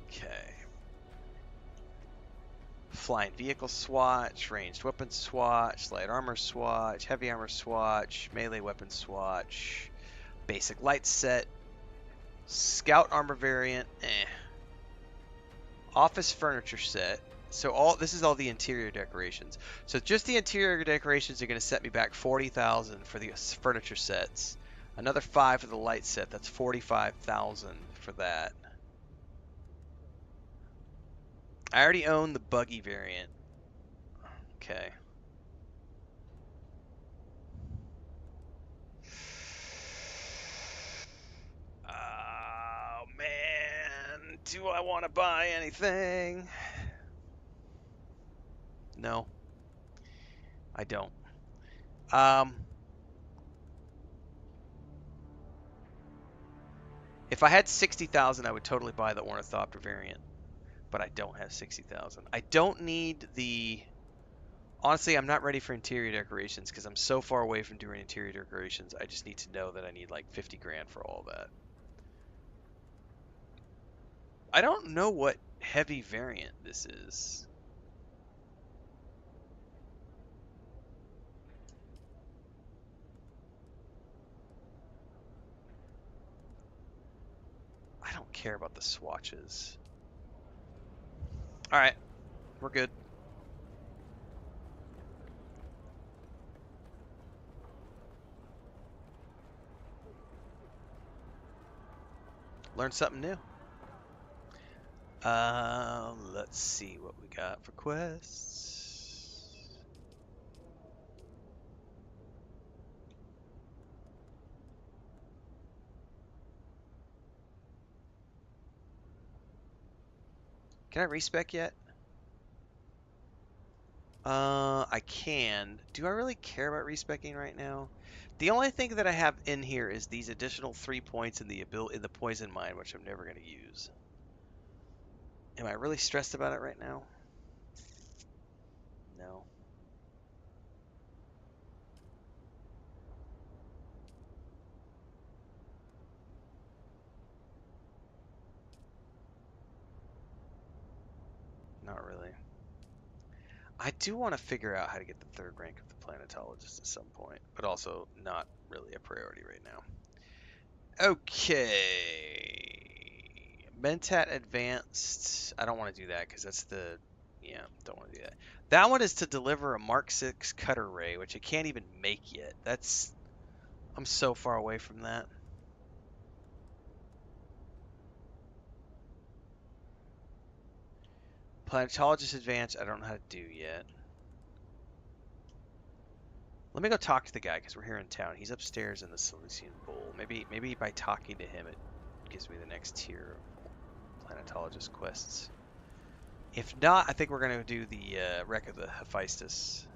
Okay. Flying vehicle swatch, ranged weapon swatch, light armor swatch, heavy armor swatch, melee weapon swatch, basic light set, scout armor variant, office furniture set. So this is all the interior decorations. So just the interior decorations are going to set me back 40,000 for the furniture sets. Another 5 for the light set. That's 45,000 for that. I already own the buggy variant. Okay. Oh man, do I want to buy anything? No. I don't. If I had 60,000, I would totally buy the Ornithopter variant. But I don't have 60,000. I don't need the... Honestly, I'm not ready for interior decorations because I'm so far away from doing interior decorations. I just need to know that I need like 50 grand for all that. I don't know what heavy variant this is. I don't care about the swatches. Alright, we're good. Learn something new. Let's see what we got for quests. Can I respec yet? I can. Do I really care about respecing right now? The only thing that I have in here is these additional 3 points in the poison mine, which I'm never going to use. Am I really stressed about it right now? No. Not really. I do want to figure out how to get the 3rd rank of the planetologist at some point, but also not really a priority right now. Okay. Mentat Advanced. I don't want to do that because that's the... Yeah, don't want to do that. That one is to deliver a Mark 6 cutter ray, which I can't even make yet. That's... I'm so far away from that. Planetologist Advanced, I don't know how to do yet. Let me go talk to the guy because we're here in town. He's upstairs in the Silesian Bowl. Maybe by talking to him, it gives me the next tier of planetologist quests. If not, I think we're going to do the wreck of the Hephaestus.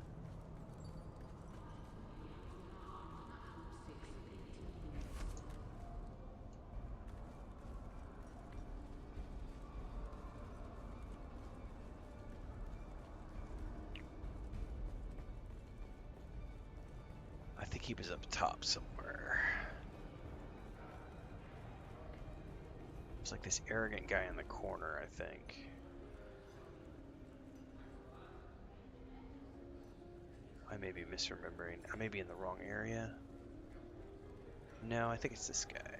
I think he was up top somewhere. It's like this arrogant guy in the corner, I think. I may be misremembering. I may be in the wrong area. No, I think it's this guy.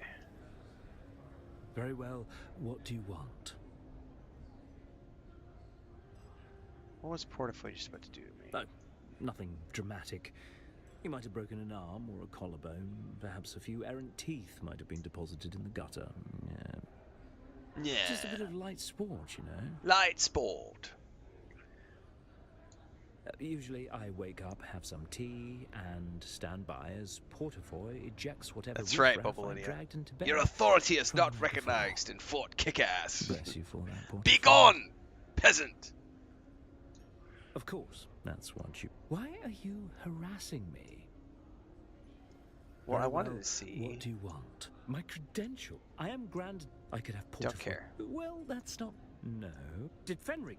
Very well. What do you want? What was Portafoy just about to do to me? Oh, nothing dramatic. He might have broken an arm or a collarbone. Perhaps a few errant teeth might have been deposited in the gutter. Yeah. Yeah. Just a bit of light sport, you know. Light sport. Usually I wake up, have some tea, and stand by as Portafoy ejects whatever That's right, riffraff I Bubble Idiot. dragged into bed. Your authority is not recognized in Fort Kickass. Bless you for that, Portafoy. Be gone, peasant! Of course, that's what you... Why are you harassing me? Well, Very I wanted to see... What do you want? My credential. I am grand... I could have Portafoy... Don't care. Well, that's not... No. Did Fenric...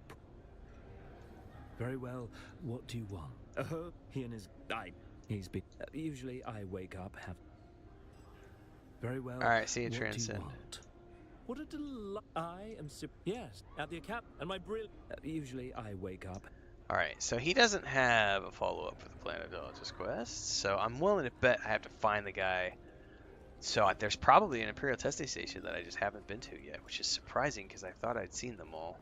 Very well, what do you want? He and his... He's been... usually I wake up, have... Very well... Alright, see you, what Transcend. do you want? What a delight... I am... Yes, at the account, and my brilliant... usually I wake up... Alright, so he doesn't have a follow-up for the Planetologist quest, so I'm willing to bet I have to find the guy. So there's probably an Imperial testing station that I just haven't been to yet, which is surprising because I thought I'd seen them all.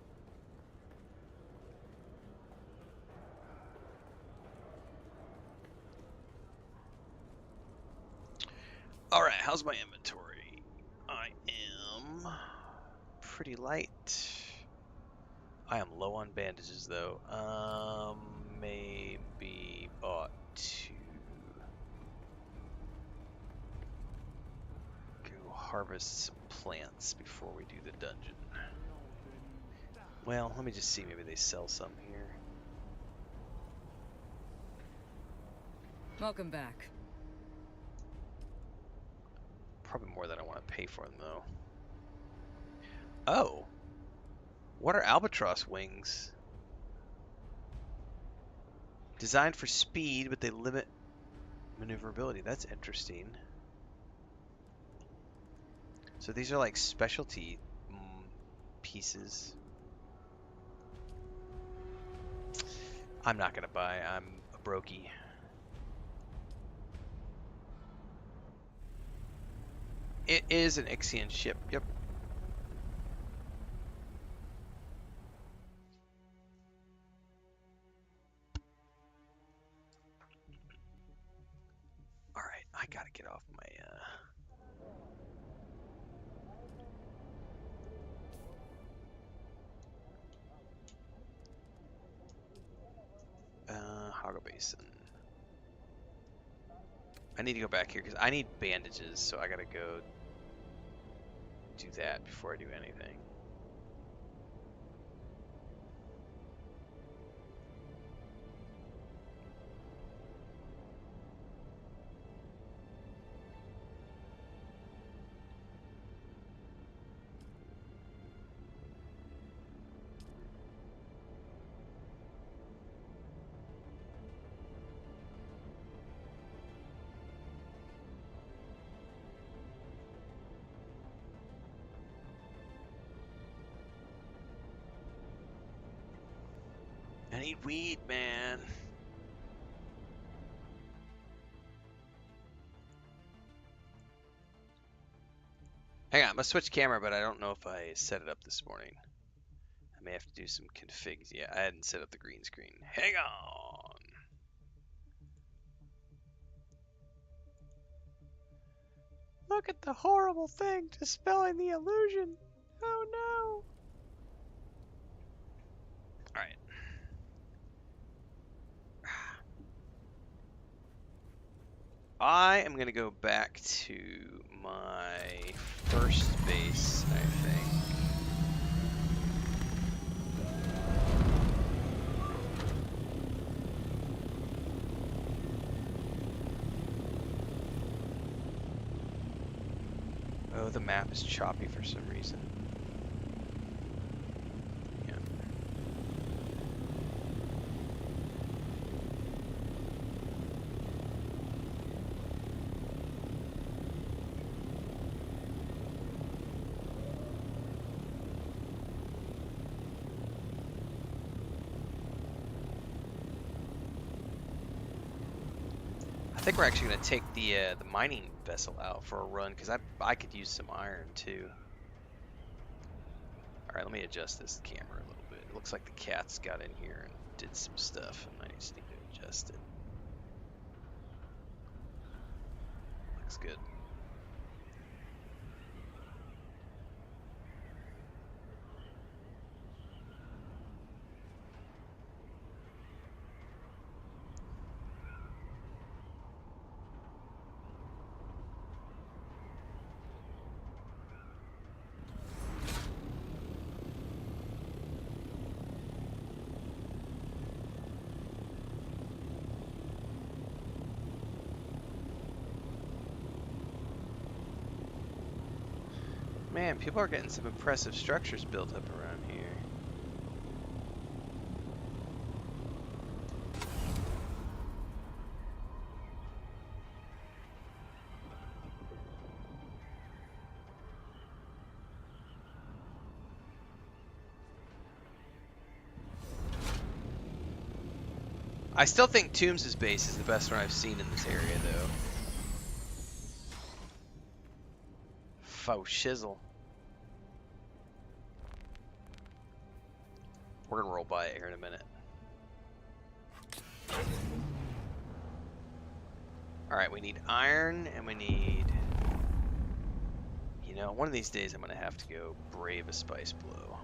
Alright, how's my inventory? I am pretty light. I am low on bandages though. Maybe ought to go harvest some plants before we do the dungeon. Well, let me just see, maybe they sell some here. Welcome back. Probably more than I want to pay for them though. Oh. What are albatross wings? Designed for speed, but they limit maneuverability. That's interesting. So these are like specialty pieces. I'm not gonna buy. I'm a brokey. It is an Ixian ship. Yep. Alright, I gotta get off my Hoggle Basin. I need to go back here because I need bandages, so I gotta go do that before I do anything. I need weed, man. Hang on, I'm gonna switch camera, but I don't know if I set it up this morning. I may have to do some configs. Yeah, I hadn't set up the green screen. Hang on. Look at the horrible thing dispelling the illusion. Oh no. Alright. I am going to go back to my first base, I think. Oh, the map is choppy for some reason. Yeah. I think we're actually going to take the mining vessel out for a run because I could use some iron too. All right, let me adjust this camera a little bit. It looks like the cats got in here and did some stuff and I just need to adjust it. Looks good. Man, people are getting some impressive structures built up around here. I still think Toombs' base is the best one I've seen in this area, though. Faux shizzle. We're gonna roll by it here in a minute. Alright, we need iron and we need... You know, one of these days I'm gonna have to go brave a spice blow.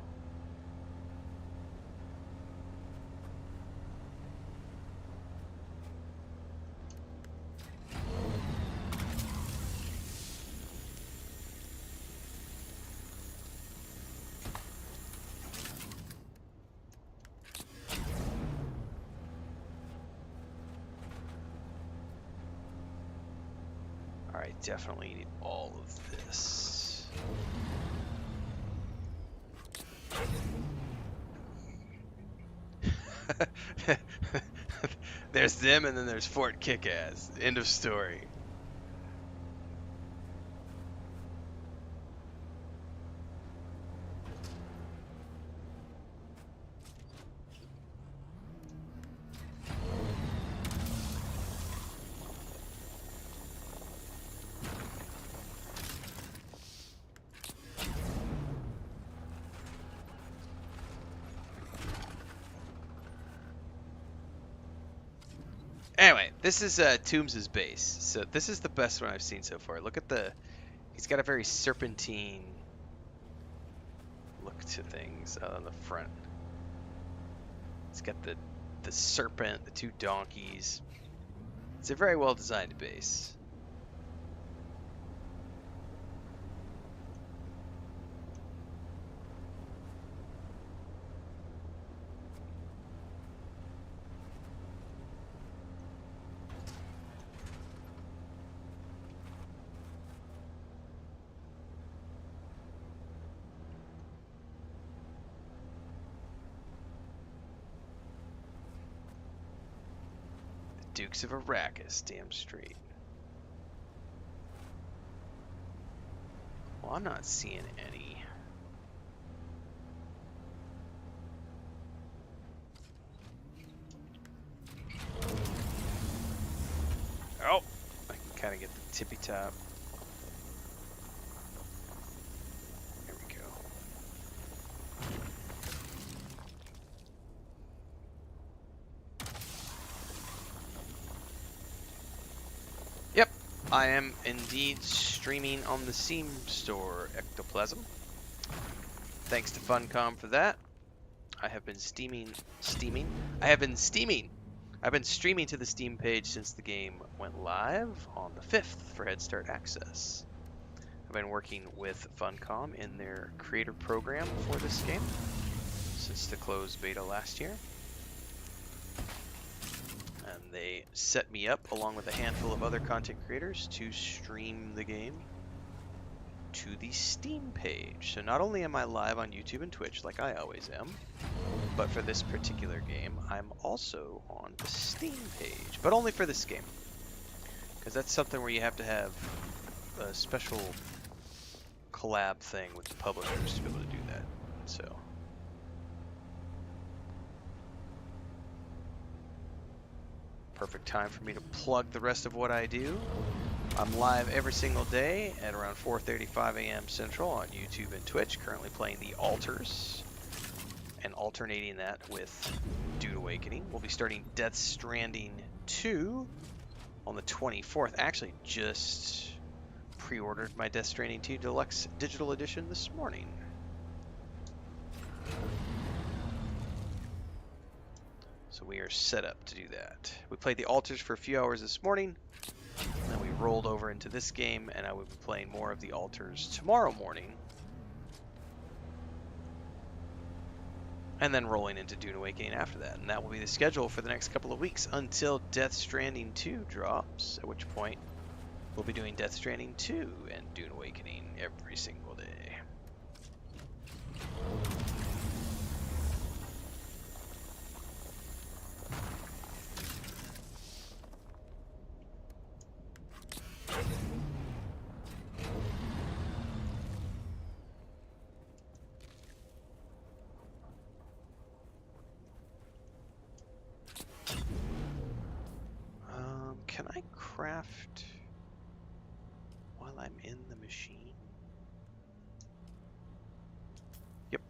Alright, definitely need all of this. There's them and then there's Fort Kick-Ass. End of story. Anyway, this is Toombs' base. So this is the best one I've seen so far. Look at the... He's got a very serpentine look to things on the front. It's got the serpent, the two donkeys. It's a very well designed base. Dukes of Arrakis, damn straight. Well, I'm not seeing any. Oh, I can kind of get the tippy top. There we go. Yep, I am indeed streaming on the Steam store, Ectoplasm. Thanks to Funcom for that. I have been streaming to the Steam page since the game went live on the 5th for Head Start access. I've been working with Funcom in their creator program for this game since the closed beta last year. And they set me up along with a handful of other content creators to stream the game to the Steam page. So not only am I live on YouTube and Twitch like I always am, but for this particular game I'm also on the Steam page, but only for this game, because that's something where you have to have a special collab thing with the publishers to be able to do that. So perfect time for me to plug the rest of what I do. I'm live every single day at around 4:35 a.m. Central on YouTube and Twitch, currently playing the Altars and alternating that with Dune Awakening. We'll be starting Death Stranding 2 on the 24th. I actually just pre-ordered my Death Stranding 2 Deluxe Digital Edition this morning. So we are set up to do that. We played the altars for a few hours this morning, and then we rolled over into this game, and I will be playing more of the altars tomorrow morning. And then rolling into Dune Awakening after that. And that will be the schedule for the next couple of weeks until Death Stranding 2 drops, at which point we'll be doing Death Stranding 2 and Dune Awakening every single day. Can I craft while I'm in the machine? Yep.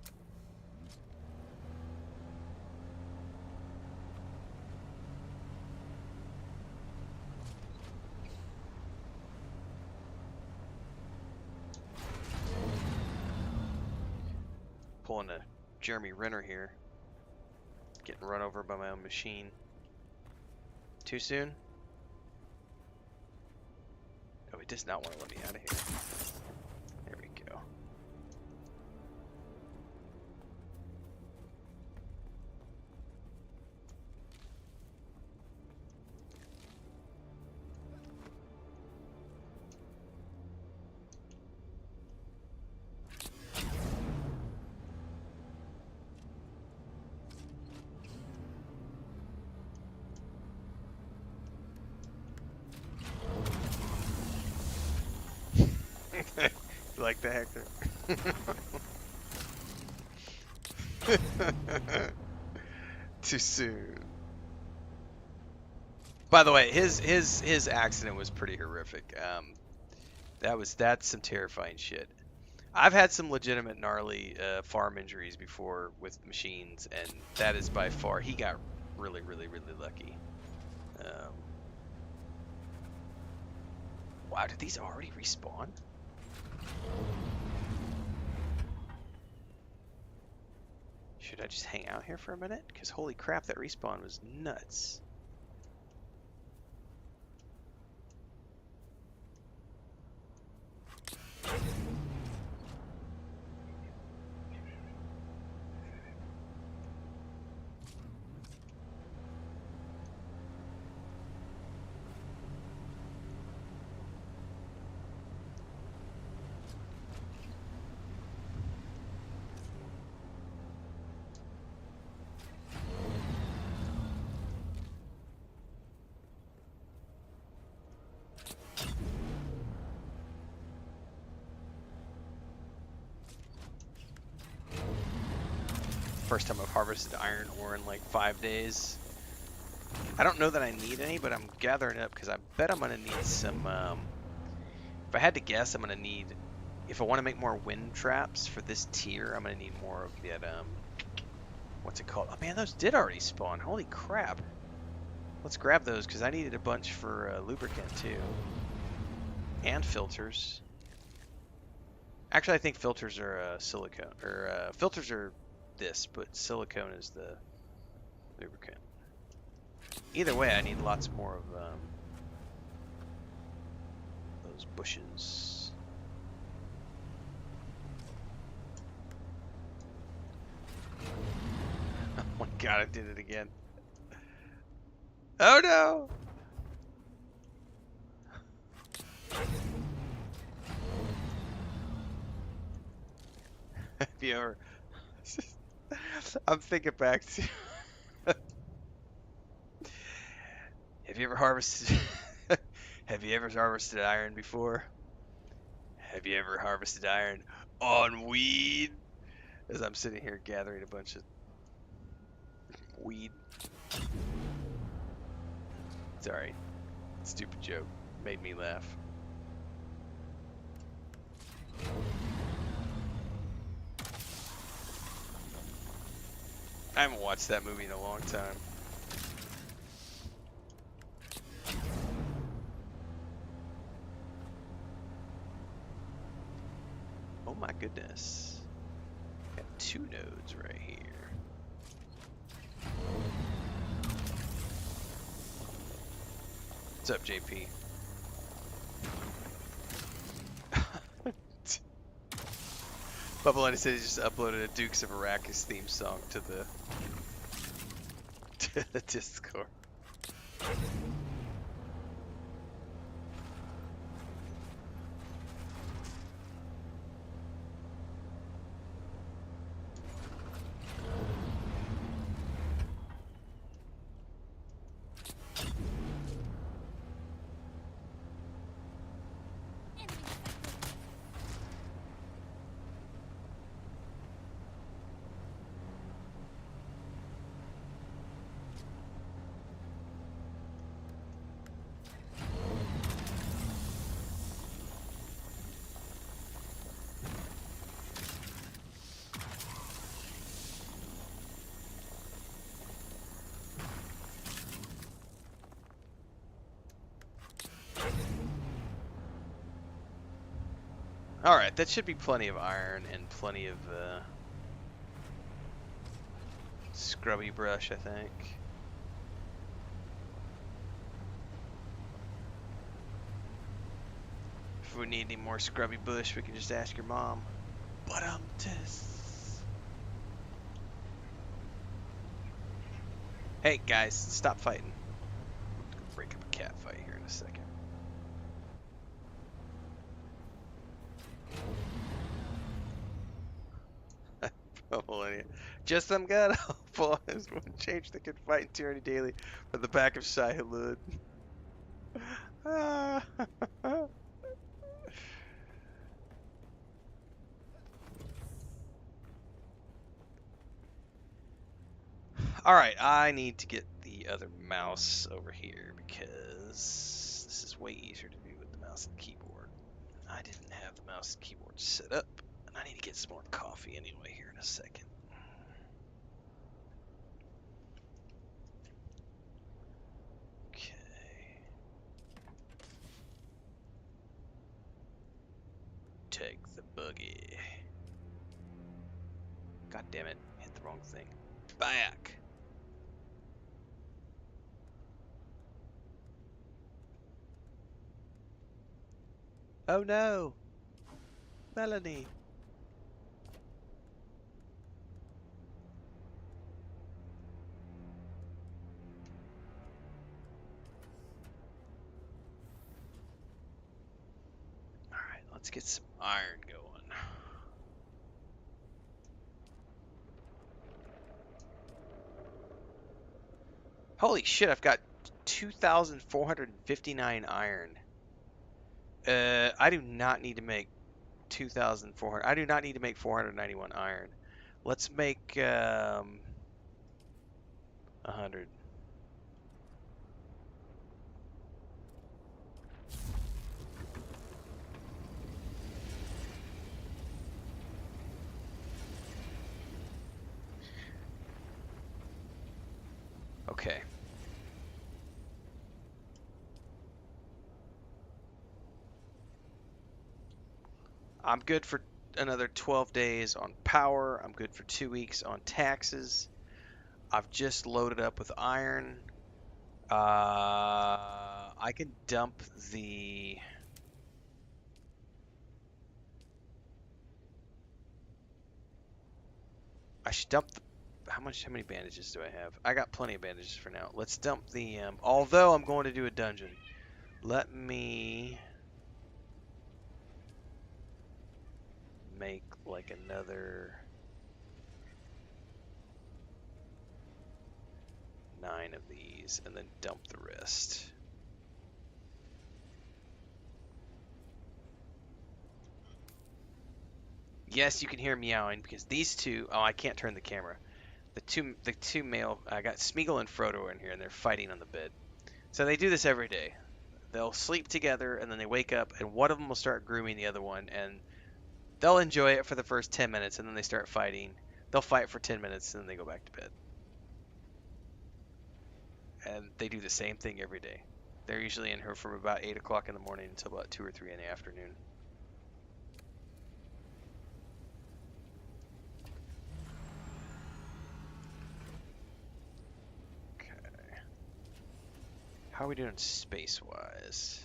Pulling a Jeremy Renner here. Getting run over by my own machine. Too soon? Oh, he does not want to let me out of here. There we go. You like the Hector? Too soon. By the way, his accident was pretty horrific. That's some terrifying shit. I've had some legitimate gnarly farm injuries before with machines, and that is by far, he got really, really, really lucky. Wow, did these already respawn? Should I just hang out here for a minute? Because holy crap, that respawn was nuts. First time I've harvested iron ore in like 5 days. I don't know that I need any, but I'm gathering up because I bet I'm gonna need some. If I had to guess, I'm gonna need. If I want to make more wind traps for this tier, I'm gonna need more of that. What's it called? Oh man, those did already spawn. Holy crap! Let's grab those because I needed a bunch for lubricant too, and filters. Actually, I think filters are silicone, or filters are this, but silicone is the lubricant. Either way, I need lots more of those bushes. Oh my god, I did it again. Oh no! Have you ever... I'm thinking back to... Have you ever harvested... Have you ever harvested iron before? Have you ever harvested iron on weed? As I'm sitting here gathering a bunch of weed. Sorry. Stupid joke. Made me laugh. I haven't watched that movie in a long time. Oh my goodness. Got 2 nodes right here. What's up, JP? Bubbalina said he just uploaded a Dukes of Arrakis theme song to the Discord. Alright, that should be plenty of iron and plenty of scrubby brush, I think. If we need any more scrubby bush, we can just ask your mom. But hey guys, stop fighting. We'll break up a cat fight here in a second. Just some good boys wouldn't change the good fight in tyranny daily for the back of Shai Hulud. Alright, I need to get the other mouse over here because this is way easier to do with the mouse and keyboard. I didn't have the mouse and keyboard set up, and I need to get some more coffee anyway here in a second. Take the buggy. God damn it, hit the wrong thing. Back! Oh no! Melanie! Alright, let's get some iron going. Holy shit, I've got 2,459 iron. I do not need to make 2,400. I do not need to make 491 iron. Let's make 100. Okay. I'm good for another 12 days on power. I'm good for 2 weeks on taxes. I've just loaded up with iron. I can dump the... I should dump the... How many bandages do I have? I got plenty of bandages for now. Let's dump the... although I'm going to do a dungeon. Let me... make like another 9 of these and then dump the rest. Yes, you can hear meowing because these two, oh, I can't turn the camera. The two male, I got Smeagol and Frodo in here and they're fighting on the bed. So they do this every day. They'll sleep together and then they wake up and one of them will start grooming the other one and they'll enjoy it for the first 10 minutes and then they start fighting. They'll fight for 10 minutes and then they go back to bed. and they do the same thing every day. They're usually in here from about 8 o'clock in the morning until about 2 or 3 in the afternoon. Okay. How are we doing space-wise?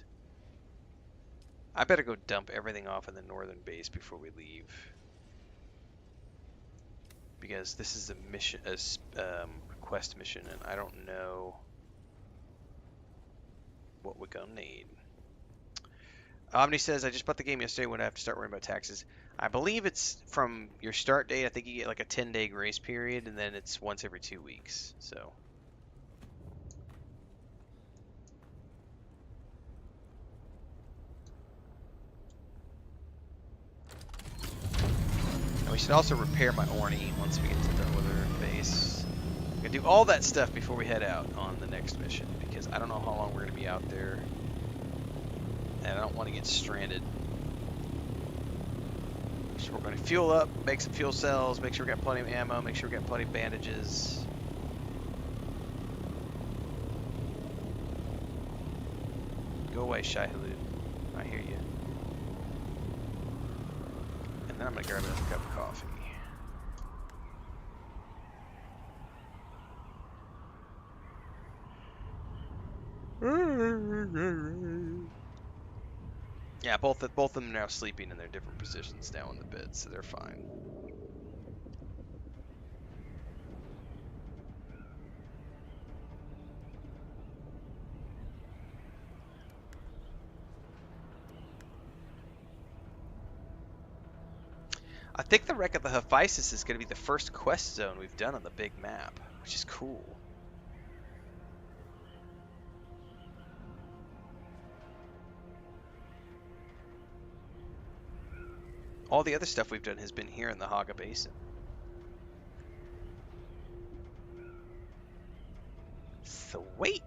I better go dump everything off in the northern base before we leave. Because this is a mission, a quest mission, and I don't know what we're gonna need. Omni says, I just bought the game yesterday when I have to start worrying about taxes. I believe it's from your start date. I think you get like a 10-day grace period, and then it's once every 2 weeks. So. And we should also repair my Orny once we get to the other base. I'm gonna do all that stuff before we head out on the next mission, because I don't know how long we're gonna be out there. And I don't want to get stranded. So we're going to fuel up, make some fuel cells, make sure we got plenty of ammo, make sure we got plenty of bandages. Go away, Shai Halud. I hear you. And then I'm going to grab another cup of coffee. Yeah, both of them are now sleeping in their different positions now in the bed, so they're fine. I think the Wreck of the Hephaestus is going to be the first quest zone we've done on the big map, which is cool. All the other stuff we've done has been here in the Haga Basin. Sweet!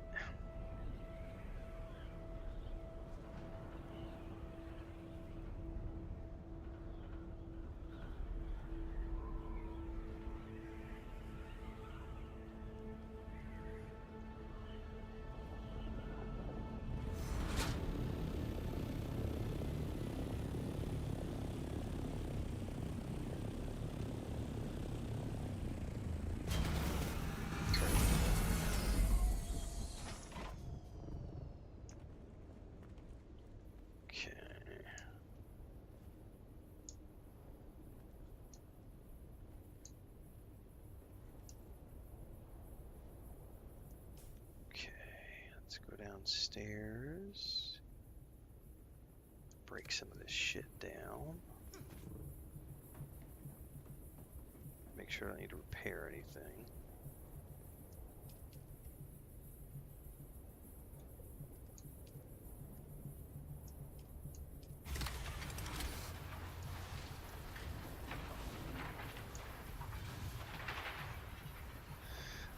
Let's go downstairs. Break some of this shit down. Make sure I don't need to repair anything.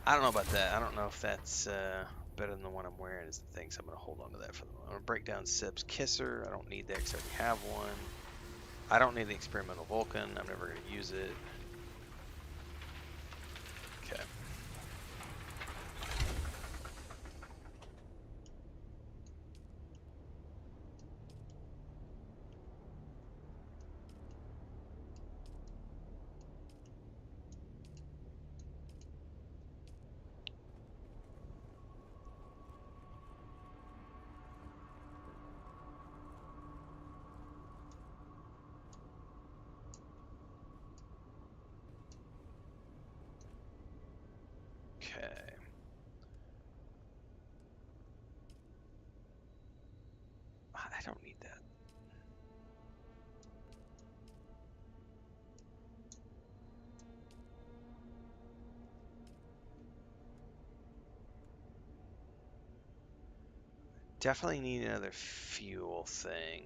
I don't know about that. I don't know if that's better than the one I'm wearing is the thing, so I'm going to hold on to that for the moment. I'm going to break down Seb's Kisser. I don't need that because I already have one. I don't need the Experimental Vulcan. I'm never going to use it. Okay. Okay. I don't need that. Definitely need another fuel thing.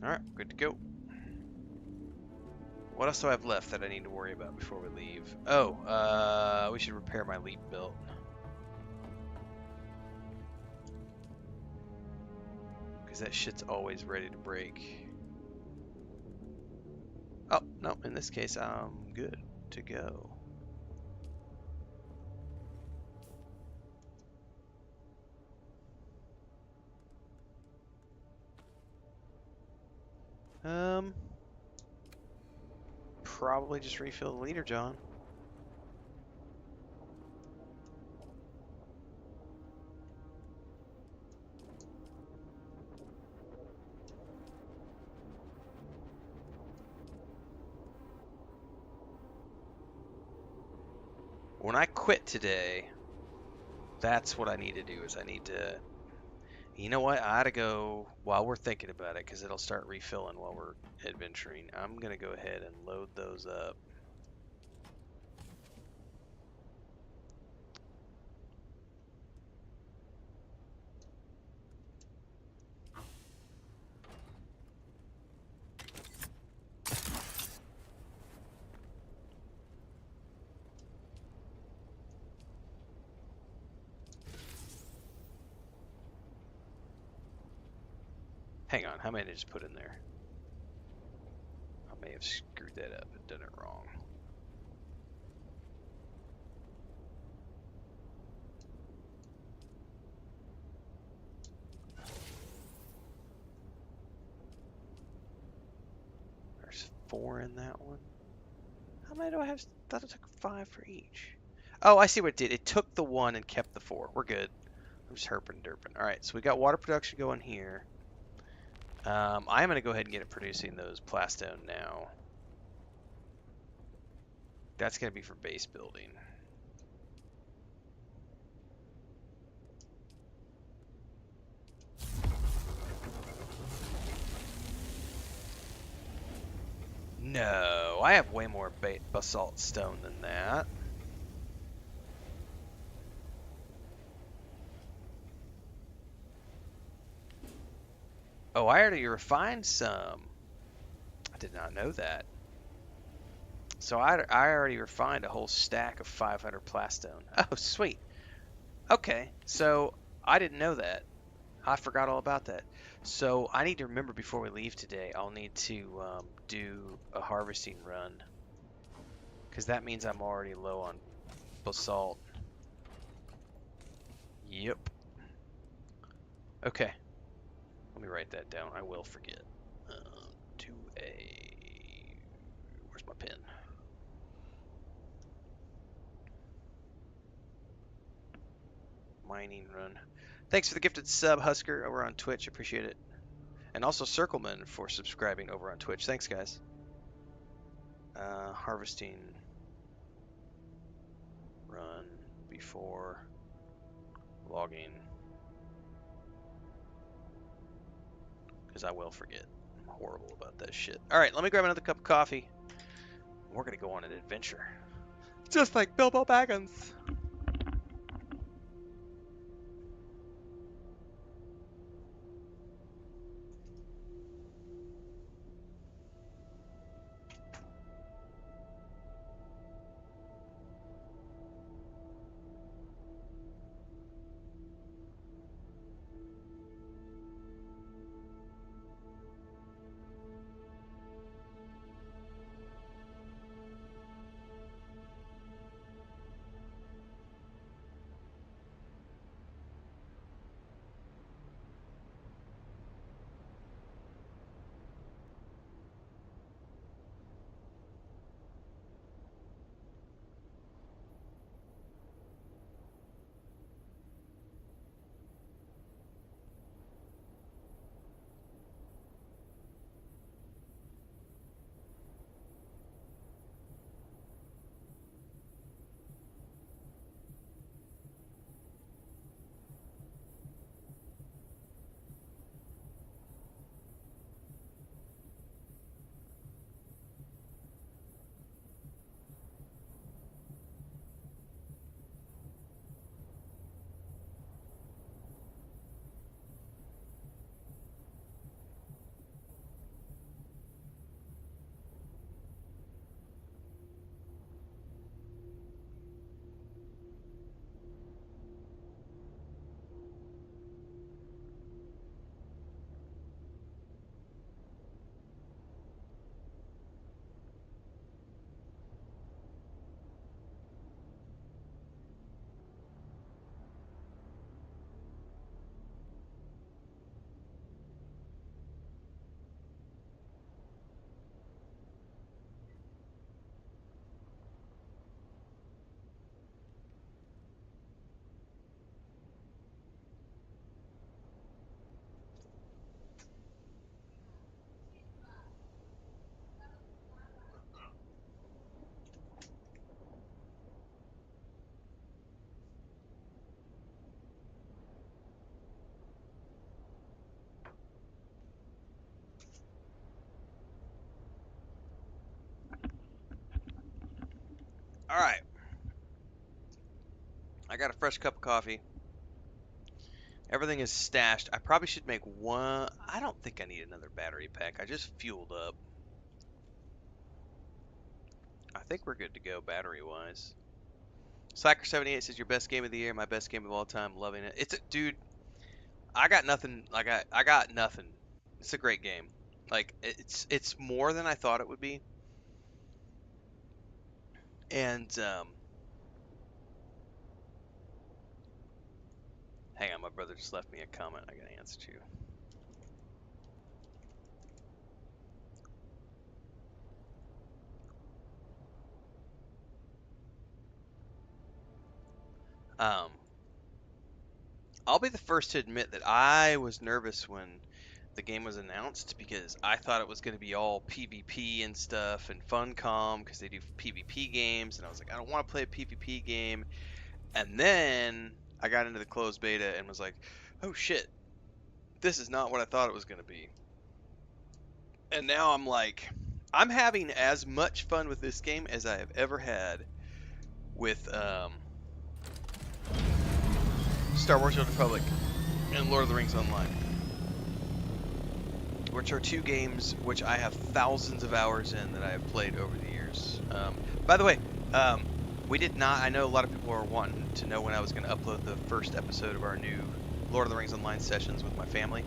Alright, good to go. What else do I have left that I need to worry about before we leave? Oh, we should repair my leap belt. Because that shit's always ready to break. Oh, no, in this case, I'm good to go. Probably just refill the leader, John. When I quit today, that's what I need to do, is I need to... You know what? I ought to go while we're thinking about it, because it'll start refilling while we're adventuring. I'm going to go ahead and load those up. Hang on, how many did I just put in there? I may have screwed that up and done it wrong. There's 4 in that one. How many do I have? I thought it took 5 for each. Oh, I see what it did. It took the 1 and kept the 4. We're good. I'm just herping derping. Alright, so we got water production going here. I'm going to go ahead and get it producing those plastone now. That's going to be for base building. No, I have way more basalt stone than that. Oh, I already refined some. I did not know that. So I already refined a whole stack of 500 plastone. Oh, sweet. Okay, so I didn't know that. I forgot all about that. So I need to remember before we leave today, I'll need to do a harvesting run. Because that means I'm already low on basalt. Yep. Okay. Let me write that down. I will forget. 2A. Where's my pen? Mining run. Thanks for the gifted sub, Husker, over on Twitch. Appreciate it. And also Circleman for subscribing over on Twitch. Thanks, guys. Harvesting run before logging. Because I will forget. I'm horrible about that shit. Alright, let me grab another cup of coffee. We're going to go on an adventure. Just like Bilbo Baggins. All right. I got a fresh cup of coffee. Everything is stashed. I probably should make one. I don't think I need another battery pack. I just fueled up. I think we're good to go battery-wise. Slacker78 says your best game of the year, my best game of all time. Loving it. It's a dude. I got nothing. Like I got nothing. It's a great game. Like it's more than I thought it would be. And hang on, my brother just left me a comment. I gotta answer to. I'll be the first to admit that I was nervous when the game was announced because I thought it was going to be all PvP and stuff and Funcom because they do PvP games, and I was like, I don't want to play a PvP game. And then I got into the closed beta and was like, oh shit, this is not what I thought it was going to be. And now I'm like, I'm having as much fun with this game as I have ever had with Star Wars: The Old Republic and Lord of the Rings Online, which are two games which I have thousands of hours in that I have played over the years. By the way, we did not. I know a lot of people are wanting to know when I was going to upload the first episode of our new Lord of the Rings Online sessions with my family.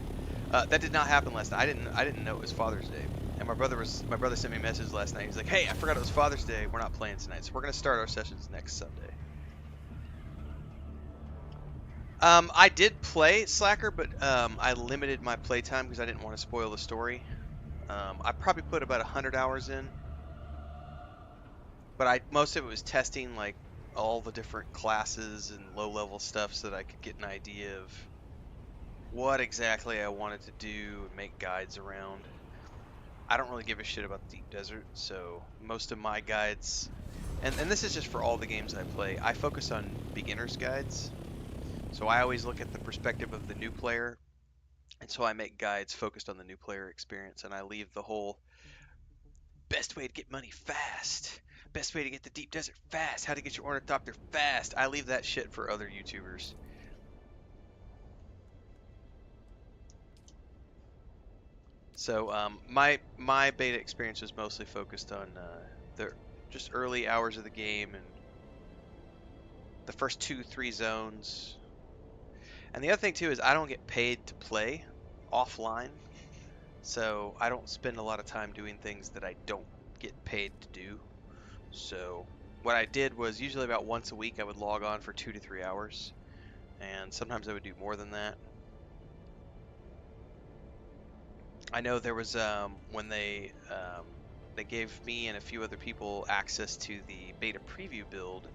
That did not happen last night. I didn't know it was Father's Day, and my brother sent me a message last night. He's like, "Hey, I forgot it was Father's Day. We're not playing tonight, so we're going to start our sessions next Sunday." I did play Slacker, but I limited my playtime because I didn't want to spoil the story. I probably put about 100 hours in, but most of it was testing like all the different classes and low-level stuff so that I could get an idea of what exactly I wanted to do and make guides around. I don't really give a shit about the deep desert, so most of my guides, and this is just for all the games I play, I focus on beginner's guides. So I always look at the perspective of the new player, and so I make guides focused on the new player experience, and I leave the whole best way to get money fast, best way to get the deep desert fast, how to get your ornithopter fast. I leave that shit for other YouTubers. So my beta experience was mostly focused on the just early hours of the game and the first 2-3 zones. And the other thing too is I don't get paid to play offline, so I don't spend a lot of time doing things that I don't get paid to do. So what I did was usually about once a week I would log on for 2 to 3 hours, and sometimes I would do more than that. I know there was when they gave me and a few other people access to the beta preview build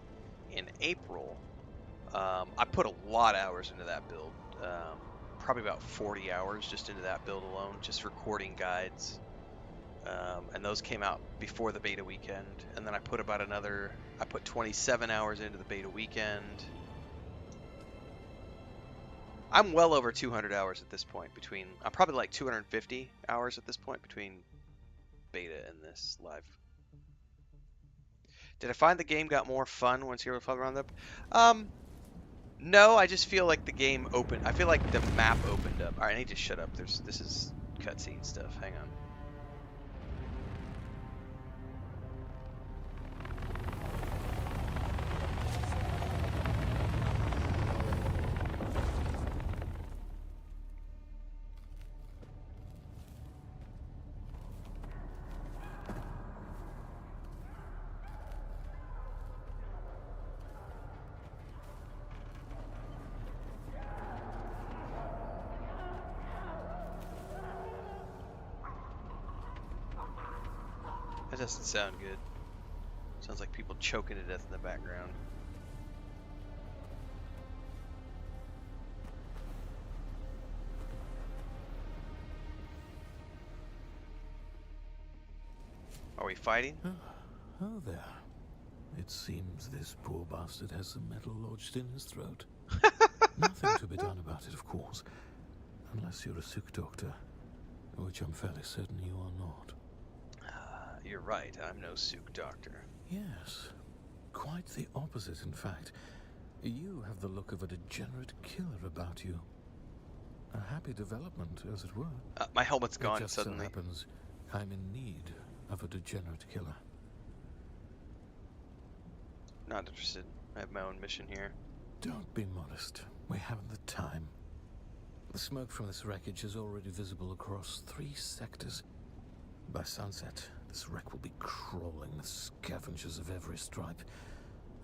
in April. I put a lot of hours into that build, probably about 40 hours just into that build alone, just recording guides, and those came out before the beta weekend, and then I put I put 27 hours into the beta weekend. I'm well over 200 hours at this point I'm probably like 250 hours at this point between beta and this live. Did I find the game got more fun once Hero Club rounded up? No, I just feel like the game opened. I feel like the map opened up. Alright, I need to shut up. This is cutscene stuff. Hang on. That doesn't sound good. Sounds like people choking to death in the background. Are we fighting? Oh there. It seems this poor bastard has some metal lodged in his throat. Nothing to be done about it, of course. Unless you're a sick doctor, which I'm fairly certain you are not. You're right, I'm no Sook doctor. Yes. quite the opposite, in fact. You have the look of a degenerate killer about you. A happy development, as it were. My helmet's gone It just suddenly. so happens I'm in need of a degenerate killer. Not interested. I have my own mission here. Don't be modest. We haven't the time. The smoke from this wreckage is already visible across 3 sectors. By sunset, this wreck will be crawling with scavengers of every stripe,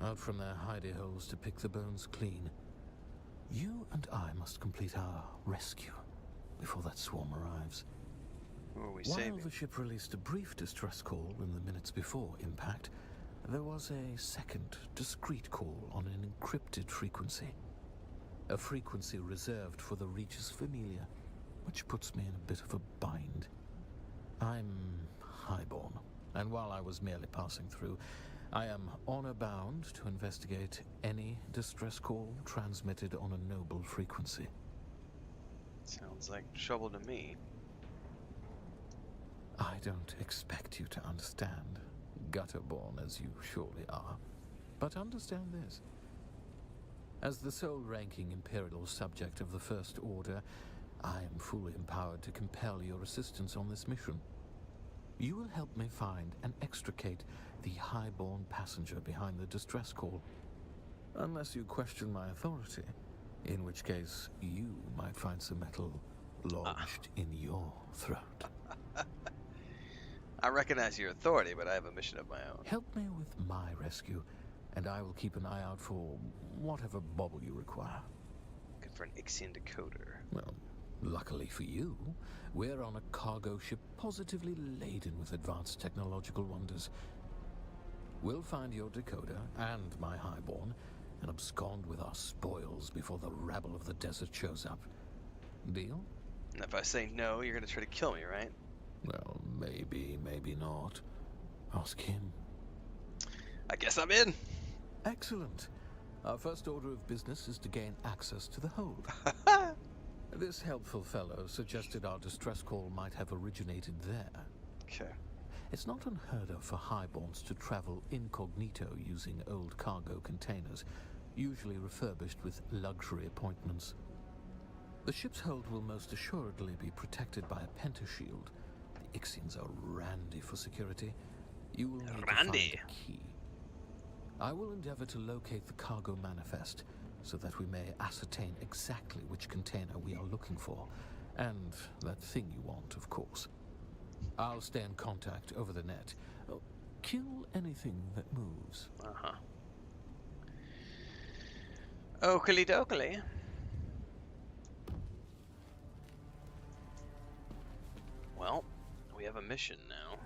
out from their hidey holes to pick the bones clean. You and I must complete our rescue before that swarm arrives. Who are we While saving? the ship released a brief distress call in the minutes before impact, there was a second, discreet call on an encrypted frequency. A frequency reserved for the Regis Familia, which puts me in a bit of a bind. I'm highborn, and while I was merely passing through, I am honor-bound to investigate any distress call transmitted on a noble frequency. Sounds like trouble to me. I don't expect you to understand, gutter-born as you surely are. But understand this. As the sole-ranking Imperial subject of the First Order, I am fully empowered to compel your assistance on this mission. You will help me find and extricate the highborn passenger behind the distress call. Unless you question my authority, in which case you might find some metal lodged in your throat. I recognize your authority, but I have a mission of my own. Help me with my rescue, and I will keep an eye out for whatever bauble you require. Looking for an Ixian decoder. Well, luckily for you, we're on a cargo ship positively laden with advanced technological wonders. We'll find your decoder and my highborn and abscond with our spoils before the rabble of the desert shows up. Deal? And if I say no, you're gonna try to kill me, right? Well, maybe, maybe not. Ask him. I guess I'm in. Excellent. Our first order of business is to gain access to the hold. This helpful fellow suggested our distress call might have originated there. Okay. It's not unheard of for highborns to travel incognito using old cargo containers, usually refurbished with luxury appointments. The ship's hold will most assuredly be protected by a penta shield. The Ixians are randy for security. You will need to find a key. I will endeavor to locate the cargo manifest, so that we may ascertain exactly which container we are looking for, and that thing you want, of course. I'll stay in contact over the net. Kill anything that moves. Uh-huh. Oakley dokley. Well, we have a mission now.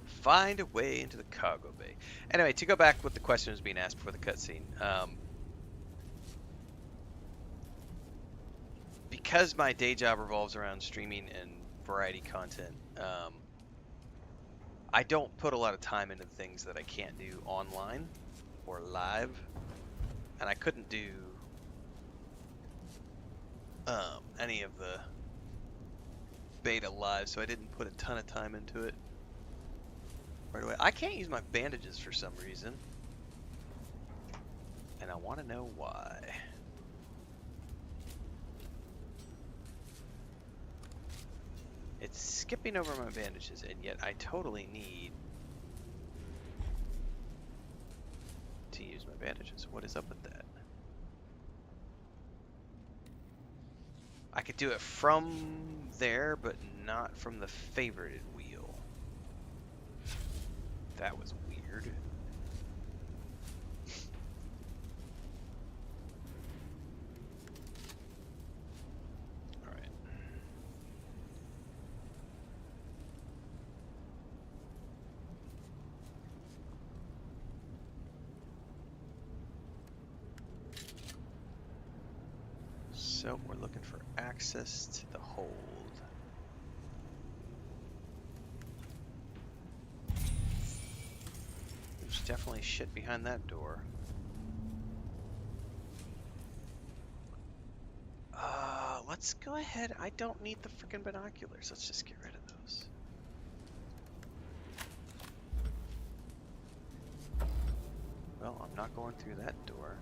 Find a way into the cargo bay. Anyway, to go back with the question was being asked before the cutscene. Because my day job revolves around streaming and variety content, I don't put a lot of time into things that I can't do online or live, and I couldn't do any of the beta live, so I didn't put a ton of time into it right away. I can't use my bandages for some reason, and I want to know why. It's skipping over my bandages, and yet I totally need to use my bandages. What is up with that? I could do it from there, but not from the favorited wheel. That was weird. So we're looking for access to the hold. There's definitely shit behind that door. let's go ahead. I don't need the freaking binoculars. Let's just get rid of those. Well, I'm not going through that door.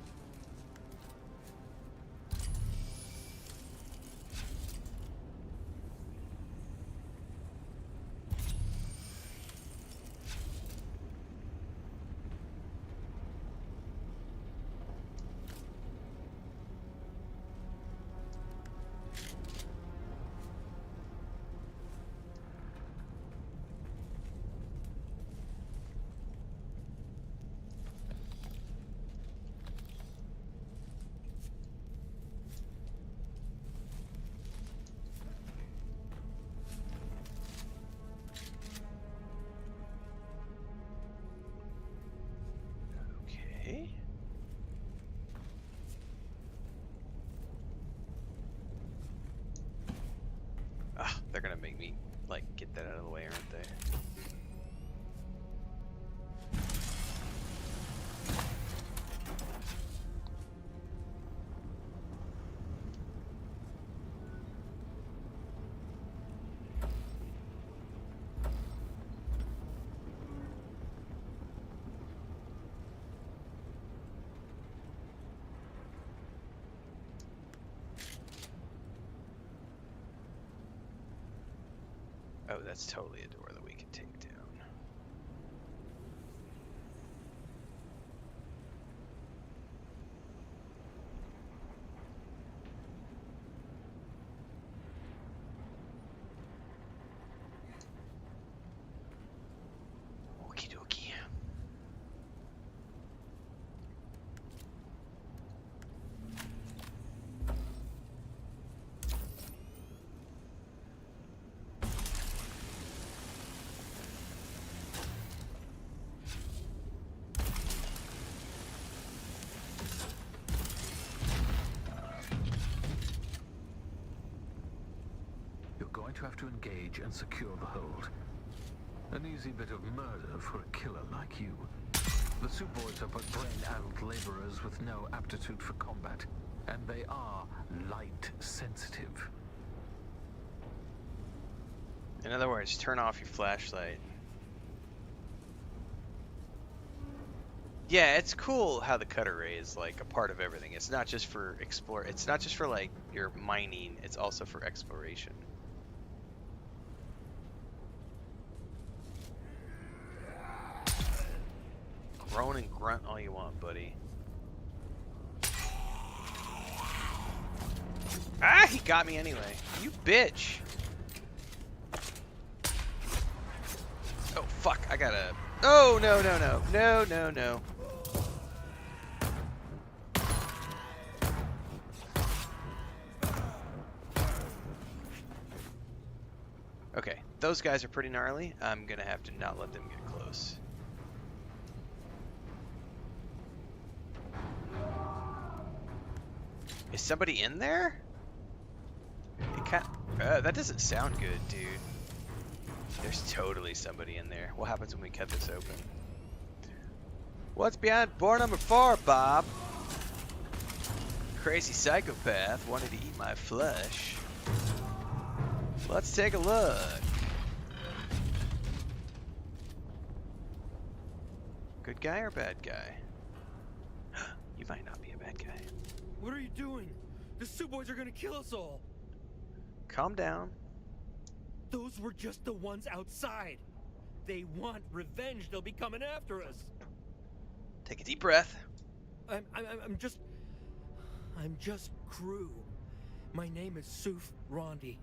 Okay. Ah, they're gonna make me, like, get that out of the way, aren't they? Oh, that's totally a door that we can take down. Okie dokie. You're going to have to engage and secure the hold. An easy bit of murder for a killer like you. The Suboids are but brain-addled laborers with no aptitude for combat, and they are light sensitive. In other words, turn off your flashlight. Yeah, it's cool how the cutter ray is like a part of everything. It's not just for explore. It's not just for like your mining. It's also for exploration. Groan and grunt all you want, buddy. Ah, he got me anyway. You bitch. Oh, fuck. I gotta... Oh, no, no, no. No, no, no. Okay, those guys are pretty gnarly. I'm gonna have to not let them get close. Is somebody in there? It can't, that doesn't sound good, dude. There's totally somebody in there. What happens when we cut this open? What's behind door number 4, Bob? Crazy psychopath wanted to eat my flesh. Let's take a look. Good guy or bad guy? You might not be a bad guy. What are you doing? The Suboids are gonna kill us all. Calm down. Those were just the ones outside. They want revenge. They'll be coming after us. Take a deep breath. I'm just crew. My name is Suf Rondi.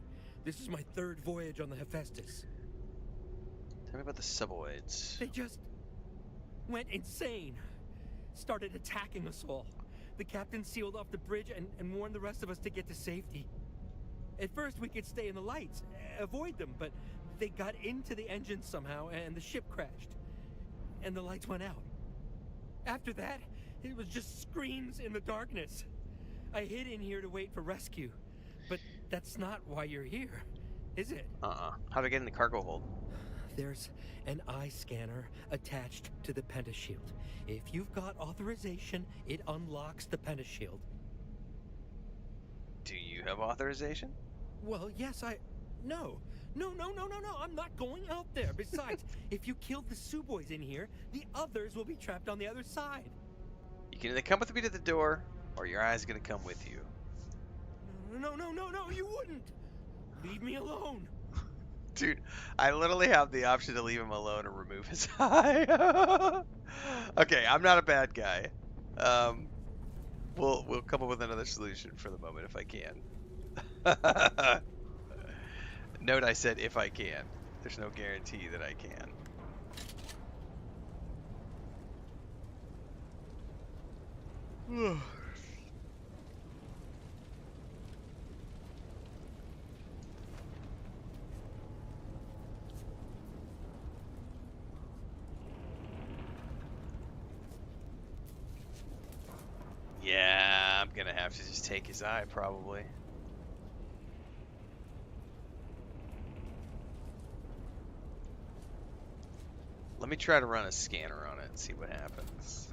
This is my 3rd voyage on the Hephaestus. Tell me about the Suboids. They just went insane. Started attacking us all. The captain sealed off the bridge and warned the rest of us to get to safety. At first we could stay in the lights, avoid them, but they got into the engines somehow and the ship crashed. And the lights went out. After that, it was just screams in the darkness. I hid in here to wait for rescue, but that's not why you're here, is it? How'd I get in the cargo hold? There's an eye scanner attached to the penta shield. If you've got authorization, it unlocks the penta shield. Do you have authorization? Well, yes, No, I'm not going out there. Besides, if you kill the Sioux boys in here, the others will be trapped on the other side. You can either come with me to the door, or your eye's gonna come with you. No, you wouldn't! Leave me alone! Dude, I literally have the option to leave him alone or remove his eye. Okay, I'm not a bad guy. We'll come up with another solution for the moment if I can. Note I said if I can. There's no guarantee that I can. Yeah, I'm gonna have to just take his eye probably. Let me try to run a scanner on it and see what happens.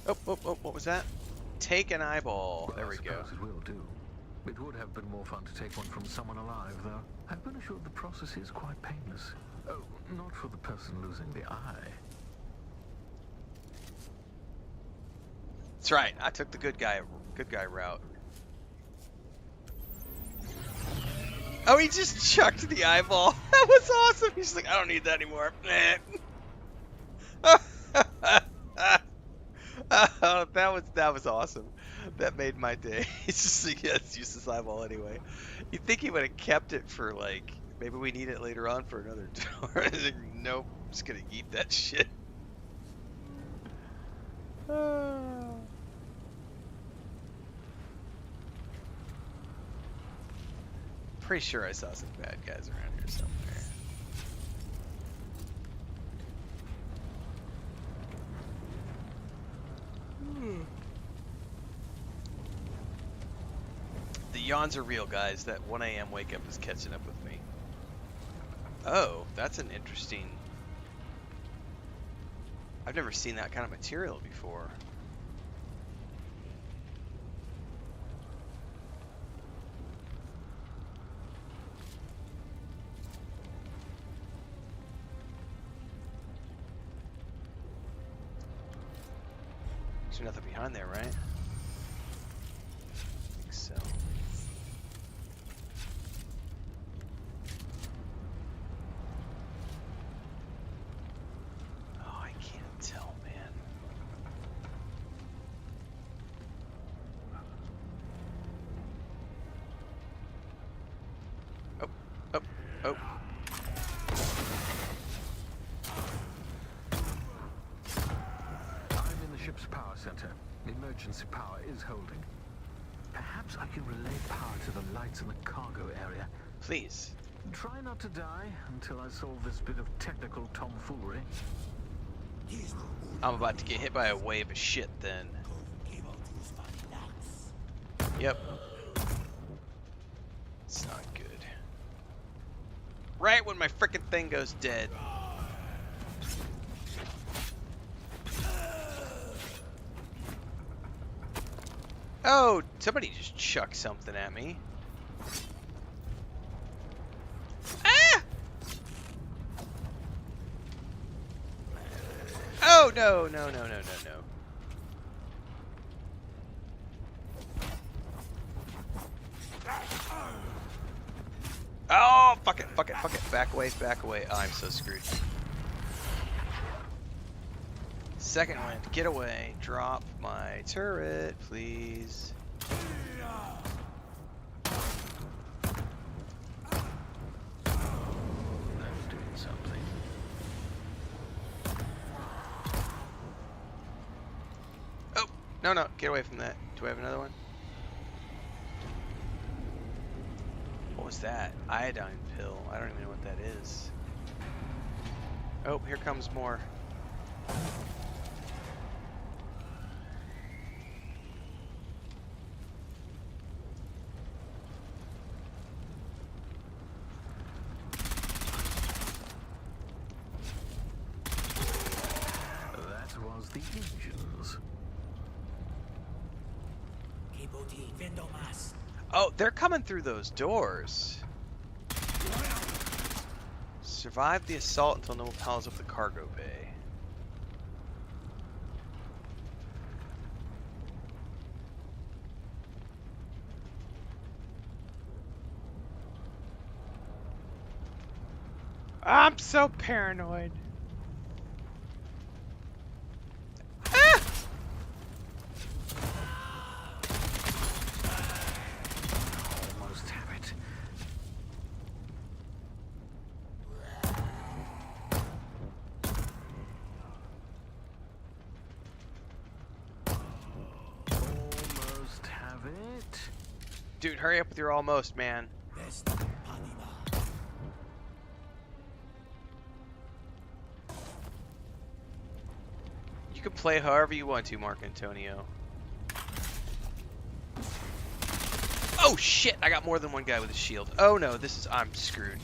Oh, what was that? Take an eyeball. There we go. I suppose it will do. It would have been more fun to take one from someone alive, though. I've been assured the process is quite painless. Oh, not for the person losing the eye. That's right. I took the good guy route. Oh, he just chucked the eyeball. That was awesome. He's like, I don't need that anymore. Oh, that was awesome. That made my day. He's just like, yeah, let's use this eyeball anyway. You'd think he would have kept it for like, maybe we need it later on for another door. Like, nope, I'm just gonna eat that shit. Pretty sure I saw some bad guys around here somewhere. The yawns are real, guys. That 1 a.m. wake up is catching up with me. Oh, that's an interesting... I've never seen that kind of material before. There's nothing behind there, right? I think so. Oh, I can't tell, man. Oh. Ship's power center. Emergency power is holding. Perhaps I can relay power to the lights in the cargo area. Please. Try not to die until I solve this bit of technical tomfoolery. I'm about to get hit by a wave of shit then. Yep. It's not good. Right when my frickin' thing goes dead. Oh, somebody just chucked something at me. Ah! Oh, no. Oh, fuck it. Back away. Oh, I'm so screwed. Second wind, get away. Drop my turret, please. That's doing something. Oh, no, get away from that. Do I have another one? What was that? Iodine pill. I don't even know what that is. Oh, here comes more. Oh, they're coming through those doors. Survive the assault until no one piles up the cargo bay. I'm so paranoid. Ah! Almost have it. Almost have it. Dude, hurry up with your almost, man. You can play however you want to, Mark Antonio. Oh shit! I got more than one guy with a shield. Oh no, this is I'm screwed.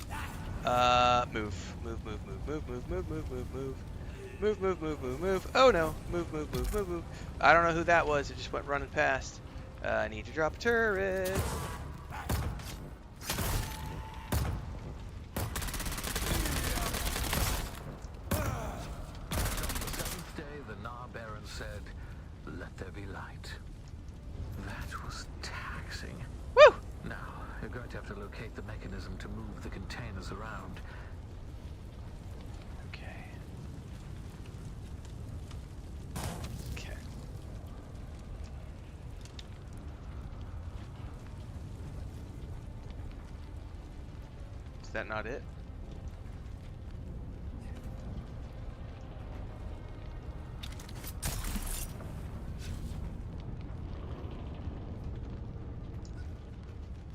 Move. Move, move, move, move, move, move, move, move, move. Move, move, move, move, move. Oh no. Move, move, move, move, move. I don't know who that was. It just went running past. I need to drop a turret. Said, "Let there be light." That was taxing. Woo! Now, you're going to have to locate the mechanism to move the containers around. Okay. Okay. Is that not it?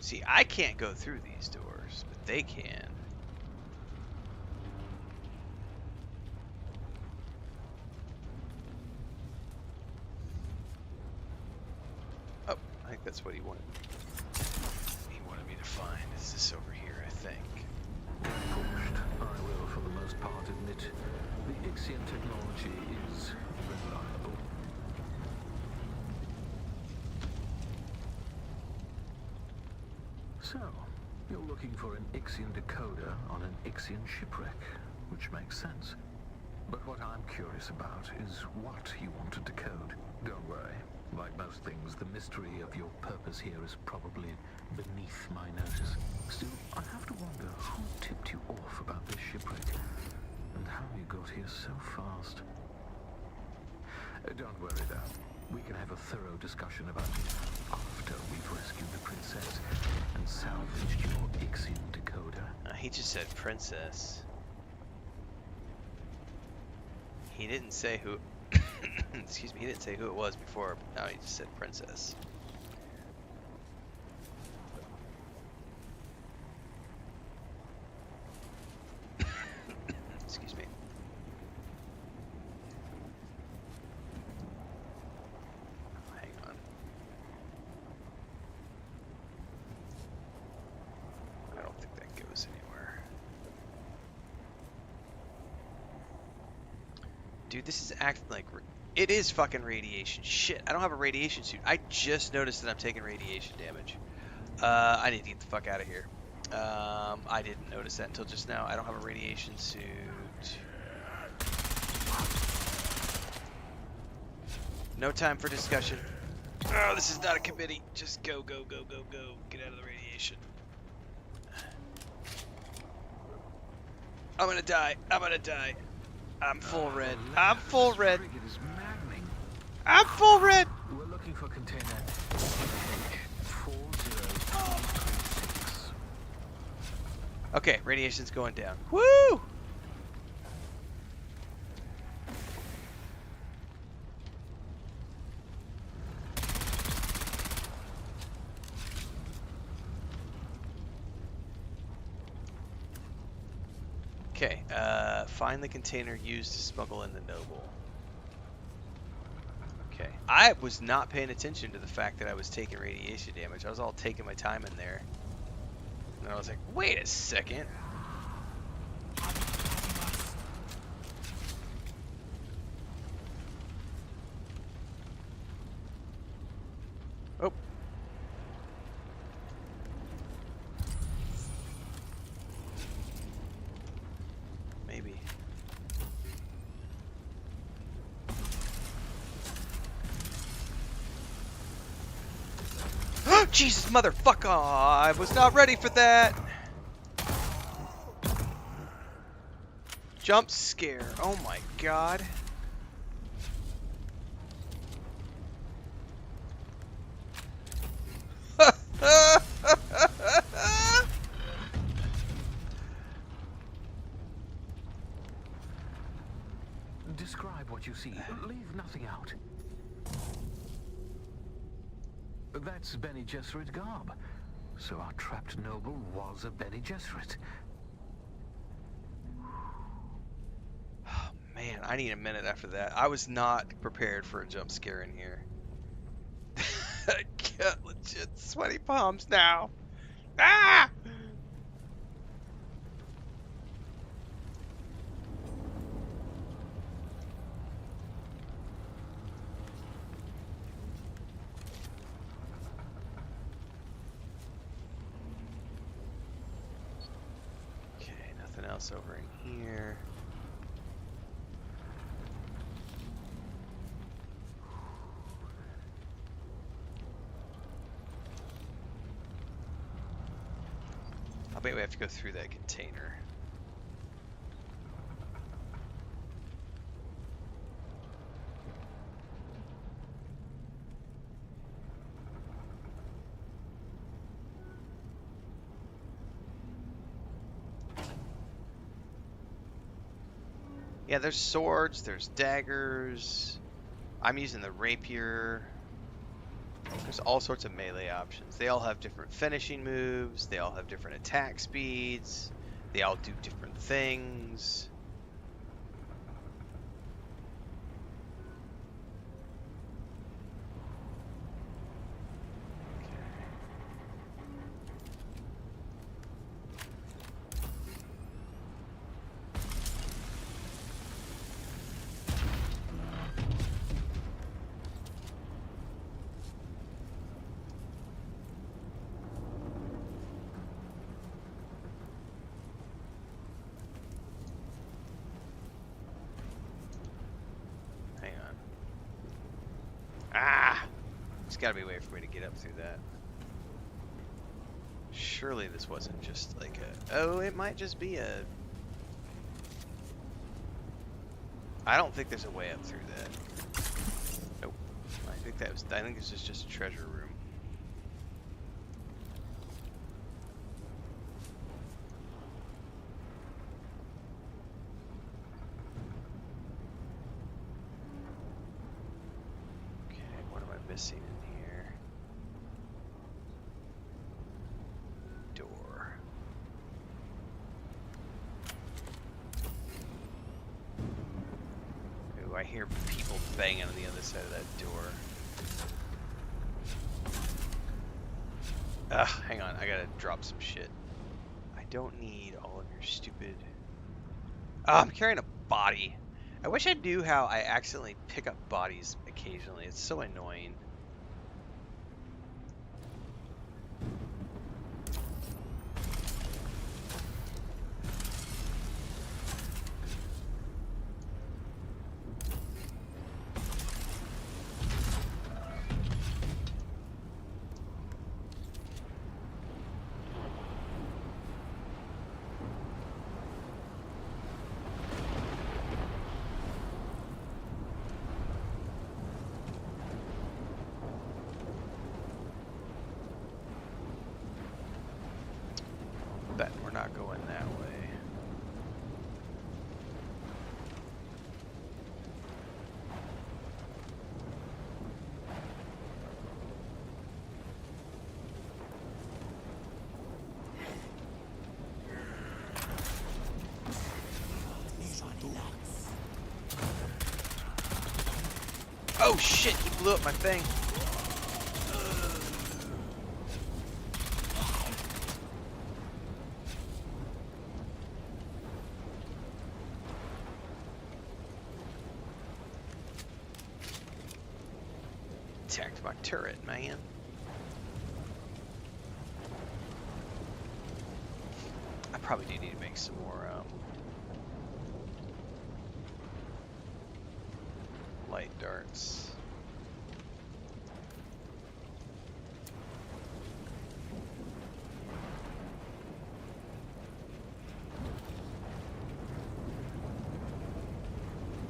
See, I can't go through these doors, but they can. Oh, I think that's what he wanted. He wanted me to find. Is this over here, I think. Pushed, I will for the most part admit, the Ixian technology is reliable. So, you're looking for an Ixian decoder on an Ixian shipwreck, which makes sense. But what I'm curious about is what you want to decode. Don't worry. Like most things, the mystery of your purpose here is probably beneath my notice. Still, I have to wonder who tipped you off about this shipwreck, and how you got here so fast. Don't worry though. We can have a thorough discussion about it after we've rescued the princess and salvaged your Ixian decoder. He just said princess. He didn't say who. Excuse me. He didn't say who it was before. But now he just said princess. Excuse me. Hang on. I don't think that goes anywhere. Dude, this is acting like... It is fucking radiation. Shit, I don't have a radiation suit. I just noticed that I'm taking radiation damage. I need to get the fuck out of here. I didn't notice that until just now. I don't have a radiation suit. No time for discussion. Oh, this is not a committee. Just go, go, go, go, go. Get out of the radiation. I'm gonna die. I'm gonna die. I'm full red. I'm full red. I'm full red. We're looking for container 4036. Okay, radiation's going down. Woo! Okay, find the container used to smuggle in the noble. Okay, I was not paying attention to the fact that I was taking radiation damage. I was all taking my time in there. And I was like, wait a second. Oh, Jesus, motherfucker! I was not ready for that! Jump scare. Oh my god. Describe what you see. Leave nothing out. That's Bene Gesserit garb. So our trapped noble was a Bene Gesserit. Man, I need a minute after that. I was not prepared for a jump scare in here. I get legit sweaty palms now. Ah! Okay, nothing else over in here. I bet we have to go through that container. Yeah, there's swords, there's daggers. I'm using the rapier. There's all sorts of melee options. They all have different finishing moves. They all have different attack speeds. They all do different things. Ah! There's gotta be a way for me to get up through that. Surely this wasn't just like a... Oh, it might just be a... I don't think there's a way up through that. Nope. I think this is just a treasure room. Missing in here. Door. Ooh, I hear people banging on the other side of that door. Ugh, hang on, I gotta drop some shit. I don't need all of your stupid... Oh, I'm carrying a body. I wish I knew how I accidentally pick up bodies occasionally. It's so annoying. Bet we're not going that way. Oh shit, he blew up my thing. Attacked my turret, man. I probably do need to make some more light darts.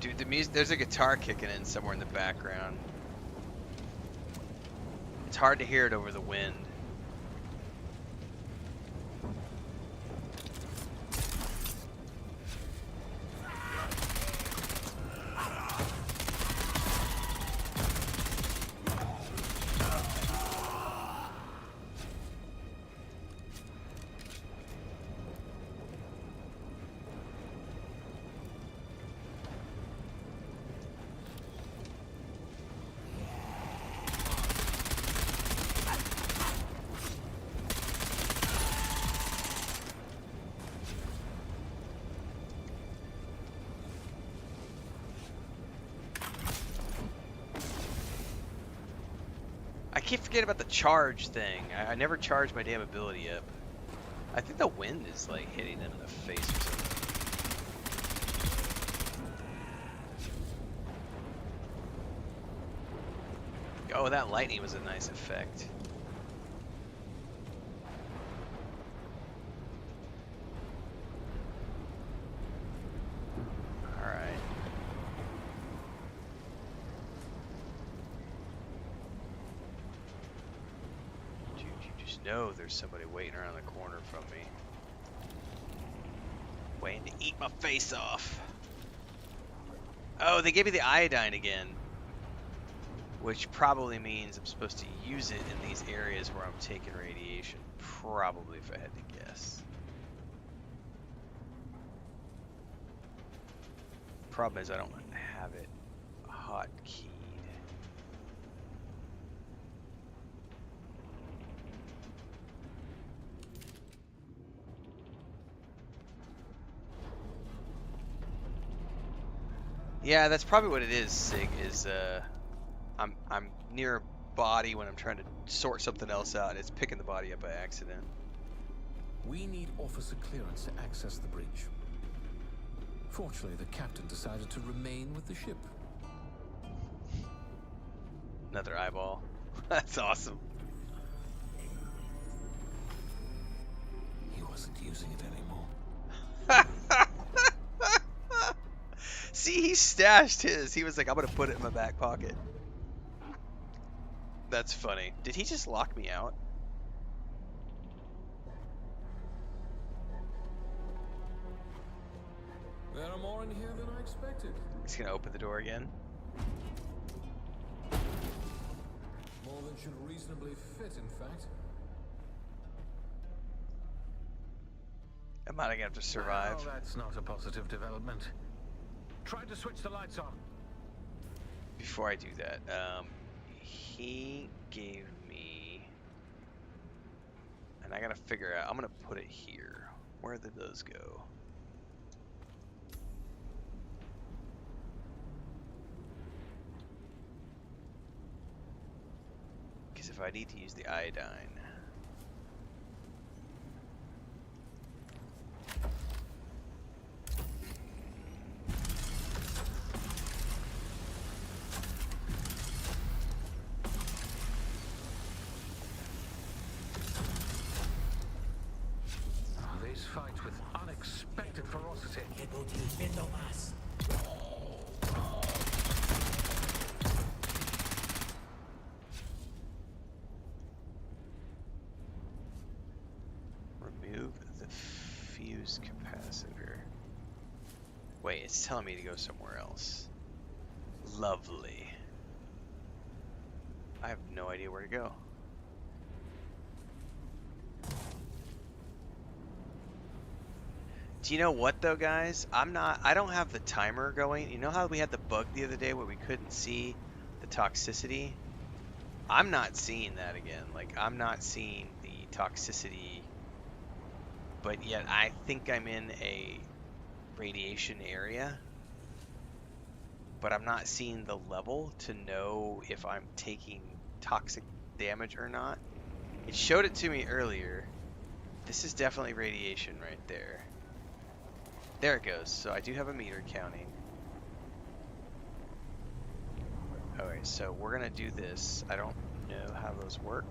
Dude, the music, there's a guitar kicking in somewhere in the background. It's hard to hear it over the wind. I keep forgetting about the charge thing. I never charged my damn ability up. I think the wind is like hitting them in the face or something. Oh, that lightning was a nice effect. Alright. Dude, you just know there's somebody waiting around the corner from me. Waiting to eat my face off. Oh, they gave me the iodine again. Which probably means I'm supposed to use it in these areas where I'm taking radiation. Probably, if I had to guess. Problem is I don't have it hotkeyed. Yeah, that's probably what it is, Sig, is I'm near a body when I'm trying to sort something else out, and it's picking the body up by accident. We need officer clearance to access the breach. Fortunately, the captain decided to remain with the ship. Another eyeball. That's awesome. He wasn't using it anymore. See, he stashed his. He was like, I'm gonna put it in my back pocket. That's funny. Did he just lock me out? There are more in here than I expected. He's gonna open the door again. More than should reasonably fit, in fact. Am I gonna have to survive? Well, that's not a positive development. Try to switch the lights on. Before I do that, he gave me, and I gotta figure out, I'm gonna put it here. Where did those go? Because if I need to use the iodine, These fights with unexpected ferocity. remove the fuse capacitor. Wait, it's telling me to go somewhere else. Lovely. I have no idea where to go. Do you know what though, guys? I don't have the timer going. You know how we had the bug the other day where we couldn't see the toxicity? I'm not seeing that again. Like, I'm not seeing the toxicity, but yet I think I'm in a radiation area, but I'm not seeing the level to know if I'm taking toxic damage or not. It showed it to me earlier. This is definitely radiation right there. There it goes. So I do have a meter counting. Alright, so we're gonna do this. I don't know how those work,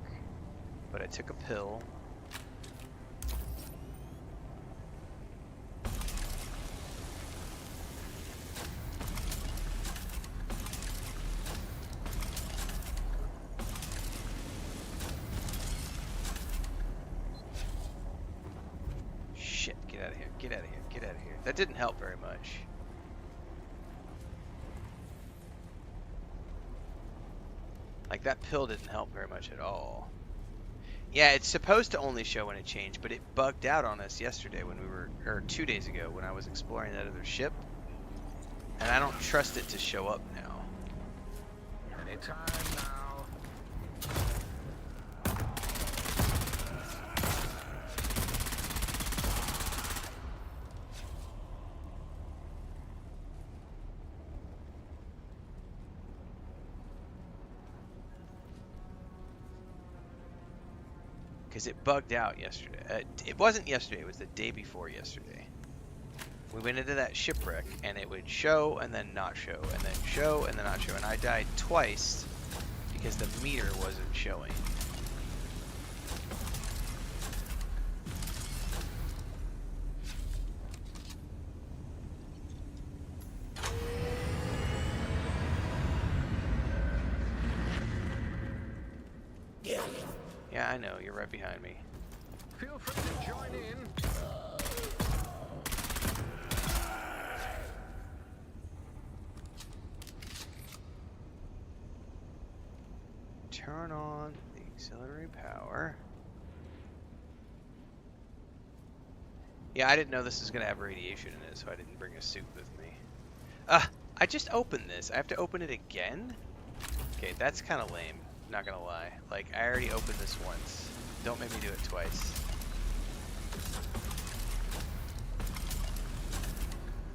but I took a pill. Get out of here. Get out of here. That didn't help very much. Like, that pill didn't help very much at all. Yeah, it's supposed to only show when it changed, but it bugged out on us yesterday when we were, or 2 days ago when I was exploring that other ship. And I don't trust it to show up now. Anytime now. Because it bugged out yesterday. It wasn't yesterday, it was the day before yesterday. We went into that shipwreck and it would show and then not show and then show and then not show. And I died twice because the meter wasn't showing. Yeah, I know, you're right behind me. Feel free to join in. Turn on the auxiliary power. Yeah, I didn't know this was going to have radiation in it, so I didn't bring a suit with me. I just opened this. I have to open it again? Okay, that's kind of lame. Not gonna lie. Like, I already opened this once. Don't make me do it twice.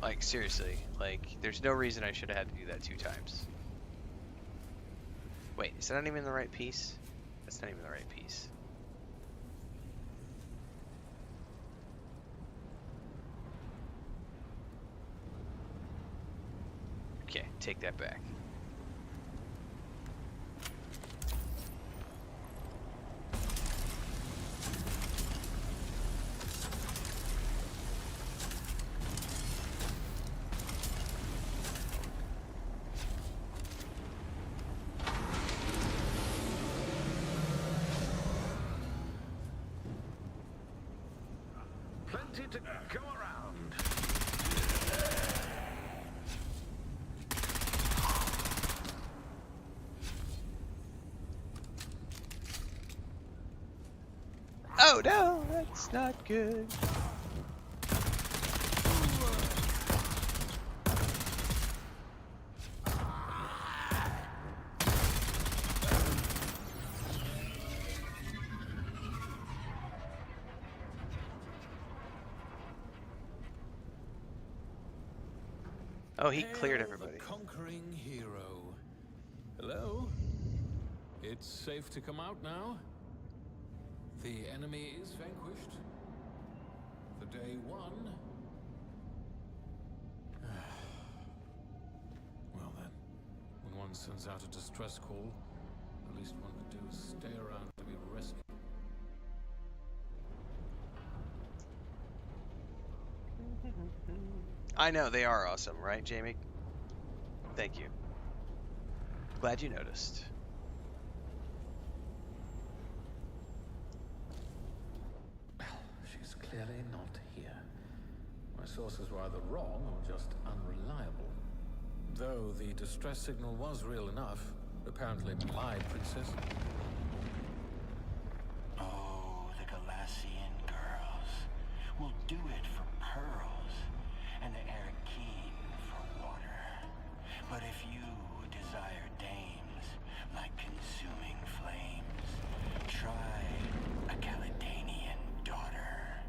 Like, seriously. Like, there's no reason I should have had to do that 2 times. Wait, is that not even the right piece? That's not even the right piece. Okay, take that back. Plenty to go around. Oh no, that's not good. Oh, he cleared everybody. The conquering hero. Hello? It's safe to come out now? The enemy is vanquished. The day won. Well then, when one sends out a distress call, the least one could do is stay around to be rescued. I know, they are awesome, right, Jamie? Thank you. Glad you noticed. She's clearly not here. My sources were either wrong or just unreliable. Though the distress signal was real enough, apparently my princess. Oh, the Galassian girls will do it for pearls, and the Arakeen for water. But if you desire dames like consuming flames, try a Caledonian daughter.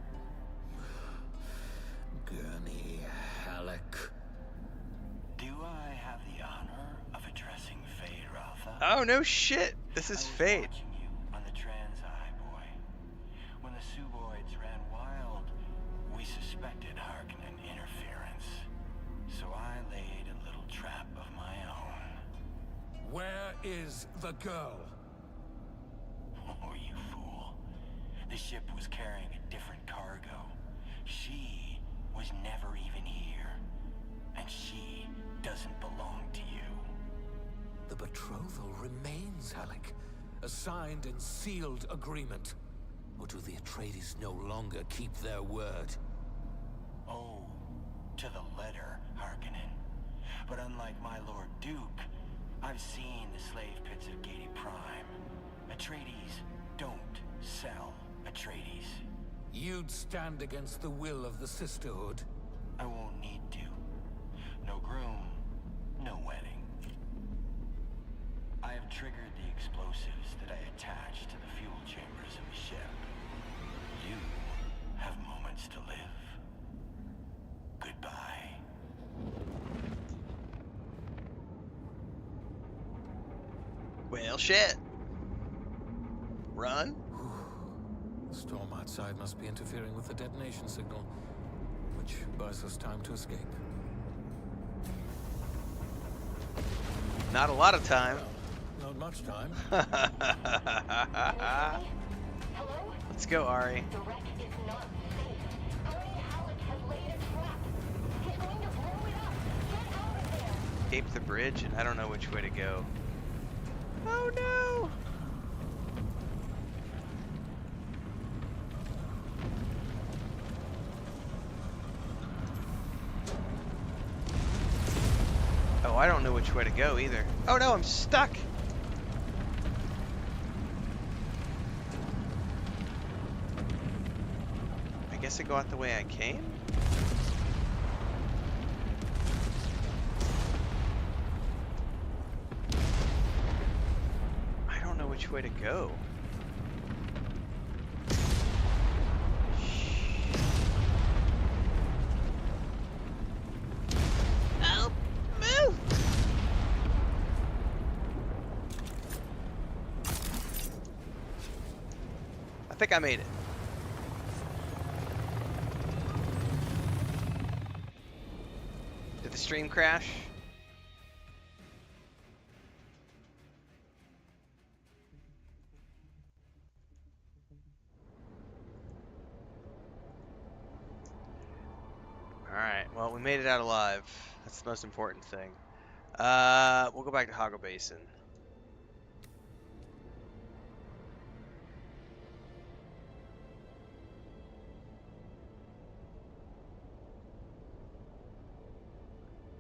Gurney Halleck. Do I have the honor of addressing Fade Rotha? Oh no shit! This is Fate. On the Transeye, boy. When the Suboids ran wild, we suspected Harkonnen interference. So I laid a little trap of my own. Where is the girl? Oh, you fool. The ship was carrying a different cargo. She was never even here. And she doesn't belong to you. The betrothal remains, Halleck. A signed and sealed agreement. Or do the Atreides no longer keep their word? Oh, to the letter, Harkonnen. But unlike my Lord Duke, I've seen the slave pits of Gady Prime. Atreides don't sell Atreides. You'd stand against the will of the Sisterhood? I won't need to. No groom, no wedding. I have triggered the explosives that I attached to the fuel chambers of the ship. You have moments to live. Goodbye. Well, shit. Run? The storm outside must be interfering with the detonation signal, which buys us time to escape. Not a lot of time. Well, not much time. Let's go, Ari. The wreck is not safe. Ernie Halleck has laid a trap. He's going to blow it up. Get out of there. Escape the bridge, and I don't know which way to go. Oh no! Oh, I don't know which way to go either. Oh no, I'm stuck! I guess I go out the way I came? I don't know which way to go. Oh, move! I think I made it. Did the stream crash? Alright, well, we made it out alive. That's the most important thing. We'll go back to Hoggle Basin.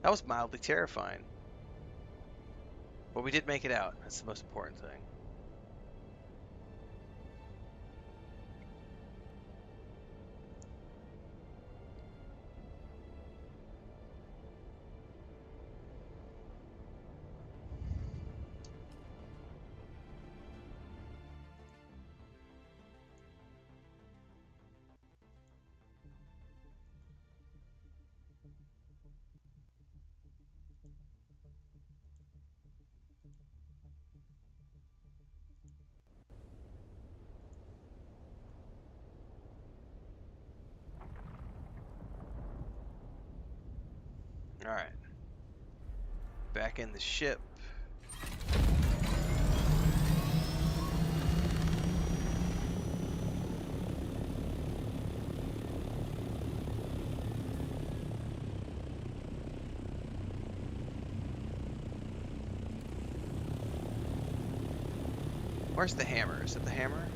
That was mildly terrifying. But we did make it out. That's the most important thing. Alright. Back in the ship. Where's the hammer? Is it the hammer?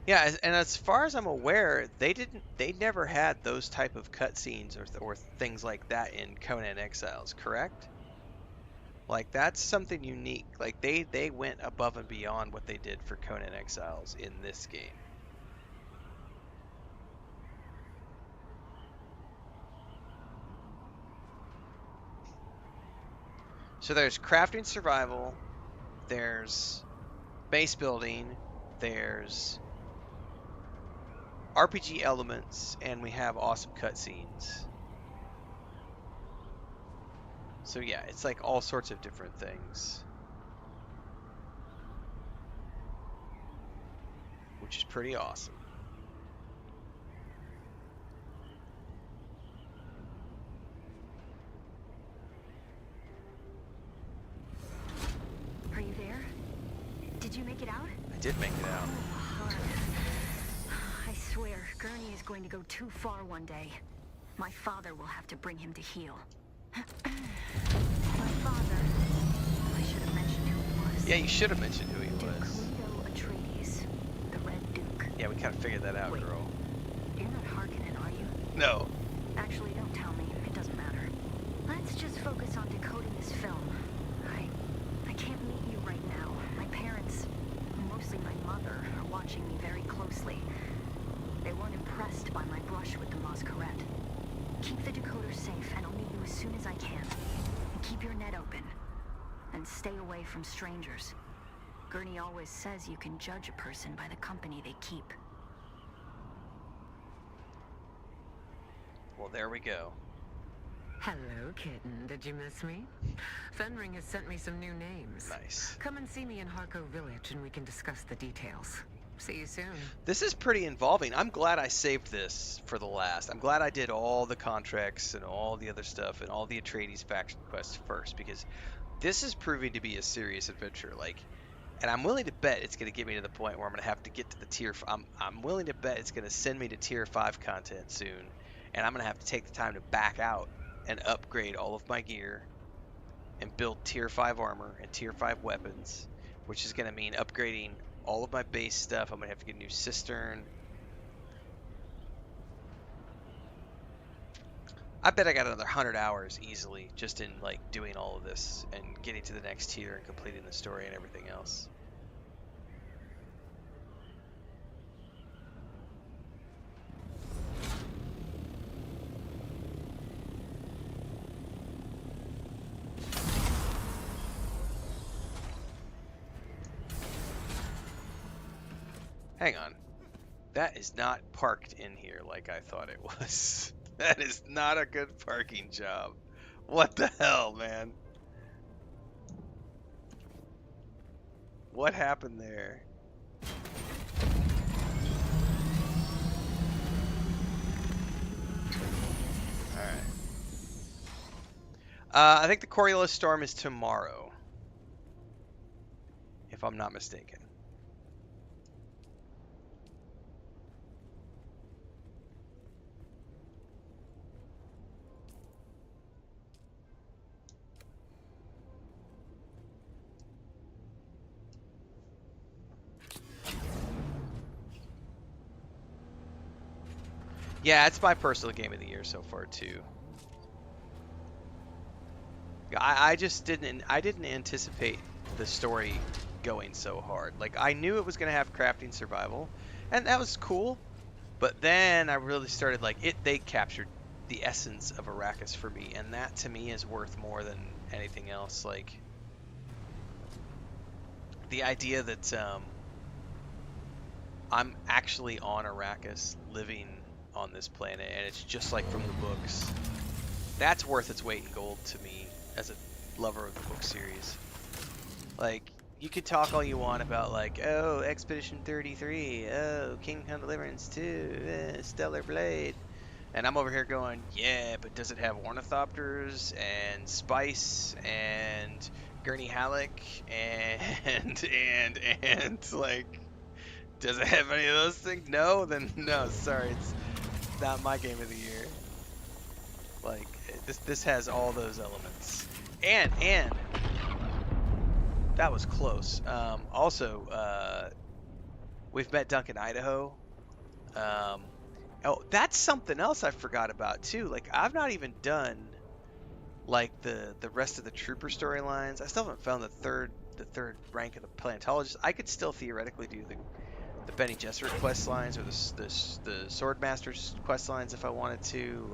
Yeah, and as far as I'm aware, they never had those type of cutscenes or things like that in Conan Exiles, correct? Like, that's something unique. Like, they went above and beyond what they did for Conan Exiles in this game. So there's crafting survival, there's base building, there's RPG elements, and we have awesome cutscenes. So yeah, it's like all sorts of different things. Which is pretty awesome. Are you there? Did you make it out? I did make it out. All right. enemy is going to go too far one day. My father will have to bring him to heel. My father... I should have mentioned who he was. Yeah, you should have mentioned who he was. Atreides, the Red Duke. Yeah, we kind of figured that out, girl. You're not Harkonnen, are you? No. Actually, don't tell me. It doesn't matter. Let's just focus on decoding this film. I can't meet you right now. My parents, mostly my mother, are watching me very closely. They weren't impressed by my brush with the Masquerade. Keep the decoder safe, and I'll meet you as soon as I can. And keep your net open. And stay away from strangers. Gurney always says you can judge a person by the company they keep. Well, there we go. Hello, kitten. Did you miss me? Fenring has sent me some new names. Nice. Come and see me in Harko Village and we can discuss the details. See you soon. This is pretty involving. I'm glad I saved this for the last. I'm glad I did all the contracts and all the other stuff and all the Atreides faction quests first, because this is proving to be a serious adventure. And I'm willing to bet it's going to get me to the point where I'm going to have to get to the tier. I'm willing to bet it's going to send me to tier 5 content soon, and I'm going to have to take the time to back out and upgrade all of my gear and build tier 5 armor and tier 5 weapons, which is going to mean upgrading all of my base stuff. I'm going to have to get a new cistern. I bet I got another 100 hours easily just in doing all of this and getting to the next tier and completing the story and everything else. Hang on. That is not parked in here like I thought it was. That is not a good parking job. What the hell, man? What happened there? Alright. I think the Coriolis Storm is tomorrow, if I'm not mistaken. Yeah, it's my personal game of the year so far too. I just didn't anticipate the story going so hard. I knew it was gonna have crafting survival, and that was cool. But then I really started they captured the essence of Arrakis for me, and that to me is worth more than anything else. The idea that I'm actually on Arrakis, living on this planet, and it's just like from the books. That's worth its weight in gold to me as a lover of the book series. You could talk all you want about oh, Expedition 33, oh, Kingdom Come Deliverance 2, Stellar Blade, and I'm over here going, yeah, but does it have ornithopters and spice and Gurney Halleck and does it have any of those things? No, then no, sorry, it's not my game of the year. This has all those elements, and that was close. Also, we've met Duncan Idaho. Oh, that's something else I forgot about too. I've not even done the rest of the trooper storylines. I still haven't found the third rank of the paleontologist. I could still theoretically do the Benny Gesserit quest lines or the Swordmaster's quest lines if I wanted to.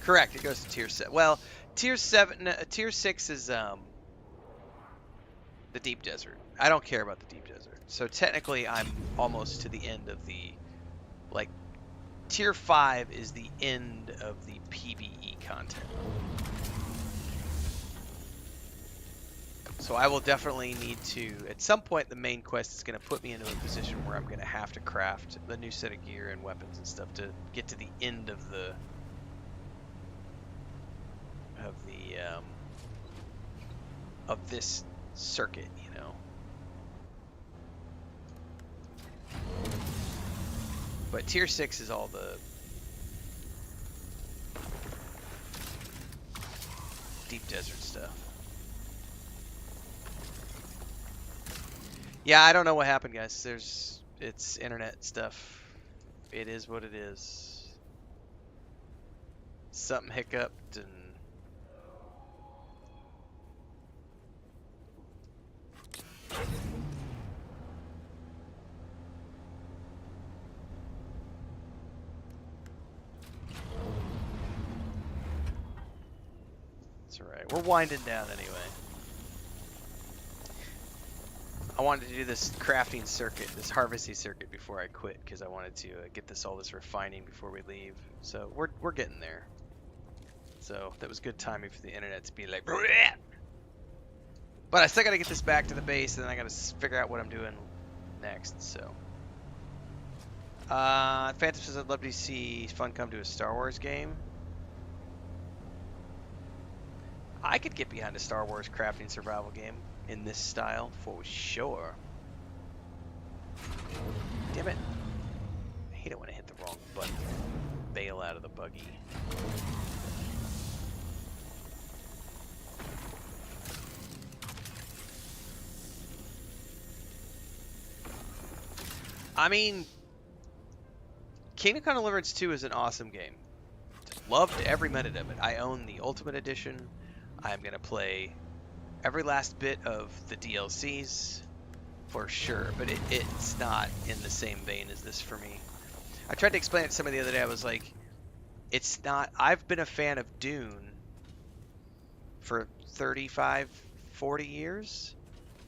Correct, it goes to tier 7. Well, tier 6 is the deep desert. I don't care about the deep desert. So technically I'm almost to the end of the tier 5 is the end of the PvE content. So I will definitely need to, at some point, the main quest is going to put me into a position where I'm going to have to craft the new set of gear and weapons and stuff to get to the end of this circuit, you know. But tier 6 is all the deep desert stuff. Yeah, I don't know what happened, guys. It's internet stuff. It is what it is. Something hiccuped and it's alright. We're winding down anyway. I wanted to do this crafting circuit, this harvesting circuit before I quit because I wanted to get all this refining before we leave. So we're getting there. So that was good timing for the internet to be like, bleh! But I still got to get this back to the base, and then I got to figure out what I'm doing next. So, Phantom says I'd love to see fun come to a Star Wars game. I could get behind a Star Wars crafting survival game in this style for sure. Damn it. I hate it when I hit the wrong button. Bail out of the buggy. I mean, Kingdom Come Deliverance 2 is an awesome game. Loved every minute of it. I own the Ultimate Edition. I'm going to play every last bit of the DLCs for sure, but it's not in the same vein as this for me. I tried to explain it to somebody the other day. I was like, it's not. I've been a fan of Dune for 35, 40 years.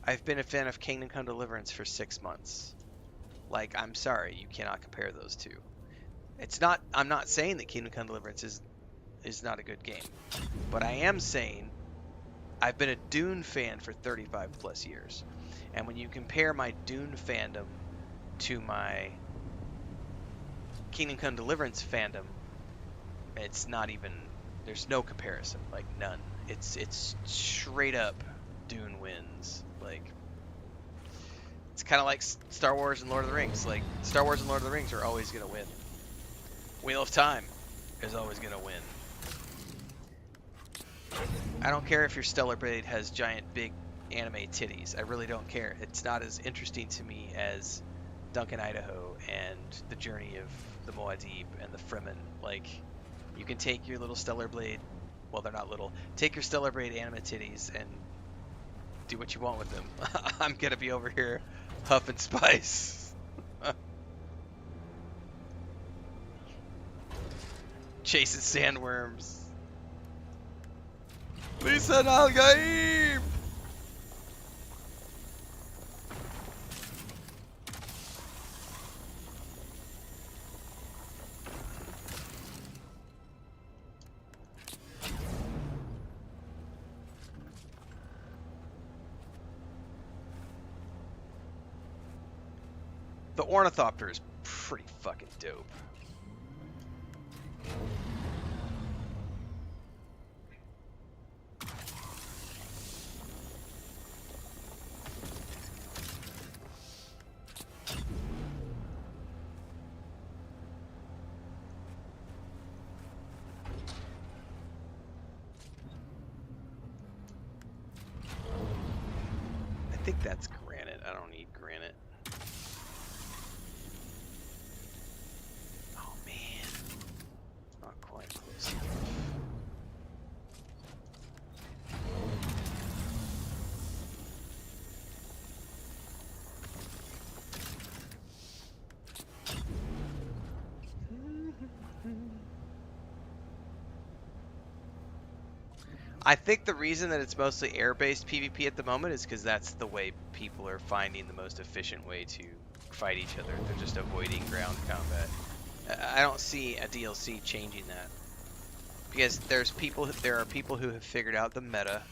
I've been a fan of Kingdom Come Deliverance for 6 months. Like, I'm sorry, you cannot compare those two. It's not. I'm not saying that Kingdom Come Deliverance is not a good game, but I am saying I've been a Dune fan for 35 plus years, and when you compare my Dune fandom to my Kingdom Come Deliverance fandom, it's not even. There's no comparison. Like none. It's straight up Dune wins. Like. It's kind of like Star Wars and Lord of the Rings. Like, Star Wars and Lord of the Rings are always going to win. Wheel of Time is always going to win. I don't care if your Stellar Blade has giant, big anime titties. I really don't care. It's not as interesting to me as Duncan, Idaho, and the journey of the Muad'Dib and the Fremen. Like, you can take your little Stellar Blade, well, they're not little, take your Stellar Blade anime titties and do what you want with them. I'm going to be over here huffing spice. Chasing sandworms. Lisa Nalgaim! The Ornithopter is pretty fucking dope. I think that's granite. I don't need granite. Oh man. Not quite close enough. I think the reason that it's mostly air-based PvP at the moment is because that's the way people are finding the most efficient way to fight each other. They're just avoiding ground combat. I don't see a DLC changing that, because there are people who have figured out the meta,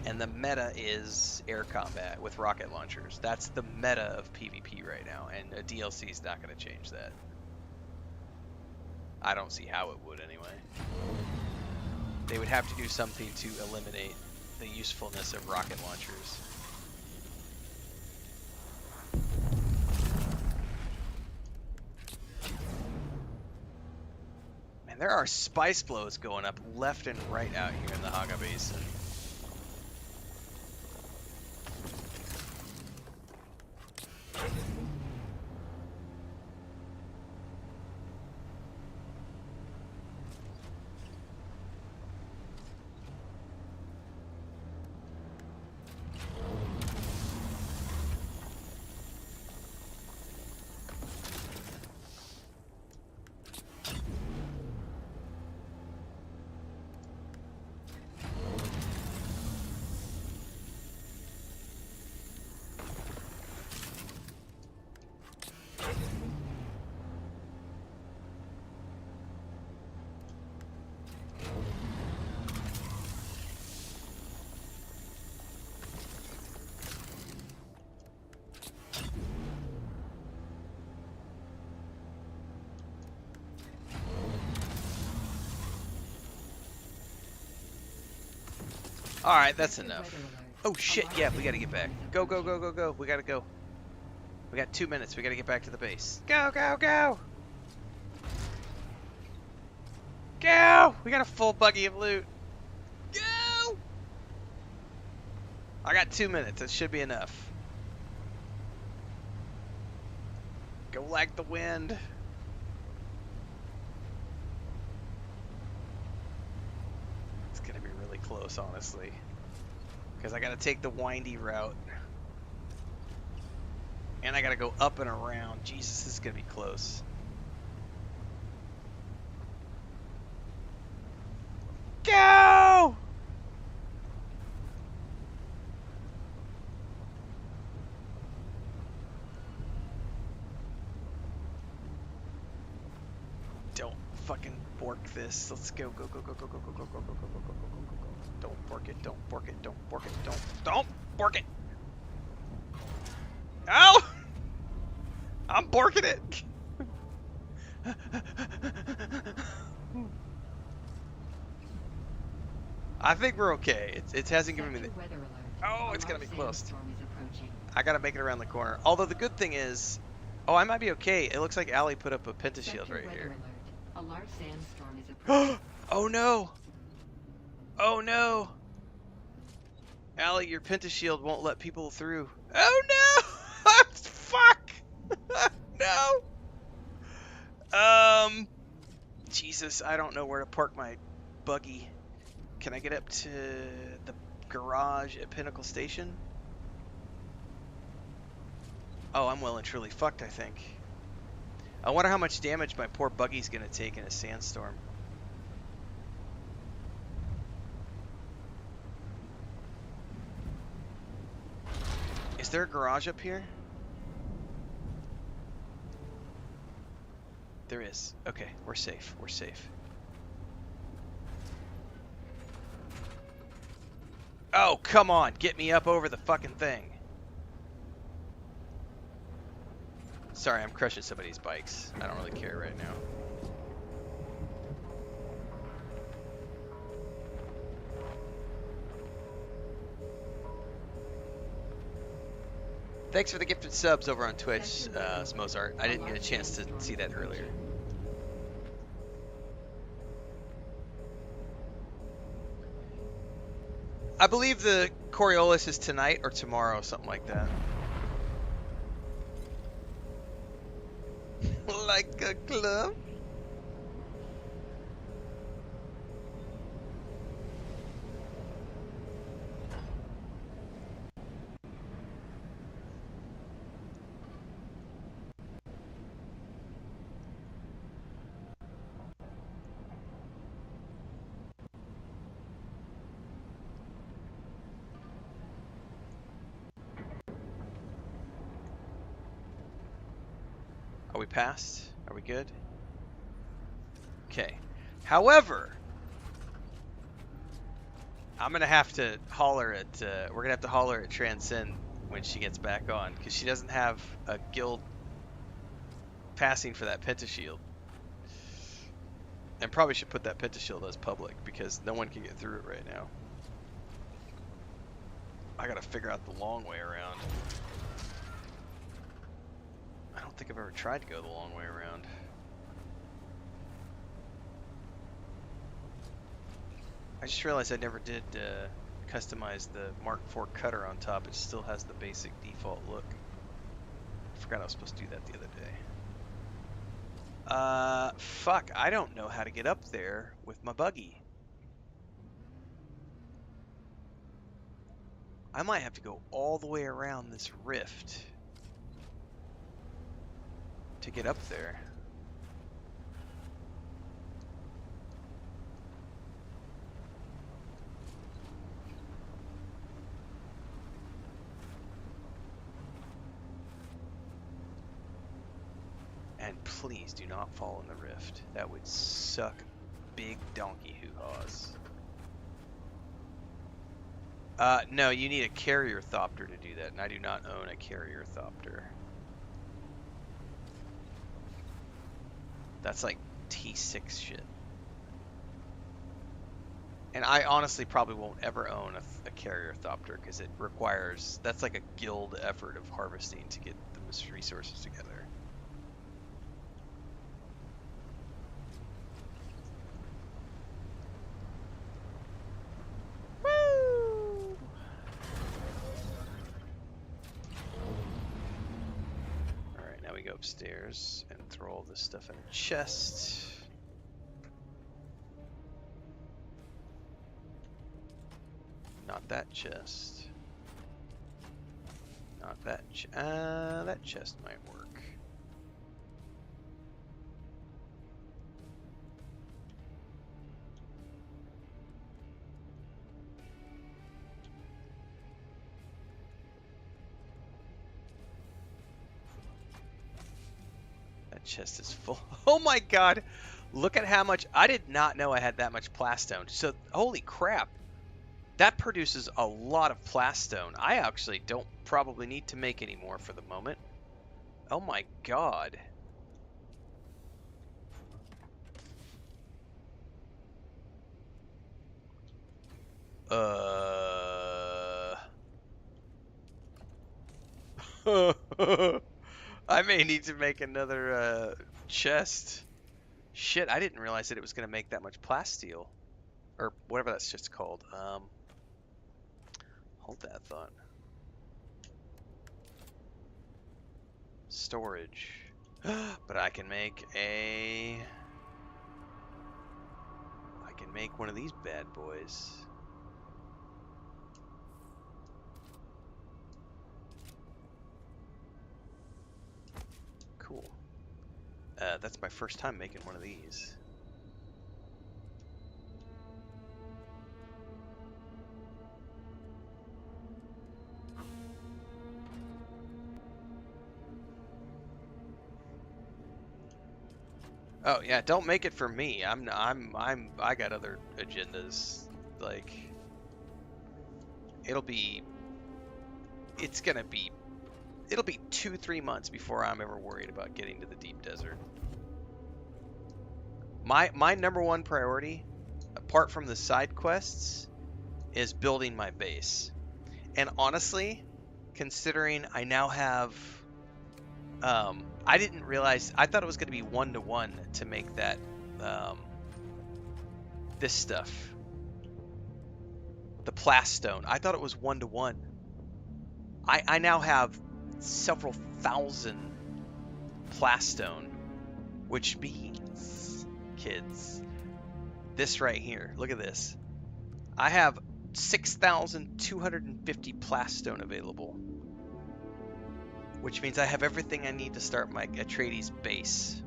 And the meta is air combat with rocket launchers. That's the meta of PvP right now, and a DLC is not going to change that. I don't see how it would anyway. They would have to do something to eliminate the usefulness of rocket launchers. Man, there are spice blows going up left and right out here in the Haga Basin. Alright, that's enough. Oh shit, yeah, we gotta get back. Go, go, go, go, go. We gotta go. We got 2 minutes. We gotta get back to the base. Go, go, go! Go! We got a full buggy of loot. Go! I got 2 minutes. That should be enough. Go like the wind. It's gonna be really close, honestly. Because I gotta take the windy route. And I gotta go up and around. Jesus, this is gonna be close. Go! Don't fucking bork this. Let's go, go, go, go, go, go, go, go, go, go, go, go, go, go, go, go, go. Don't bork it, don't bork it, don't bork it, don't bork it! Ow! I'm borking it! I think we're okay. It hasn't given me the... Oh, it's gonna be close. I gotta make it around the corner. Although the good thing is... Oh, I might be okay. It looks like Allie put up a penta shield right here. A large sandstorm is approaching. Oh no! Oh no! Allie, your penta shield won't let people through. Oh no! Fuck! No! Jesus, I don't know where to park my buggy. Can I get up to the garage at Pinnacle Station? Oh, I'm well and truly fucked, I think. I wonder how much damage my poor buggy's gonna take in a sandstorm. Is there a garage up here? There is. Okay, we're safe. We're safe. Oh, come on. Get me up over the fucking thing. Sorry, I'm crushing somebody's bikes. I don't really care right now. Thanks for the gifted subs over on Twitch, Mozart. I didn't get a chance to see that earlier. I believe the Coriolis is tonight or tomorrow, something like that. Like a glove? Are we past? Are we good? Okay. However, I'm gonna have to holler at. We're gonna have to holler at Transcend when she gets back on, because she doesn't have a guild passing for that pentashield. And probably should put that pentashield as public, because no one can get through it right now. I gotta figure out the long way around. I don't think I've ever tried to go the long way around. I just realized I never did customize the Mark IV cutter on top. It still has the basic default look. I forgot I was supposed to do that the other day. Fuck, I don't know how to get up there with my buggy. I might have to go all the way around this rift to get up there. And please do not fall in the rift. That would suck big donkey hoo-haws. No, you need a carrier thopter to do that, and I do not own a carrier thopter. That's like T6 shit. And I honestly probably won't ever own a carrier thopter, because it requires, that's like a guild effort of harvesting to get the resources together. Upstairs and throw all this stuff in a chest. Not that chest. Not that that chest might work. Chest is full. Oh my god, look at how much. I did not know I had that much plastone. So holy crap, that produces a lot of plastone. I actually don't probably need to make any more for the moment. Oh my god. I may need to make another chest. Shit, I didn't realize that it was going to make that much plasteel. Or whatever that's just called. Hold that thought. Storage. But I can make one of these bad boys. Cool. That's my first time making one of these. Oh yeah, don't make it for me. I got other agendas. Like, it'll be 2-3 months before I'm ever worried about getting to the deep desert. My number one priority, apart from the side quests, is building my base. And honestly, considering I now have, I didn't realize, I thought it was going to be 1-to-1 to make that, this stuff. The plastone. I thought it was 1-to-1. I now have several thousand plastone, which means, kids, this right here, look at this. I have 6,250 plastone available, which means I have everything I need to start my Atreides base.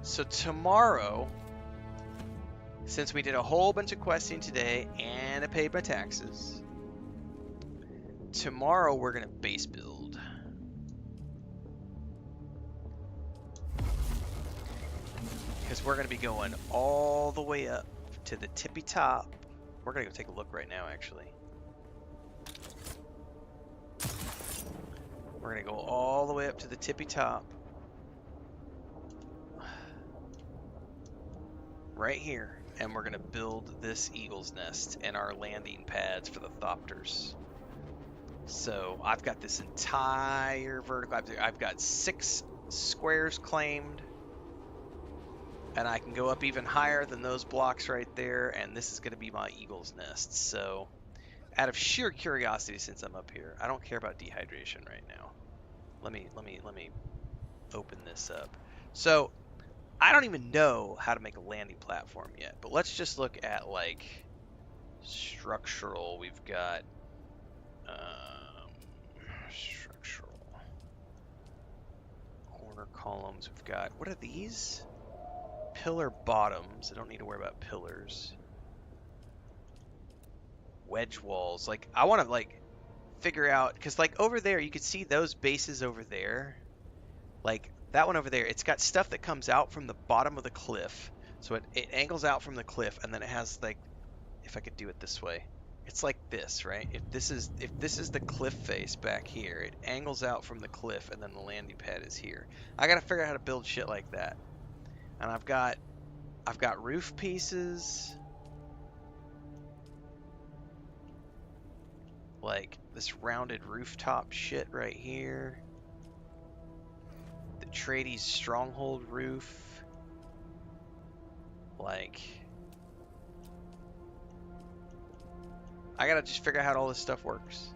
So tomorrow, since we did a whole bunch of questing today and I paid my taxes, tomorrow we're gonna base build. Because we're gonna be going all the way up to the tippy top We're gonna go take a look right now, actually. We're gonna go all the way up to the tippy top. Right here. And we're gonna build this eagle's nest and our landing pads for the Thopters. So I've got this entire vertical. I've got 6 squares claimed. And I can go up even higher than those blocks right there. And this is gonna be my eagle's nest. So out of sheer curiosity, since I'm up here, I don't care about dehydration right now. Let me open this up. So I don't even know how to make a landing platform yet, but let's just look at like structural. We've got structural corner columns. We've got, what are these? Pillar bottoms. I don't need to worry about pillars. Wedge walls. Like I want to like figure out, because like over there you could see those bases over there, like that one over there, it's got stuff that comes out from the bottom of the cliff, so it angles out from the cliff, and then it has like, if I could do it this way, it's like this, right? If this is the cliff face back here, it angles out from the cliff, and then the landing pad is here. I gotta figure out how to build shit like that. And I've got roof pieces, like this rounded rooftop shit right here. The Trades stronghold roof. Like, I gotta just figure out how all this stuff works.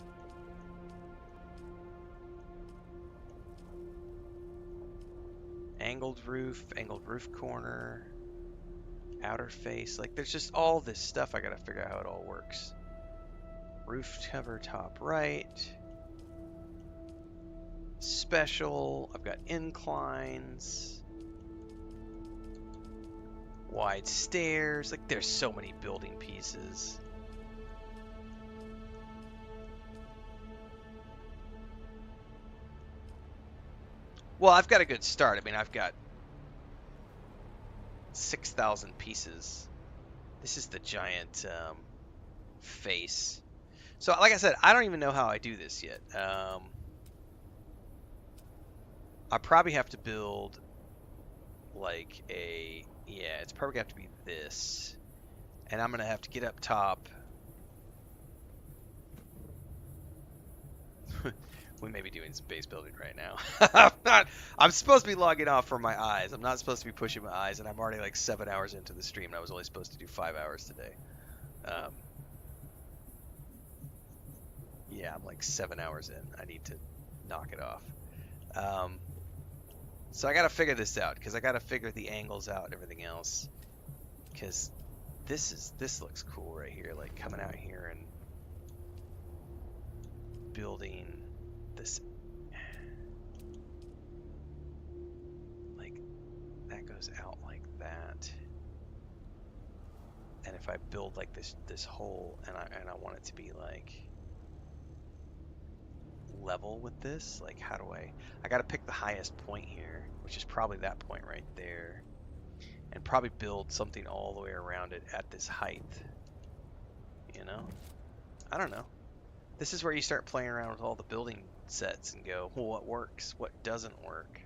Angled roof corner, outer face. Like, there's just all this stuff I gotta figure out how it all works. Roof cover top right. Special. I've got inclines. Wide stairs. Like, there's so many building pieces. Well, I've got a good start. I mean, I've got 6,000 pieces. This is the giant face. So, like I said, I don't even know how I do this yet. I probably have to build like a, yeah, it's probably going to have to be this. And I'm going to have to get up top. We may be doing some base building right now. I'm supposed to be logging off for my eyes. I'm not supposed to be pushing my eyes, and I'm already like 7 hours into the stream, and I was only supposed to do 5 hours today. Yeah, I'm like 7 hours in. I need to knock it off. So I got to figure this out, because I got to figure the angles out and everything else. Because this looks cool right here, like coming out here and building this, like that goes out like that. And if I build like this hole, and I want it to be like level with this, like how do I gotta pick the highest point here, which is probably that point right there, and probably build something all the way around it at this height, you know? I don't know. This is where you start playing around with all the building sets and go, well, what works, what doesn't work.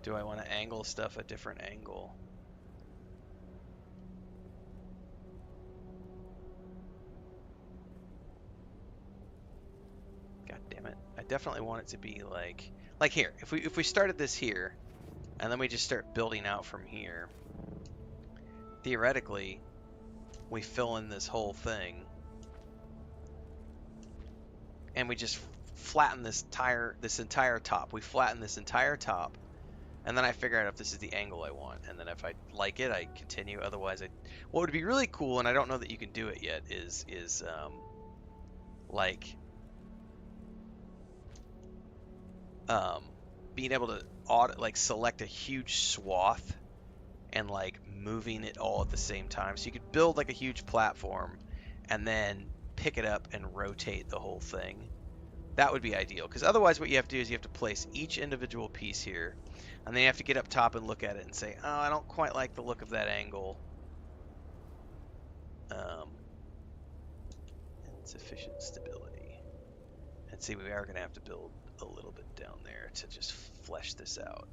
Do I want to angle stuff a different angle? God damn it. I definitely want it to be like here. If we started this here, and then we just start building out from here, theoretically, we fill in this whole thing, and we just flatten this entire top. We flatten this entire top, and then I figure out if this is the angle I want, and then if I like it, I continue. Otherwise, what would be really cool, and I don't know that you can do it yet, is being able to select a huge swath and like moving it all at the same time. So you could build like a huge platform and then pick it up and rotate the whole thing. That would be ideal, because otherwise what you have to do is you have to place each individual piece here, and then you have to get up top and look at it and say, oh, I don't quite like the look of that angle. Insufficient stability. And see, we are going to have to build a little bit down there to just flesh this out.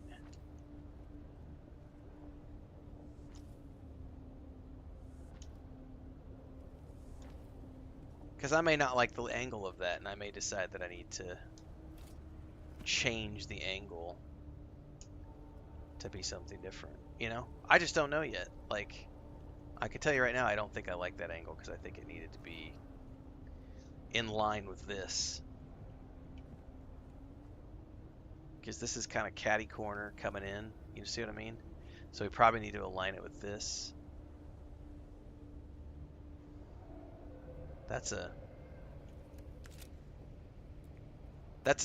Because I may not like the angle of that, and I may decide that I need to change the angle to be something different. You know? I just don't know yet. Like, I can tell you right now, I don't think I like that angle, because I think it needed to be in line with this. Because this is kind of catty corner coming in. You see what I mean? So we probably need to align it with this. That's a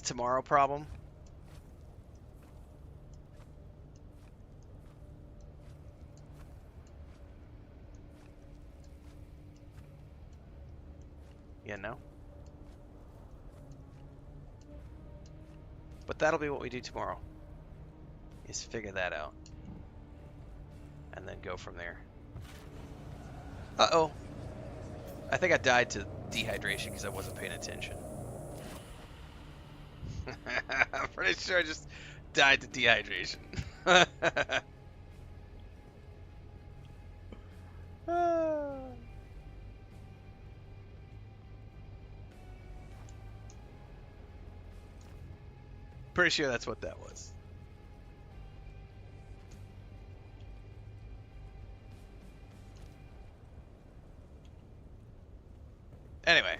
tomorrow problem. Yeah, no? But that'll be what we do tomorrow, is figure that out. And then go from there. Uh-oh. I think I died to dehydration because I wasn't paying attention. I'm pretty sure I just died to dehydration. Pretty sure that's what that was. Anyway.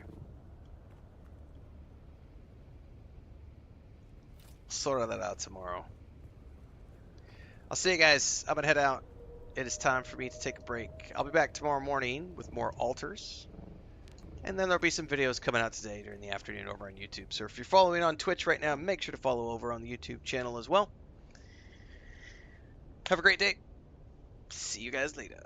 Sort of that out tomorrow. I'll see you guys. I'm going to head out. It is time for me to take a break. I'll be back tomorrow morning with more altars. And then there'll be some videos coming out today during the afternoon over on YouTube. So if you're following on Twitch right now, make sure to follow over on the YouTube channel as well. Have a great day. See you guys later.